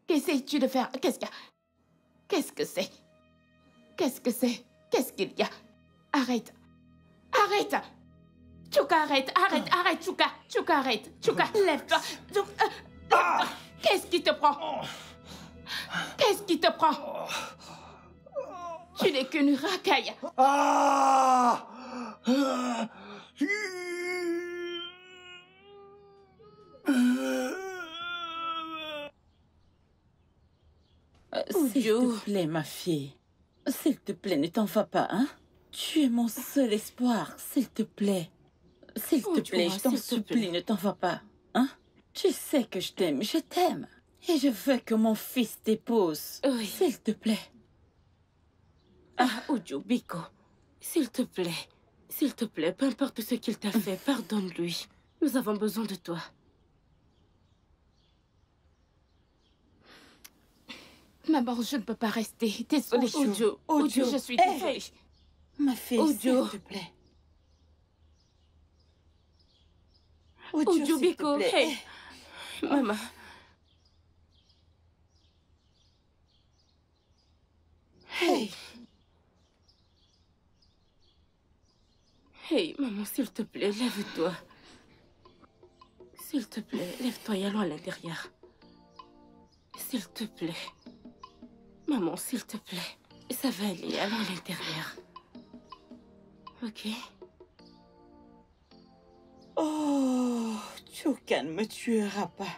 Speaker 9: Qu'essayes-tu de faire? Qu'est-ce qu'il y a? Qu'est-ce que c'est? Qu'est-ce que c'est? Qu'est-ce qu'il y a? Arrête! Arrête! Chuka, arrête! Arrête! Arrête, Chuka! Chuka, arrête! Chuka, lève-toi! Lève-toi! Qu'est-ce qui te prend? Qu'est-ce qui te prend? Tu n'es qu'une racaille!
Speaker 5: S'il te plaît, ma fille. S'il te plaît, ne t'en va pas, hein? Tu es mon seul espoir, s'il te plaît. S'il te plaît, je t'en supplie, ne t'en va pas, hein? Tu sais que je t'aime. Et je veux que mon fils t'épouse.
Speaker 9: Oui.
Speaker 5: S'il te plaît.
Speaker 9: Uju, Biko, s'il te plaît, peu importe ce qu'il t'a fait, pardonne-lui. Nous avons besoin de toi. Maman, je ne peux pas rester. Désolée. Uju, je suis désolée.
Speaker 5: Ma fille, s'il te plaît.
Speaker 9: Uju, Biko, hey. Maman.
Speaker 5: Hey.
Speaker 9: Hey, maman, s'il te plaît, lève-toi. S'il te plaît, lève-toi et allons à l'intérieur. S'il te plaît. Maman, s'il te plaît. Ça va aller, allons à l'intérieur. Ok?
Speaker 5: Oh, Chuka ne me tuera pas.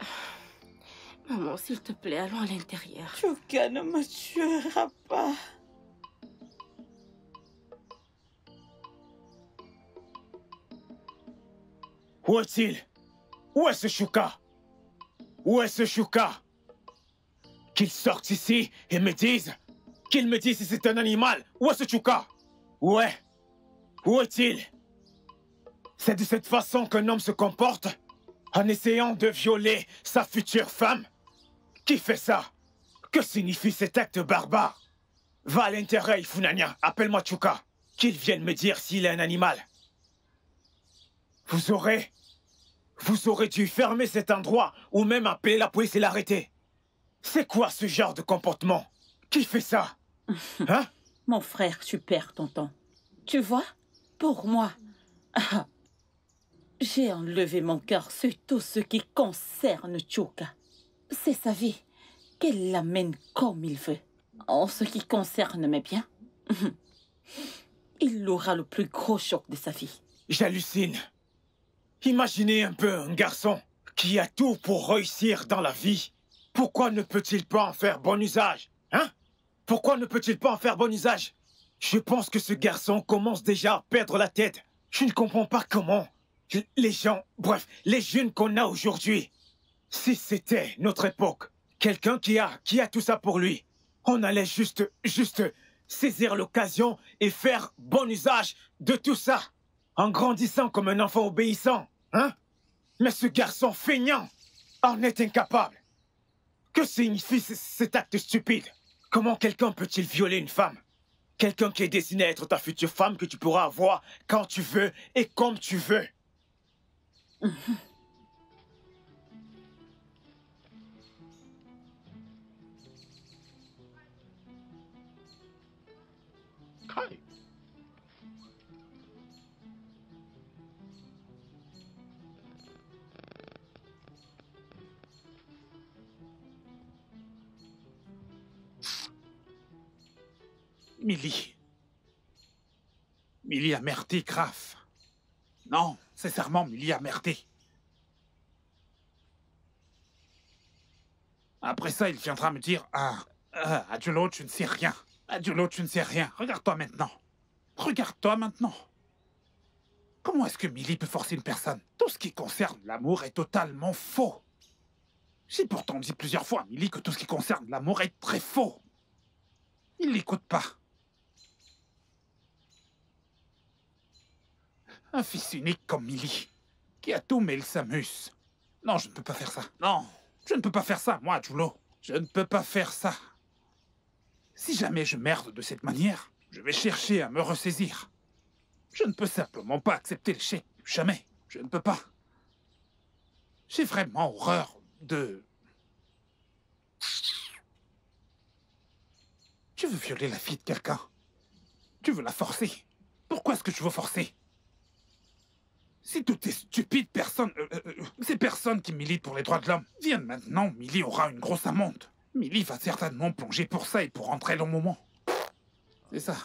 Speaker 9: Maman, s'il te plaît, allons à l'intérieur.
Speaker 5: Chuka ne me tuera pas.
Speaker 6: Où est-il? Où est ce Chuka? Où est ce Chuka? Qu'il sorte ici et me dise... Qu'il me dise si c'est un animal. Où est ce Chuka? Où est? Où est-il? C'est de cette façon qu'un homme se comporte? En essayant de violer sa future femme? Qui fait ça? Que signifie cet acte barbare? Va à l'intérieur, Ifunanya. Appelle-moi Chuka. Qu'il vienne me dire s'il est un animal. Vous aurez dû fermer cet endroit ou même appeler la police et l'arrêter. C'est quoi ce genre de comportement? Qui fait ça? Hein?
Speaker 5: Mon frère, tu perds ton temps. Tu vois? Pour moi, j'ai enlevé mon cœur sur tout ce qui concerne Chuka. C'est sa vie. Qu'elle l'amène comme il veut. En ce qui concerne mes biens, il aura le plus gros choc de sa vie.
Speaker 6: J'hallucine. Imaginez un peu un garçon qui a tout pour réussir dans la vie. Pourquoi ne peut-il pas en faire bon usage? Hein? Pourquoi ne peut-il pas en faire bon usage? Je pense que ce garçon commence déjà à perdre la tête. Je ne comprends pas comment les gens, bref, les jeunes qu'on a aujourd'hui, si c'était notre époque, quelqu'un qui a tout ça pour lui, on allait juste saisir l'occasion et faire bon usage de tout ça, en grandissant comme un enfant obéissant, hein? Mais ce garçon feignant en est incapable. Que signifie cet acte stupide? Comment quelqu'un peut-il violer une femme? Quelqu'un qui est destiné à être ta future femme que tu pourras avoir quand tu veux et comme tu veux.
Speaker 3: Millie a merdé grave. Non, sincèrement, Millie a merdé. Après ça, il viendra me dire « Adjolo, tu ne sais rien. Adjolo, tu ne sais rien. Regarde-toi maintenant. Regarde-toi maintenant. » Comment est-ce que Millie peut forcer une personne? Tout ce qui concerne l'amour est totalement faux. J'ai pourtant dit plusieurs fois à Millie que tout ce qui concerne l'amour est très faux. Il l'écoute pas. Un fils unique comme Millie, qui a tout mais il s'amuse. Non, je ne peux pas faire ça. Non, je ne peux pas faire ça, moi, Adjolo. Je ne peux pas faire ça. Si jamais je merde de cette manière, je vais chercher à me ressaisir. Je ne peux simplement pas accepter l'échec. Jamais. Je ne peux pas. J'ai vraiment horreur de... Tu veux violer la fille de quelqu'un? Tu veux la forcer? Pourquoi est-ce que tu veux forcer? Si tout est stupide, ces personnes qui militent pour les droits de l'homme viennent maintenant, Millie aura une grosse amende. Millie va certainement plonger pour ça et pour rentrer le moment. C'est ça.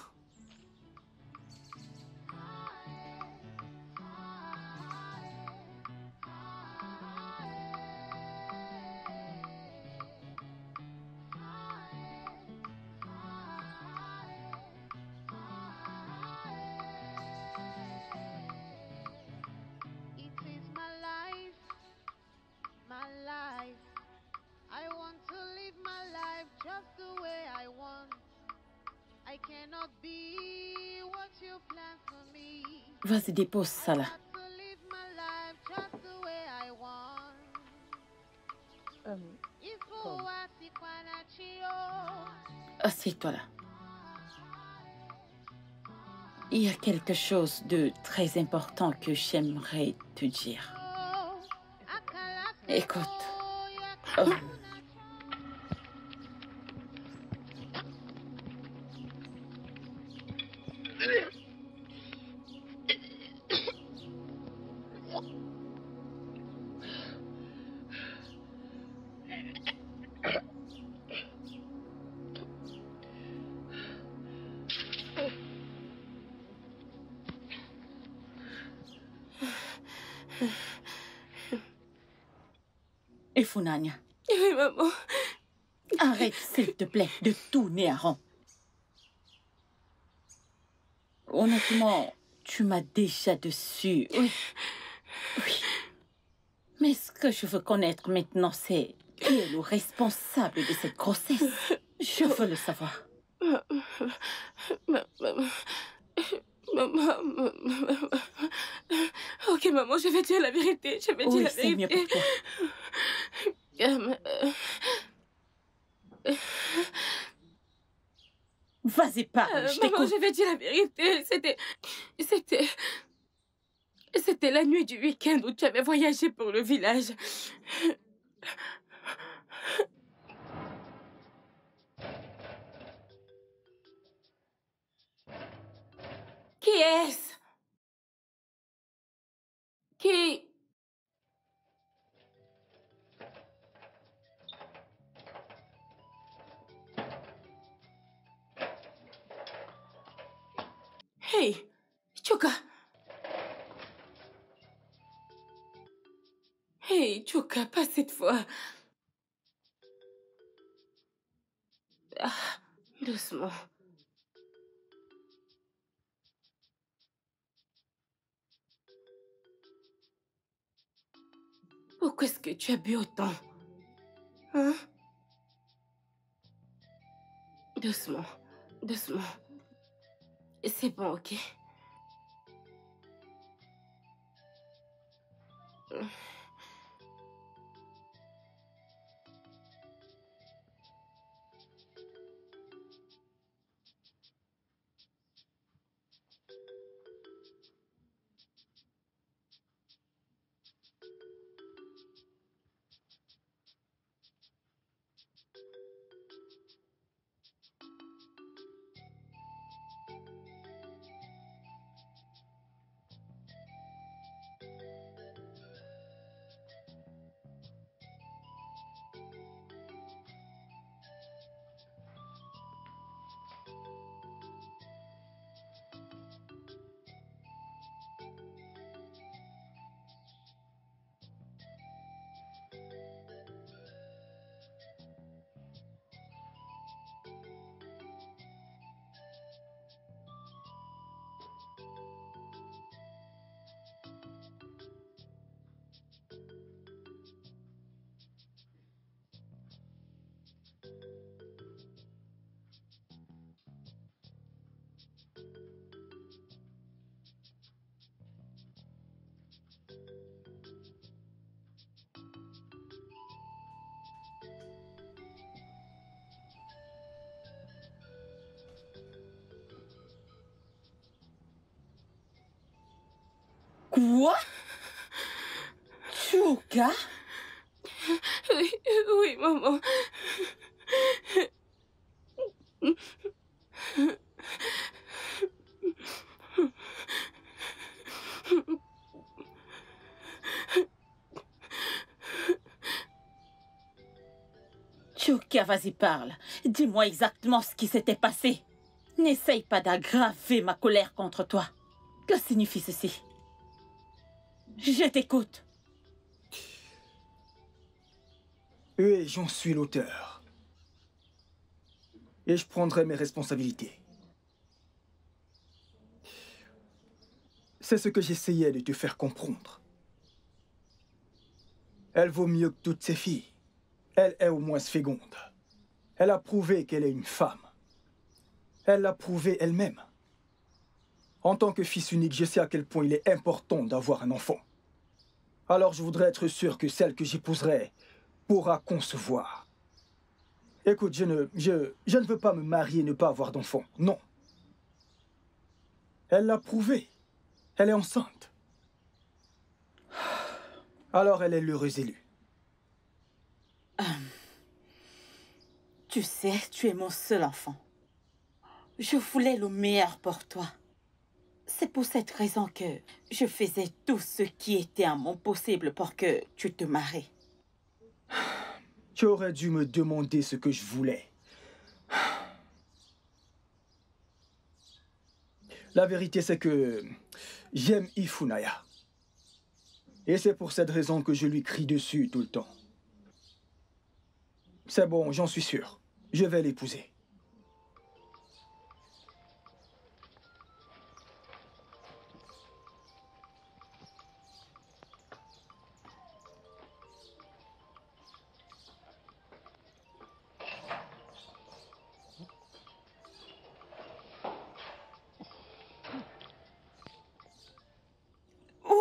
Speaker 8: It is my life, my life. I want to live my life just the way I want. I cannot be what you plan for me.
Speaker 5: Vas-y, dépose ça là.
Speaker 8: To live my life just the way I want. Il faut assis quoi na chio.
Speaker 5: Assieds-toi là. Il y a quelque chose de très important que j'aimerais te dire. Écoute. Oh. Et Funanya.
Speaker 9: Oui, maman.
Speaker 5: Arrête, s'il te plaît, de tourner à rond. Honnêtement, tu m'as déjà dessus. Oui. Oui. Mais ce que je veux connaître maintenant, c'est qui est le responsable de cette grossesse. Je veux le savoir.
Speaker 9: Maman. Ok, maman, je vais dire la vérité. Je vais dire la vérité.
Speaker 5: C'est mieux pour toi. Vas-y, parle, je
Speaker 9: maman,
Speaker 5: t'écoute.
Speaker 9: je vais dire la vérité. C'était la nuit du week-end où tu avais voyagé pour le village. Qui est-ce? Qui? Hey, Chuka. Hey, Chuka, pas cette fois. Ah, doucement. Pourquoi est-ce que tu as bu autant? Hein? Doucement, doucement. C'est bon, ok?
Speaker 5: Quoi? Chouka?
Speaker 9: Oui, oui, maman.
Speaker 5: Chouka, vas-y, parle. Dis-moi exactement ce qui s'était passé. N'essaye pas d'aggraver ma colère contre toi. Que signifie ceci? Je t'écoute.
Speaker 1: Oui, j'en suis l'auteur. Et je prendrai mes responsabilités. C'est ce que j'essayais de te faire comprendre. Elle vaut mieux que toutes ses filles. Elle est au moins féconde. Elle a prouvé qu'elle est une femme. Elle l'a prouvé elle-même. En tant que fils unique, je sais à quel point il est important d'avoir un enfant. Alors je voudrais être sûr que celle que j'épouserai pourra concevoir. Écoute, je ne veux pas me marier et ne pas avoir d'enfant. Non. Elle l'a prouvé. Elle est enceinte. Alors elle est l'heureuse élue.
Speaker 5: Tu sais, tu es mon seul enfant. Je voulais le meilleur pour toi. C'est pour cette raison que je faisais tout ce qui était à mon possible pour que tu te maries.
Speaker 1: Tu aurais dû me demander ce que je voulais. La vérité, c'est que j'aime Ifunaya. Et c'est pour cette raison que je lui crie dessus tout le temps. C'est bon, j'en suis sûr. Je vais l'épouser.
Speaker 5: Oui.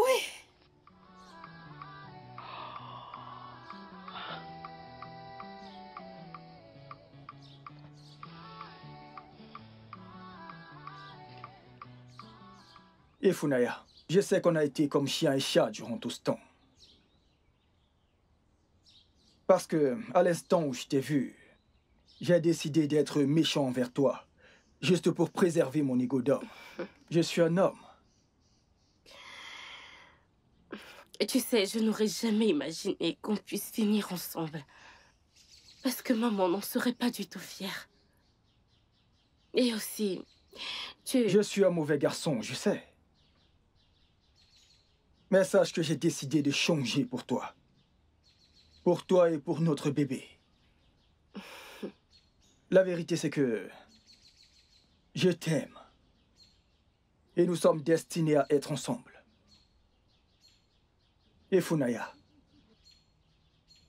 Speaker 1: Ifunaya, je sais qu'on a été comme chien et chat durant tout ce temps. Parce que, à l'instant où je t'ai vu, j'ai décidé d'être méchant envers toi, juste pour préserver mon ego d'homme. Je suis un homme.
Speaker 9: Et tu sais, je n'aurais jamais imaginé qu'on puisse finir ensemble. Parce que maman n'en serait pas du tout fière. Et aussi,
Speaker 1: Je suis un mauvais garçon, je sais. Mais sache que j'ai décidé de changer pour toi. Pour toi et pour notre bébé. La vérité, c'est que je t'aime. Et nous sommes destinés à être ensemble. Ifunaya,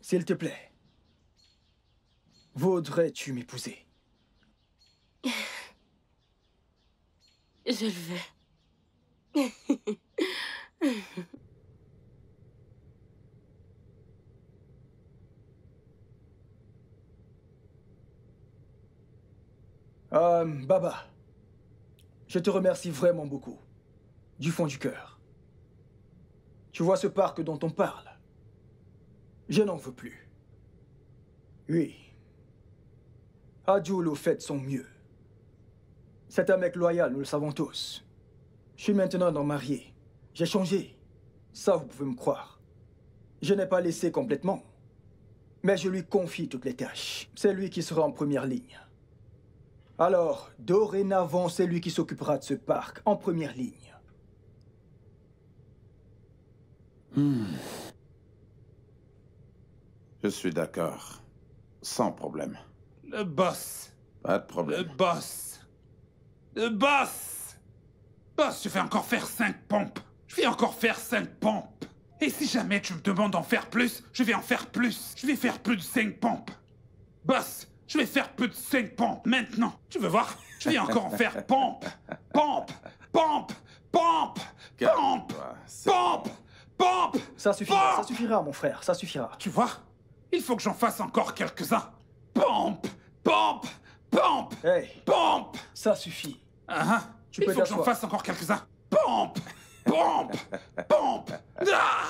Speaker 1: s'il te plaît, voudrais-tu m'épouser?
Speaker 9: je le veux.
Speaker 1: Baba, je te remercie vraiment beaucoup, du fond du cœur. Tu vois ce parc dont on parle? Je n'en veux plus. Oui. Adjoul fait de son mieux. C'est un mec loyal, nous le savons tous. Je suis maintenant non marié. J'ai changé. Ça, vous pouvez me croire. Je n'ai pas laissé complètement. Mais je lui confie toutes les tâches. C'est lui qui sera en première ligne. Alors, dorénavant, c'est lui qui s'occupera de ce parc, en première ligne.
Speaker 11: Je suis d'accord. Sans problème.
Speaker 3: Le boss.
Speaker 11: Pas de problème.
Speaker 3: Le boss. Le boss. Boss, je vais encore faire 5 pompes. Je vais encore faire 5 pompes. Et si jamais tu me demandes d'en faire plus, je vais en faire plus. Je vais faire plus de 5 pompes. Boss, je vais faire plus de 5 pompes maintenant. Tu veux voir? Je vais encore en faire pompe. Pompe. Pompe. Pompe. Pompe. Pompe. Pompe.
Speaker 1: Ça suffira, mon frère, ça suffira.
Speaker 3: Tu vois? Il faut que j'en fasse encore quelques-uns. Pompe. Pompe. Pompe.
Speaker 1: Hey.
Speaker 3: Pompe.
Speaker 1: Ça suffit.
Speaker 3: Il faut que j'en fasse encore quelques-uns. Pompe. Pompe! Pompe! Ah!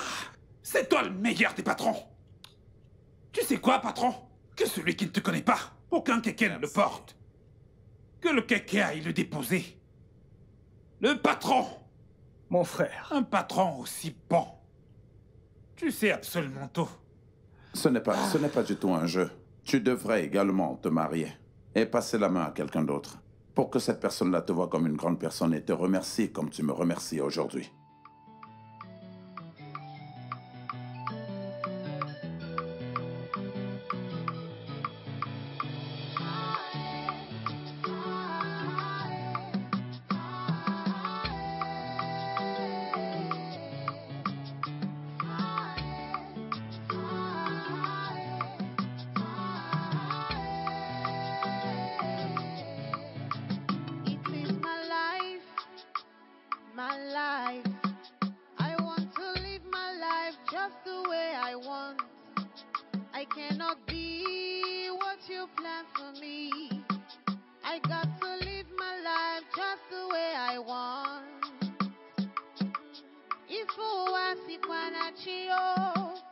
Speaker 3: C'est toi le meilleur des patrons. Tu sais quoi, patron? Que celui qui ne te connaît pas, aucun kéké ne le porte. Que le kéké aille le déposer. Le patron!
Speaker 1: Mon frère.
Speaker 3: Un patron aussi bon. Tu sais absolument tout.
Speaker 11: Ce n'est pas du tout un jeu. Tu devrais également te marier et passer la main à quelqu'un d'autre pour que cette personne-là te voie comme une grande personne et te remercie comme tu me remercies aujourd'hui.
Speaker 8: It is my life, my life. I want to live my life just the way I want. I cannot be what you plan for me. I got to live my life just the way I want. If you want to